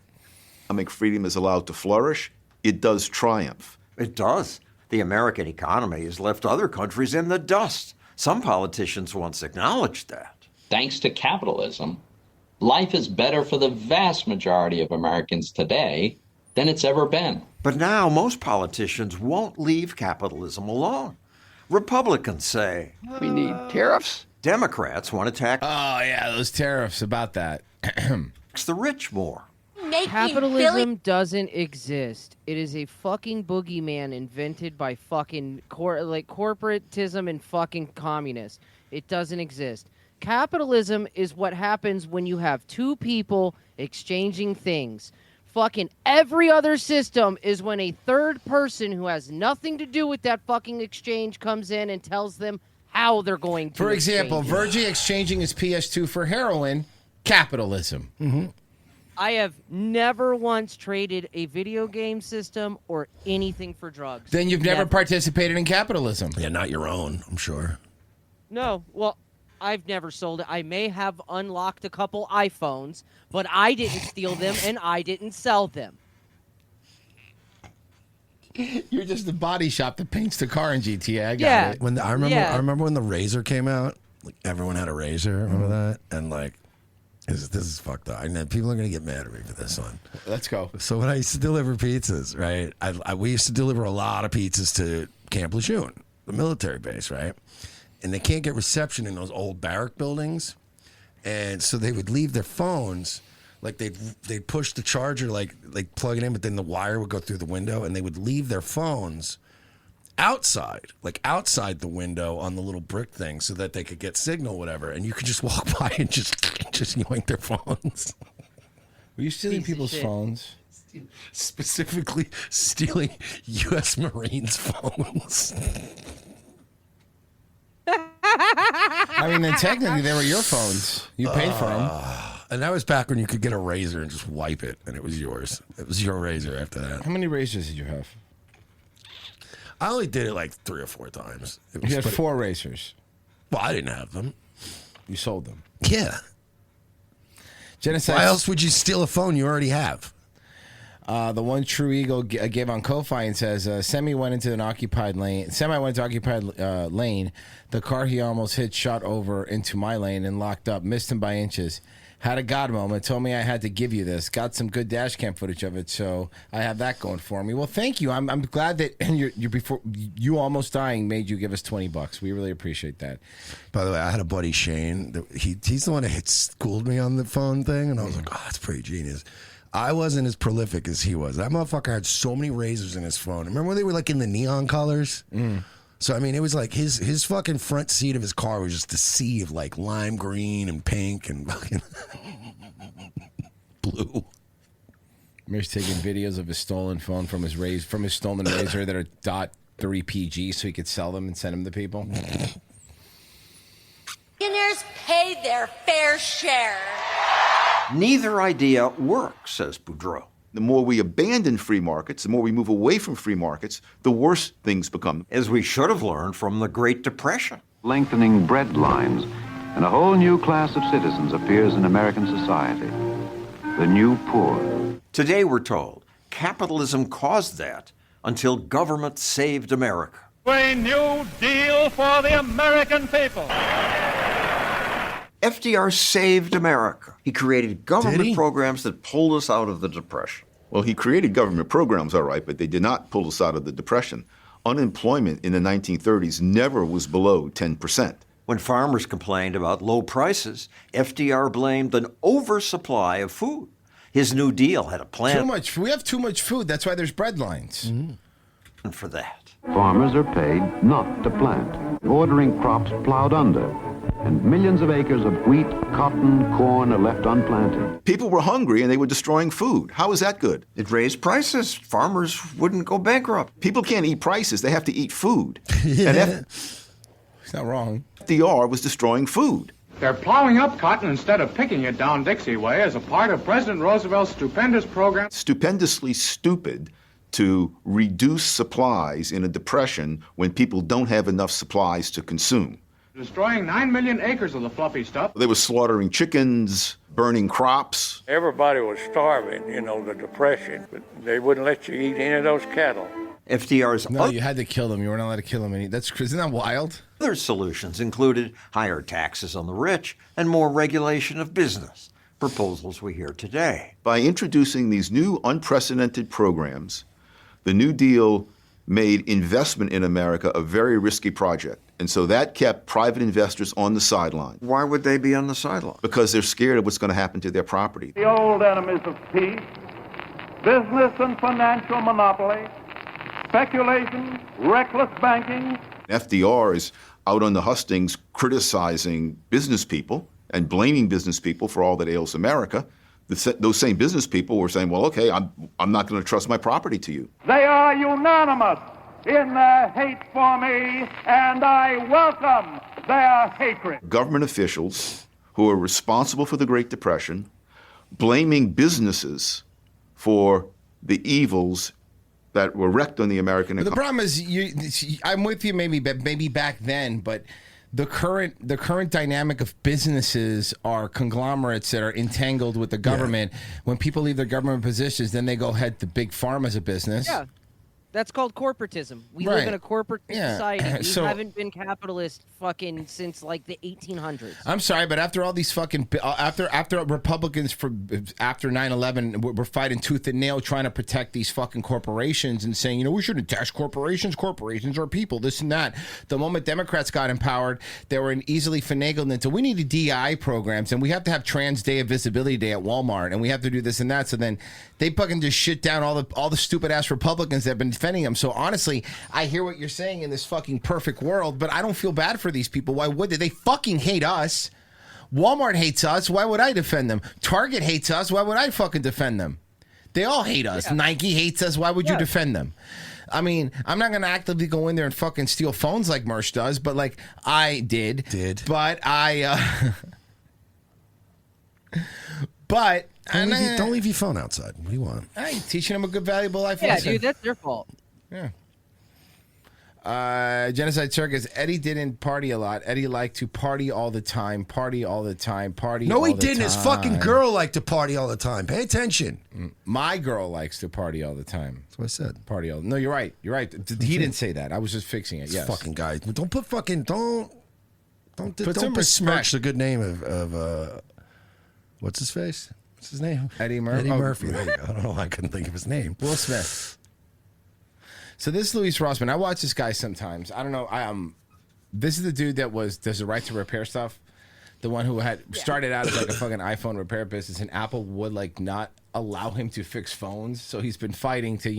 Speaker 30: Economic freedom is allowed to flourish. It does triumph.
Speaker 26: It does. The American economy has left other countries in the dust. Some politicians once acknowledged that.
Speaker 1: Thanks to capitalism, life is better for the vast majority of Americans today than it's ever been.
Speaker 26: But now most politicians won't leave capitalism alone. Republicans say,
Speaker 2: we need tariffs.
Speaker 26: Democrats want to tax.
Speaker 4: Oh, yeah, those tariffs about that.
Speaker 26: The rich more.
Speaker 6: Capitalism doesn't exist. It is a fucking boogeyman invented by fucking corporatism and fucking communists. It doesn't exist. Capitalism is what happens when you have two people exchanging things. Fucking every other system is when a third person who has nothing to do with that fucking exchange comes in and tells them how they're going to.
Speaker 4: For example,
Speaker 6: exchange it.
Speaker 4: Virgie exchanging his PS2 for heroin. Capitalism.
Speaker 3: Mm-hmm.
Speaker 6: I have never once traded a video game system or anything for drugs.
Speaker 4: Then you've never participated in capitalism.
Speaker 3: Yeah, not your own, I'm sure.
Speaker 6: No, well, I've never sold it. I may have unlocked a couple iPhones, but I didn't steal them and I didn't sell them.
Speaker 4: You're just the body shop that paints the car in GTA. I got it.
Speaker 3: I remember when the Razor came out. Like everyone had a Razor. Remember that? And like, this is fucked up. I know people are gonna get mad at me for this one.
Speaker 4: Let's go.
Speaker 3: So when I used to deliver pizzas, right? We used to deliver a lot of pizzas to Camp Lejeune, the military base, right? And they can't get reception in those old barrack buildings, and so they would leave their phones. Like they'd push the charger, like plug it in, but then the wire would go through the window, and they would leave their phones outside the window on the little brick thing, so that they could get signal, whatever. And you could just walk by and just yoink their phones.
Speaker 4: Were you stealing people's phones?
Speaker 3: Specifically stealing U.S. Marines' phones.
Speaker 4: I mean, then technically they were your phones. You paid for them.
Speaker 3: And that was back when you could get a razor and just wipe it, and it was yours. It was your razor after that.
Speaker 4: How many razors did you have?
Speaker 3: I only did it like 3 or 4 times.
Speaker 4: You had 4 razors.
Speaker 3: Well, I didn't have them.
Speaker 4: You sold them.
Speaker 3: Yeah.
Speaker 4: Genocide.
Speaker 3: Why else would you steal a phone you already have?
Speaker 4: The one True Eagle gave on Ko-Fi and says, Semi went into occupied lane. The car he almost hit shot over into my lane and locked up. Missed him by inches. Had a God moment. Told me I had to give you this. Got some good dash cam footage of it, so I have that going for me. Well, thank you. I'm glad that you almost dying made you give us $20. We really appreciate that.
Speaker 3: By the way, I had a buddy Shane. He's the one that had schooled me on the phone thing, and I was like, oh, that's pretty genius. I wasn't as prolific as he was. That motherfucker had so many razors in his phone. Remember when they were like in the neon colors? So, I mean, it was like his fucking front seat of his car was just a sea of like lime green and pink and fucking blue.
Speaker 4: Mir's taking videos of his stolen phone from his stolen razor that are .3 PG so he could sell them and send them to people.
Speaker 7: Millionaires pay their fair share.
Speaker 26: Neither idea works, says Boudreau.
Speaker 30: The more we abandon free markets, the more we move away from free markets, the worse things become.
Speaker 26: As we should have learned from the Great Depression.
Speaker 8: Lengthening bread lines, and a whole new class of citizens appears in American society. The new poor.
Speaker 26: Today we're told capitalism caused that until government saved America.
Speaker 10: A new deal for the American people.
Speaker 26: FDR saved America. He created government programs that pulled us out of the Depression.
Speaker 30: Well, he created government programs, all right, but they did not pull us out of the Depression. Unemployment in the 1930s never was below 10%.
Speaker 26: When farmers complained about low prices, FDR blamed an oversupply of food. His New Deal had a plan.
Speaker 4: Too much. We have too much food. That's why there's bread lines.
Speaker 26: For that.
Speaker 8: Farmers are paid not to plant, ordering crops plowed under, and millions of acres of wheat, cotton, corn are left unplanted.
Speaker 30: People were hungry and they were destroying food. How is that good?
Speaker 26: It raised prices. Farmers wouldn't go bankrupt.
Speaker 30: People can't eat prices. They have to eat food.
Speaker 3: Yeah.
Speaker 30: And
Speaker 4: He's not wrong.
Speaker 30: FDR was destroying food.
Speaker 2: They're plowing up cotton instead of picking it down Dixie way as a part of President Roosevelt's stupendous program.
Speaker 30: Stupendously stupid to reduce supplies in a depression when people don't have enough supplies to consume.
Speaker 2: Destroying 9 million acres of the fluffy stuff.
Speaker 30: They were slaughtering chickens, burning crops.
Speaker 9: Everybody was starving, the depression, but they wouldn't let you eat any of those cattle.
Speaker 26: FDR's
Speaker 4: No, you had to kill them. You weren't allowed to kill them. Isn't that wild?
Speaker 26: other solutions included higher taxes on the rich and more regulation of business, proposals we hear today.
Speaker 30: By introducing these new unprecedented programs, the New Deal made investment in America a very risky project. And so that kept private investors on the sideline.
Speaker 26: Why would they be on the sideline?
Speaker 30: Because they're scared of what's going to happen to their property.
Speaker 10: The old enemies of peace, business and financial monopoly, speculation, reckless banking.
Speaker 30: FDR is out on the hustings criticizing business people and blaming business people for all that ails America. Those same business people were saying, well, okay, I'm not going to trust my property to you.
Speaker 10: They are unanimous in their hate for me, and I welcome their hatred.
Speaker 30: Government officials who are responsible for the Great Depression, blaming businesses for the evils that were wrecked on the American economy.
Speaker 4: The problem is, I'm with you maybe back then, but the current dynamic of businesses are conglomerates that are entangled with the government. Yeah. When people leave their government positions, then they go head to big pharma as a business.
Speaker 6: Yeah. That's called corporatism. We live in a corporate society. We haven't been capitalist fucking since like the 1800s.
Speaker 4: I'm sorry, but after all these fucking after Republicans after 9/11 were fighting tooth and nail trying to protect these fucking corporations and saying, we shouldn't tax corporations. Corporations are people. This and that. The moment Democrats got empowered, they were easily finagled into. We need DEI programs and we have to have Trans Day of Visibility Day at Walmart and we have to do this and that. So then they fucking just shit down all the stupid ass Republicans that have been defending them. So honestly, I hear what you're saying in this fucking perfect world, but I don't feel bad for these people. Why would they? They fucking hate us. Walmart hates us. Why would I defend them? Target hates us. Why would I fucking defend them? They all hate us. Yeah. Nike hates us. Why would you defend them? I mean, I'm not going to actively go in there and fucking steal phones like Mersh does, but like I did. But I... But...
Speaker 3: Don't leave your phone outside. What do you want?
Speaker 4: I'm teaching them a good, valuable life lesson.
Speaker 6: Yeah, dude, that's their fault.
Speaker 4: Yeah. Genocide Circus. Eddie didn't party a lot. Eddie liked to party all the time.
Speaker 3: No, he didn't. His fucking girl liked to party all the time. Pay attention.
Speaker 4: My girl likes to party all the time.
Speaker 3: That's what I said.
Speaker 4: Party all. No, you're right. You're right. He didn't say that. I was just fixing it. Yes.
Speaker 3: Fucking guy. Don't put fucking don't
Speaker 4: put some
Speaker 3: besmirch the good name of what's his face? What's his name?
Speaker 4: Eddie Murphy.
Speaker 3: Eddie Murphy. There you go. I don't know why I couldn't think of his name.
Speaker 4: Will Smith. So this is Luis Rossman. I watch this guy sometimes. I don't know. This is the dude that does the right to repair stuff. The one who had started out as like a fucking iPhone repair business, and Apple would like not allow him to fix phones. So he's been fighting to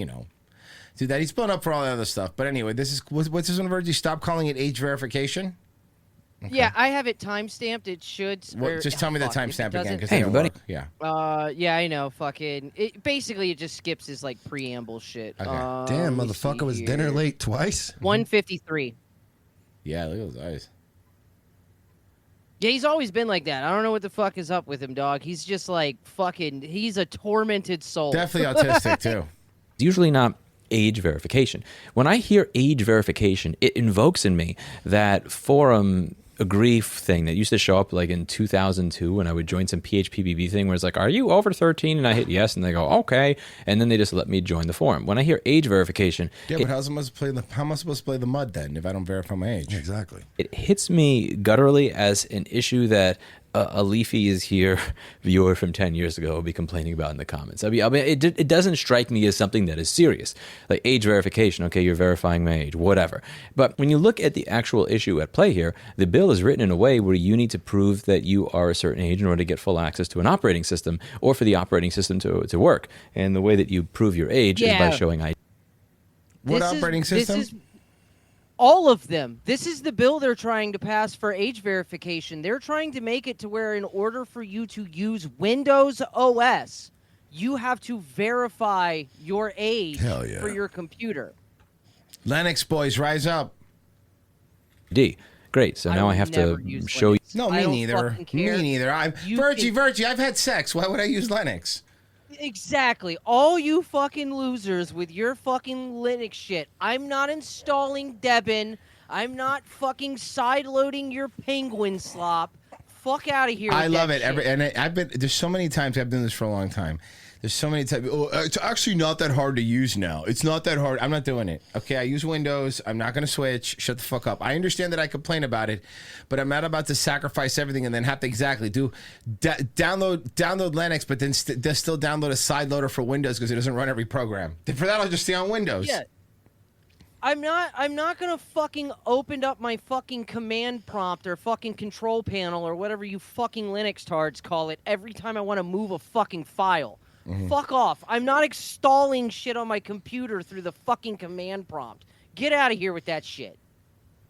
Speaker 4: do that. He's blown up for all the other stuff. But anyway, this is what's this one word? You stop calling it age verification.
Speaker 6: Okay. Yeah, I have it time-stamped. It should...
Speaker 4: just tell me the timestamp again.
Speaker 6: Hey,
Speaker 4: everybody. Yeah.
Speaker 6: Yeah, I know. Fucking... Basically, it just skips his, like, preamble shit.
Speaker 3: Okay. Damn, motherfucker, was dinner late twice?
Speaker 6: 1:53.
Speaker 4: Yeah, look at those eyes.
Speaker 6: Yeah, he's always been like that. I don't know what the fuck is up with him, dog. He's just, like, fucking... He's a tormented soul.
Speaker 4: Definitely autistic, too.
Speaker 11: It's usually not age verification. When I hear age verification, it invokes in me that forum... agree thing that used to show up like in 2002 when I would join some PHPBB thing where it's like, are you over 13? And I hit yes, and they go, okay. And then they just let me join the forum. When I hear age verification...
Speaker 4: Yeah, but how am I supposed to play the mud then if I don't verify my age?
Speaker 3: Exactly.
Speaker 11: It hits me gutturally as an issue that a Leafy is here viewer from 10 years ago will be complaining about in the comments. I mean, it doesn't strike me as something that is serious. Like age verification, okay, you're verifying my age, whatever. But when you look at the actual issue at play here, the bill is written in a way where you need to prove that you are a certain age in order to get full access to an operating system or for the operating system to work. And the way that you prove your age is by showing ID.
Speaker 4: What operating system?
Speaker 6: All of them. This is the bill they're trying to pass for age verification. They're trying to make it to where in order for you to use Windows OS, you have to verify your age for your computer.
Speaker 4: Linux boys, rise up.
Speaker 11: Great. So now I have to show you.
Speaker 4: No, me neither. Me neither. Virgie, I've had sex. Why would I use Linux?
Speaker 6: Exactly. All you fucking losers with your fucking Linux shit. I'm not installing Debian. I'm not fucking sideloading your penguin slop. Fuck out of here.
Speaker 4: I love it.
Speaker 6: Shit.
Speaker 4: I've been. There's so many times I've done this for a long time. There's so many times. Oh, it's actually not that hard to use now. It's not that hard. I'm not doing it. Okay, I use Windows. I'm not going to switch. Shut the fuck up. I understand that I complain about it, but I'm not about to sacrifice everything and then have to download Linux, but then still download a side loader for Windows because it doesn't run every program. Then for that, I'll just stay on Windows.
Speaker 6: Yeah. I'm not gonna fucking open up my fucking command prompt or fucking control panel or whatever you fucking Linux tards call it every time I want to move a fucking file.
Speaker 4: Mm-hmm.
Speaker 6: Fuck off. I'm not installing shit on my computer through the fucking command prompt. Get out of here with that shit.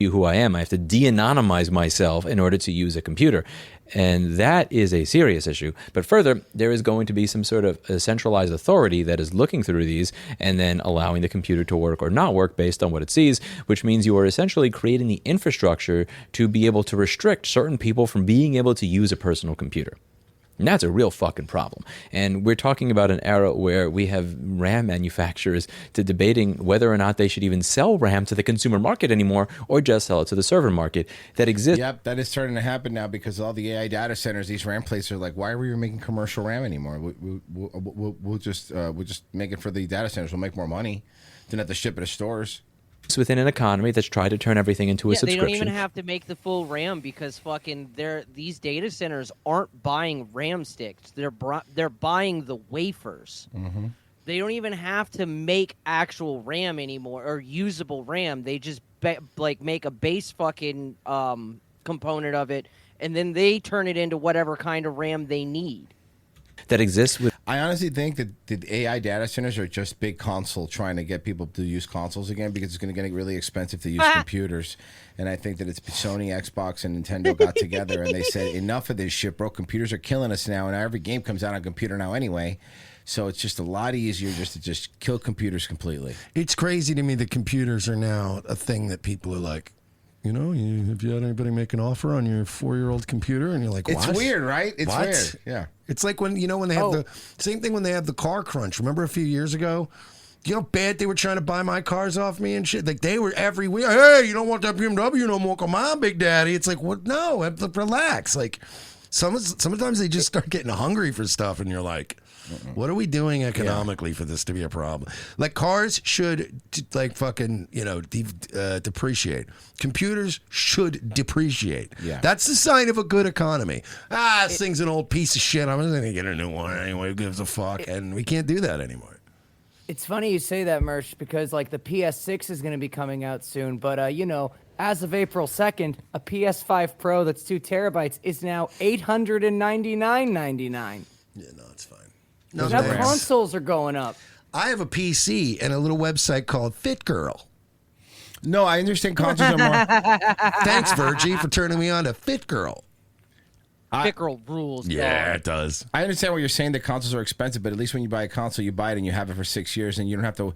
Speaker 11: Who I am. I have to de-anonymize myself in order to use a computer. And that is a serious issue. But further, there is going to be some sort of a centralized authority that is looking through these and then allowing the computer to work or not work based on what it sees, which means you are essentially creating the infrastructure to be able to restrict certain people from being able to use a personal computer. And that's a real fucking problem. And we're talking about an era where we have RAM manufacturers to debating whether or not they should even sell RAM to the consumer market anymore or just sell it to the server market that exists.
Speaker 4: Yep, that is starting to happen now because all the AI data centers, these RAM places are like, why are we making commercial RAM anymore? We'll just make it for the data centers. We'll make more money. Then have to ship it to stores.
Speaker 11: Within an economy that's tried to turn everything into a subscription.
Speaker 6: They don't even have to make the full RAM because fucking these data centers aren't buying RAM sticks. They're buying the wafers.
Speaker 4: Mm-hmm.
Speaker 6: They don't even have to make actual RAM anymore or usable RAM. They just make a base fucking component of it, and then they turn it into whatever kind of RAM they need.
Speaker 11: That exists with.
Speaker 4: I honestly think that the AI data centers are just big console trying to get people to use consoles again because it's going to get really expensive to use computers. And I think that it's Sony, Xbox, and Nintendo got together and they said, enough of this shit, bro. Computers are killing us now, and every game comes out on computer now anyway. So it's just a lot easier just to kill computers completely.
Speaker 3: It's crazy to me that computers are now a thing that people are like, have you had anybody make an offer on your 4-year-old computer? And you're like, what?
Speaker 4: It's weird, right? It's
Speaker 3: what?
Speaker 4: weird. Yeah.
Speaker 3: It's like when they have the same thing when they have the car crunch. Remember a few years ago? You know how bad they were trying to buy my cars off me and shit? Like they were every week, hey, you don't want that BMW no more. Come on, Big Daddy. It's like, what? No, relax. Like sometimes they just start getting hungry for stuff and you're like, what are we doing economically for this to be a problem? Like cars should depreciate. Computers should depreciate.
Speaker 4: Yeah.
Speaker 3: That's the sign of a good economy. This thing's an old piece of shit. I'm just going to get a new one anyway. Who gives a fuck? And we can't do that anymore.
Speaker 16: It's funny you say that, Merch, because like the PS6 is going to be coming out soon. But, as of April 2nd, a PS5 Pro that's 2 terabytes is now $899.99.
Speaker 3: Yeah, no, it's fine.
Speaker 16: Now consoles are going up.
Speaker 3: I have a PC and a little website called Fit Girl.
Speaker 4: No, I understand consoles are more.
Speaker 3: Thanks, Virgie, for turning me on to Fit Girl.
Speaker 6: Fit Girl rules.
Speaker 3: Yeah, it does.
Speaker 4: I understand what you're saying that consoles are expensive, but at least when you buy a console, you buy it and you have it for 6 years, and you don't have to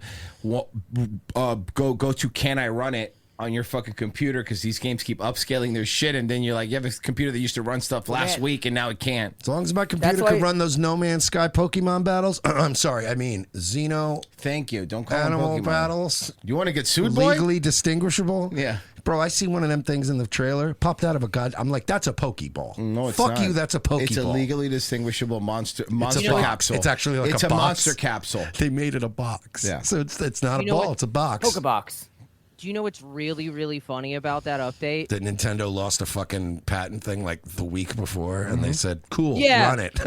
Speaker 4: go to can I run it on your fucking computer because these games keep upscaling their shit, and then you're like, you have a computer that used to run stuff last week and now it can't.
Speaker 3: As long as my computer can run those No Man's Sky Pokemon battles. I'm sorry, I mean Xeno.
Speaker 4: Thank you. Don't call
Speaker 3: animal
Speaker 4: them Pokemon
Speaker 3: battles.
Speaker 4: You want to get sued, boy?
Speaker 3: Legally distinguishable.
Speaker 4: Yeah.
Speaker 3: Bro, I see one of them things in the trailer, popped out of a god. I'm like, that's a Pokeball.
Speaker 4: No, it's
Speaker 3: Fuck
Speaker 4: not.
Speaker 3: you, that's a Pokeball.
Speaker 4: It's a legally distinguishable monster capsule.
Speaker 3: It's actually like
Speaker 4: it's
Speaker 3: a
Speaker 4: a
Speaker 3: box.
Speaker 4: monster capsule.
Speaker 3: They made it a box.
Speaker 4: Yeah.
Speaker 3: So it's not a ball, it's a box.
Speaker 16: Pokebox.
Speaker 6: Do you know what's really, really funny about that update?
Speaker 3: That Nintendo lost a fucking patent thing like the week before, and they said, cool,
Speaker 6: Yeah.
Speaker 3: run it.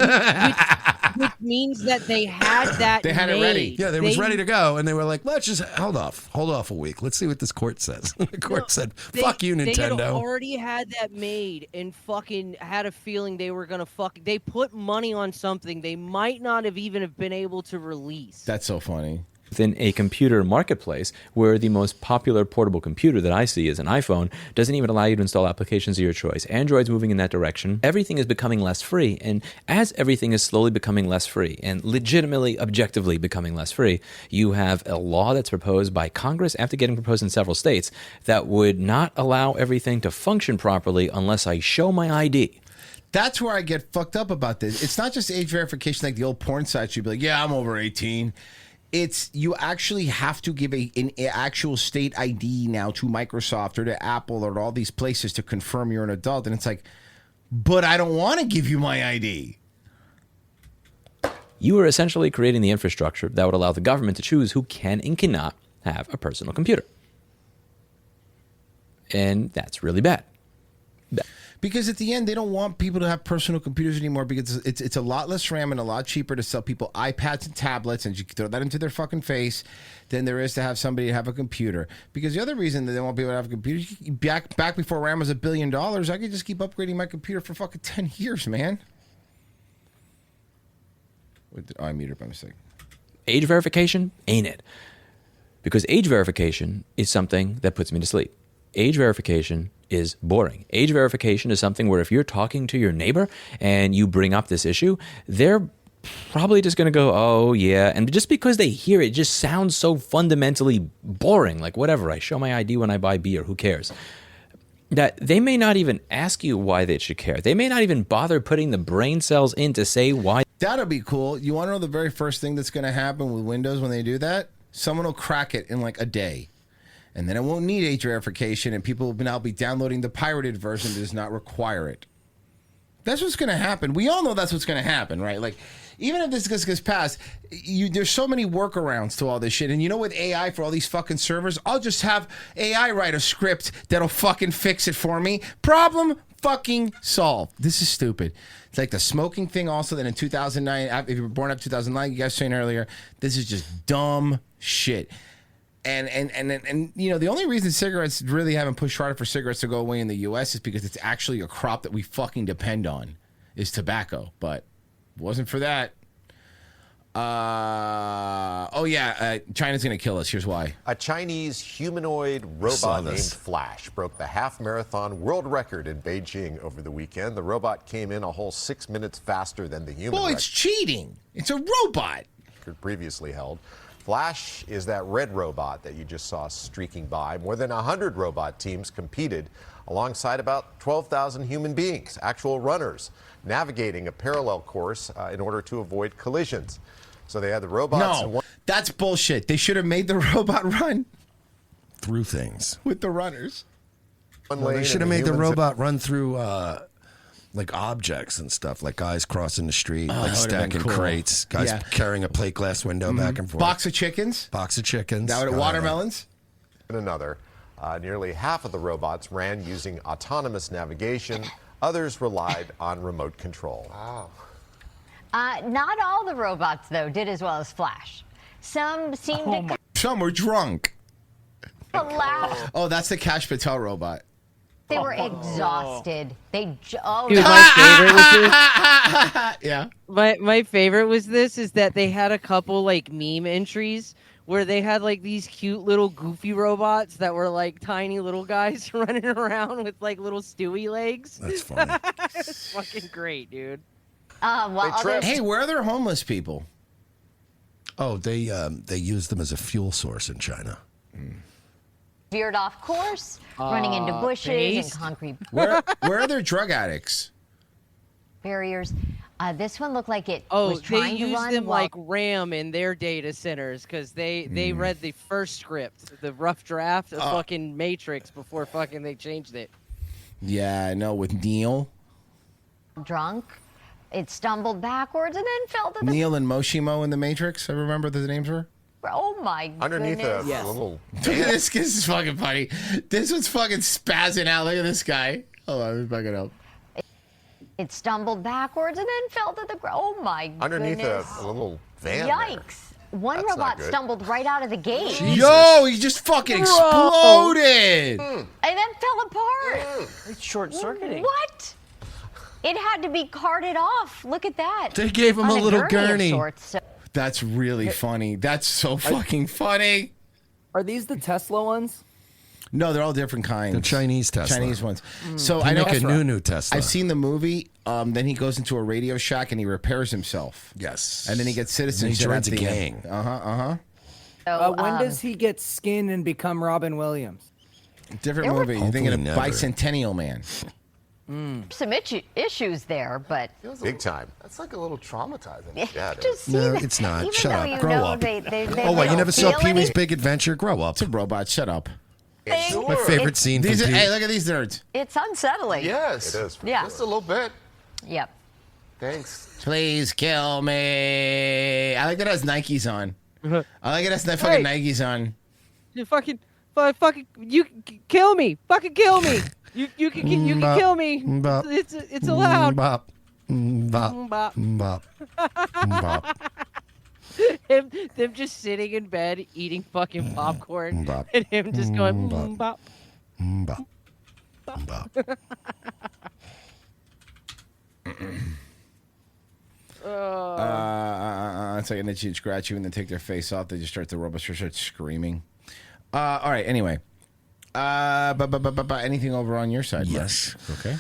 Speaker 6: which means that they had that
Speaker 3: They had
Speaker 6: made.
Speaker 3: it ready. Yeah, they was ready to go, and they were like, let's just hold off a week. Let's see what this court says. The court said, fuck you,
Speaker 6: They had
Speaker 3: Nintendo.
Speaker 6: already had that made and fucking had a feeling they were going to they put money on something they might not have even have been able to release.
Speaker 4: That's so funny.
Speaker 11: within a computer marketplace where the most popular portable computer that I see is an iPhone doesn't even allow you to install applications of your choice. Android's moving in that direction. Everything is becoming less free. And as everything is slowly becoming less free and legitimately, objectively becoming less free, you have a law that's proposed by Congress after getting proposed in several states that would not allow everything to function properly unless I show my ID.
Speaker 4: That's where I get fucked up about this. It's not just age verification like the old porn sites. You'd be like, yeah, I'm over 18. It's you actually have to give an actual state ID now to Microsoft or to Apple or to all these places to confirm you're an adult. And it's like, but I don't want to give you my ID.
Speaker 11: You are essentially creating the infrastructure that would allow the government to choose who can and cannot have a personal computer. And that's really bad.
Speaker 4: Because at the end, they don't want people to have personal computers anymore because it's a lot less RAM and a lot cheaper to sell people iPads and tablets and you throw that into their fucking face than there is to have somebody have a computer. Because the other reason that they want people to have a computer, back before RAM was $1 billion, I could just keep upgrading my computer for fucking 10 years, man. I muted by mistake.
Speaker 11: Age verification ain't it. Because age verification is something that puts me to sleep. Age verification is boring. Age verification is something where if you're talking to your neighbor and you bring up this issue, they're probably just going to go, oh, yeah. And just because they hear it just sounds so fundamentally boring. Like, whatever, I show my ID when I buy beer. Who cares? That they may not even ask you why they should care. They may not even bother putting the brain cells in to say why.
Speaker 4: That'll be cool. You want to know the very first thing that's going to happen with Windows when they do that? Someone will crack it in like a day. And then it won't need age verification, and people will now be downloading the pirated version that does not require it. That's what's going to happen. We all know that's what's going to happen, right? Like, even if this gets passed, there's so many workarounds to all this shit. And you know, with AI for all these fucking servers, I'll just have AI write a script that'll fucking fix it for me. Problem fucking solved. This is stupid. It's like the smoking thing also that in 2009, if you were born up 2009, you guys were saying earlier, this is just dumb shit. And you know, the only reason cigarettes really haven't pushed harder for cigarettes to go away in the U.S. is because it's actually a crop that we fucking depend on, is tobacco. But if it wasn't for that. China's going to kill us. Here's why.
Speaker 5: A Chinese humanoid robot named Flash broke the half-marathon world record in Beijing over the weekend. The robot came in a whole 6 minutes faster than the human record.
Speaker 4: It's cheating. It's a robot.
Speaker 5: Previously held. Flash is that red robot that you just saw streaking by. More than 100 robot teams competed alongside about 12,000 human beings, actual runners, navigating a parallel course in order to avoid collisions. So they had the robots.
Speaker 4: No, that's bullshit. They should have made the robot run
Speaker 3: through things
Speaker 4: with the runners.
Speaker 3: No, they should have made the robot run through like objects and stuff, like guys crossing the street, like stacking crates, guys carrying a plate glass window back and forth.
Speaker 4: Box of chickens. Watermelons.
Speaker 5: And another. Nearly half of the robots ran using autonomous navigation. Others relied on remote control.
Speaker 12: Wow. Not all the robots, though, did as well as Flash. Some seemed to...
Speaker 4: Some were drunk.
Speaker 12: Laugh.
Speaker 4: Oh, that's the Kash Patel robot.
Speaker 12: They were exhausted.
Speaker 6: Dude, my favorite was this.
Speaker 4: Yeah.
Speaker 6: My favorite was this is that they had a couple like meme entries where they had like these cute little goofy robots that were like tiny little guys running around with like little Stewie legs.
Speaker 3: That's funny.
Speaker 6: It's fucking great, dude.
Speaker 4: Hey, where are there homeless people?
Speaker 3: Oh, they use them as a fuel source in China.
Speaker 12: Veered off course, running into bushes and concrete
Speaker 4: Where are there drug addicts?
Speaker 12: barriers. This one looked like it was trying to run.
Speaker 6: They use them
Speaker 12: while...
Speaker 6: like RAM in their data centers because they read the first script, the rough draft of fucking Matrix before fucking they changed it.
Speaker 4: Yeah, I know, with Neil.
Speaker 12: Drunk. It stumbled backwards and then fell to the...
Speaker 4: Neil and Moshimo in the Matrix, I remember the names were?
Speaker 12: Oh my
Speaker 5: Underneath
Speaker 12: goodness.
Speaker 5: a little...
Speaker 4: Look at this. This is fucking funny. This one's fucking spazzing out. Look at this guy. Hold on, let me back it up.
Speaker 12: It stumbled backwards and then fell to the ground. Oh my
Speaker 5: Underneath
Speaker 12: goodness.
Speaker 5: a little van.
Speaker 12: Yikes. One
Speaker 5: That's
Speaker 12: robot
Speaker 5: not good.
Speaker 12: stumbled right out of the gate.
Speaker 4: Jesus. Yo, he just fucking exploded.
Speaker 12: And then fell apart.
Speaker 13: It's short-circuiting.
Speaker 12: What? It had to be carted off. Look at that.
Speaker 3: They gave him
Speaker 12: On
Speaker 3: a little
Speaker 12: gurney of
Speaker 3: gurney.
Speaker 12: sorts, so-
Speaker 4: That's really funny. That's so fucking funny.
Speaker 16: Are these the Tesla ones?
Speaker 4: No, they're all different kinds.
Speaker 3: The Chinese Tesla.
Speaker 4: Chinese ones.
Speaker 16: Mm.
Speaker 4: So
Speaker 3: They
Speaker 4: I know
Speaker 3: make a new Tesla.
Speaker 4: I've seen the movie. Then he goes into a Radio Shack and he repairs himself.
Speaker 3: Yes.
Speaker 4: And then he gets citizenship.
Speaker 3: He joins
Speaker 4: at
Speaker 3: a
Speaker 4: the
Speaker 3: gang.
Speaker 4: end. Uh-huh.
Speaker 12: So,
Speaker 16: when does he get skinned and become Robin Williams?
Speaker 4: Different
Speaker 12: There were-
Speaker 4: movie. You're thinking of
Speaker 3: Hopefully never.
Speaker 4: Bicentennial Man.
Speaker 12: Some issues there, but
Speaker 5: Big time.
Speaker 13: That's like a little traumatizing.
Speaker 5: Yeah, it
Speaker 12: just see
Speaker 3: No,
Speaker 12: that-
Speaker 3: it's not.
Speaker 12: even
Speaker 3: Shut
Speaker 12: though
Speaker 3: up.
Speaker 12: you
Speaker 3: Grow
Speaker 12: know
Speaker 3: up.
Speaker 12: they
Speaker 3: Oh, what? You
Speaker 12: don't
Speaker 3: never saw
Speaker 12: feel
Speaker 3: Pee Wee's
Speaker 12: any-
Speaker 3: Big Adventure? Grow up.
Speaker 4: It's a robot. Shut up.
Speaker 12: Thing.
Speaker 3: My favorite scene from
Speaker 4: These are,
Speaker 3: Pee
Speaker 4: hey, look at these nerds.
Speaker 12: It's unsettling.
Speaker 13: Yes.
Speaker 5: It is.
Speaker 12: Yeah.
Speaker 13: Just a little bit.
Speaker 12: Yep.
Speaker 13: Thanks.
Speaker 4: Please kill me. I like that it has Nikes on. I like it has that fucking Nikes on.
Speaker 6: You fucking kill me. Fucking kill me. You can kill me.
Speaker 3: Bop.
Speaker 6: It's allowed.
Speaker 3: Bop. Bop.
Speaker 6: Bop.
Speaker 3: Bop. Bop.
Speaker 6: Them just sitting in bed eating fucking popcorn,
Speaker 3: Bop.
Speaker 6: and him just going
Speaker 3: Bop.
Speaker 6: bop.
Speaker 3: Bop. Bop.
Speaker 4: It's like an itchy and scratch you and then take their face off. They just start the robots start screaming. All right. Anyway, anything over on your side?
Speaker 3: Yes.
Speaker 4: Mark? Okay.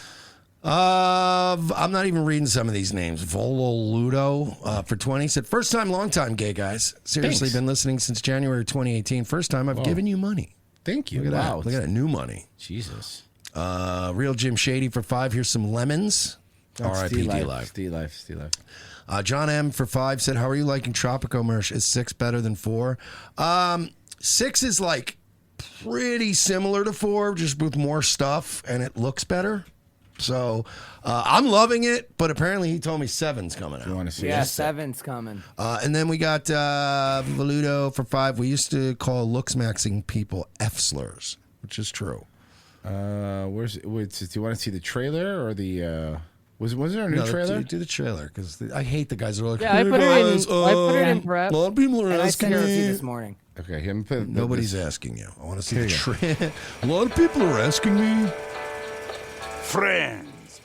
Speaker 3: I'm not even reading some of these names. Vololudo for 20 said, first time, long time, gay guys. Seriously,
Speaker 4: Thanks.
Speaker 3: been listening since January 2018. First time I've given you money.
Speaker 4: Thank you.
Speaker 3: Look at
Speaker 4: Wow.
Speaker 3: that. Look at that. New money.
Speaker 4: Jesus.
Speaker 3: Real Jim Shady for 5. Here's some lemons. R.I.P. D-Live.
Speaker 4: D-Live.
Speaker 3: John M for 5 said, how are you liking Tropico merch? Is 6 better than 4? 6 is like pretty similar to 4, just with more stuff, and it looks better. So I'm loving it, but apparently he told me 7's coming out.
Speaker 4: You want to see
Speaker 16: Yeah,
Speaker 4: it?
Speaker 16: 7's coming.
Speaker 3: And then we got Voludo for 5. We used to call looks-maxing people F-slurs, which is true.
Speaker 4: Do you want to see the trailer or the? Was there a new trailer?
Speaker 3: Do the trailer because I hate the guys that are like,
Speaker 6: Yeah,
Speaker 3: hey
Speaker 6: I put
Speaker 3: guys,
Speaker 6: it in prep.
Speaker 3: a lot of people are
Speaker 16: And I
Speaker 3: asking
Speaker 16: sent it to you
Speaker 3: me.
Speaker 16: this morning.
Speaker 4: Okay, let me put
Speaker 3: Nobody's asking you. I want to see
Speaker 4: Here
Speaker 3: the
Speaker 4: you go.
Speaker 3: trailer. A lot of people are asking me.
Speaker 10: Friends,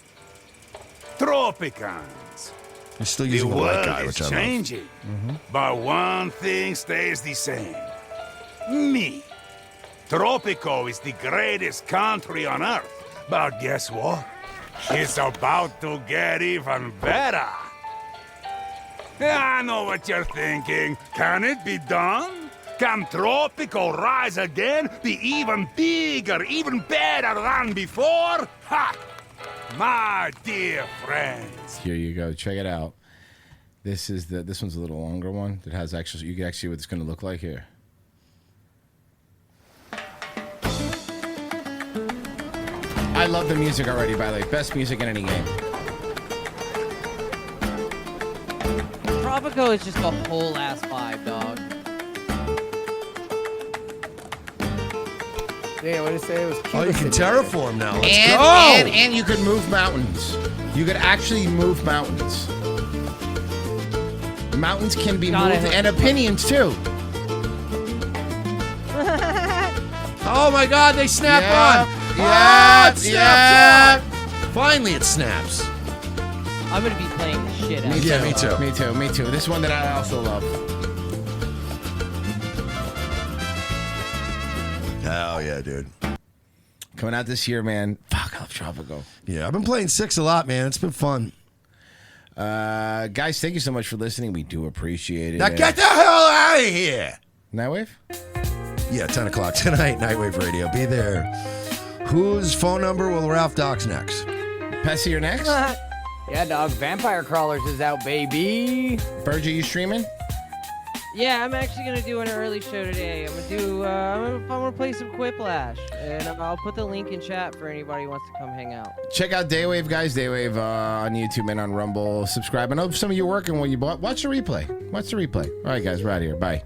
Speaker 10: Tropicans.
Speaker 3: You're still
Speaker 10: The
Speaker 3: using the white
Speaker 10: world
Speaker 3: guy,
Speaker 10: is
Speaker 3: which I love.
Speaker 10: changing, but one thing stays the same. Me. Tropico is the greatest country on earth, but guess what? It's about to get even better. I know what you're thinking. Can it be done? Can Tropico rise again, be even bigger, even better than before? Ha! My dear friends.
Speaker 4: Here you go. Check it out. This one's a little longer one that has actually you can actually see what it's going to look like here. I love the music already, by the way. Best music in any game.
Speaker 6: Tropico is just a whole ass vibe, dog.
Speaker 16: Yeah, what did it say? It was
Speaker 3: Oh, you can
Speaker 16: Cuba City.
Speaker 3: terraform now. Let's
Speaker 4: And,
Speaker 3: go.
Speaker 4: and you could move mountains. You could actually move mountains. Mountains can be
Speaker 6: God, I
Speaker 4: moved,
Speaker 6: hope-
Speaker 4: and opinions too.
Speaker 3: Oh my God, they snap
Speaker 4: Yep,
Speaker 3: on.
Speaker 4: yep,
Speaker 3: it snaps on. Finally, it snaps.
Speaker 6: I'm gonna be playing the shit out
Speaker 4: Me
Speaker 6: of
Speaker 4: too,
Speaker 3: Yeah, me too.
Speaker 4: Me too. Me too. This one that I also love.
Speaker 3: Hell yeah, dude.
Speaker 4: Coming out this year, man. Fuck, I love Tropico.
Speaker 3: Yeah, I've been playing 6 a lot, man. It's been fun.
Speaker 4: Guys, thank you so much for listening. We do appreciate it.
Speaker 3: Now get the hell out of here.
Speaker 4: Nightwave?
Speaker 3: Yeah, 10 o'clock tonight, Nightwave Radio. Be there. Whose phone number will Ralph Dox next?
Speaker 4: Pessy, you're next?
Speaker 16: Yeah, dog. Vampire Crawlers is out, baby.
Speaker 4: Burge, are you streaming?
Speaker 6: Yeah, I'm actually gonna do an early show today. I'm gonna play some Quiplash, and I'll put the link in chat for anybody who wants to come hang out.
Speaker 4: Check out Daywave, guys. Daywave on YouTube and on Rumble. Subscribe. I know some of you are working when you bought. Watch the replay. Watch the replay. All right, guys, we're out of here. Bye.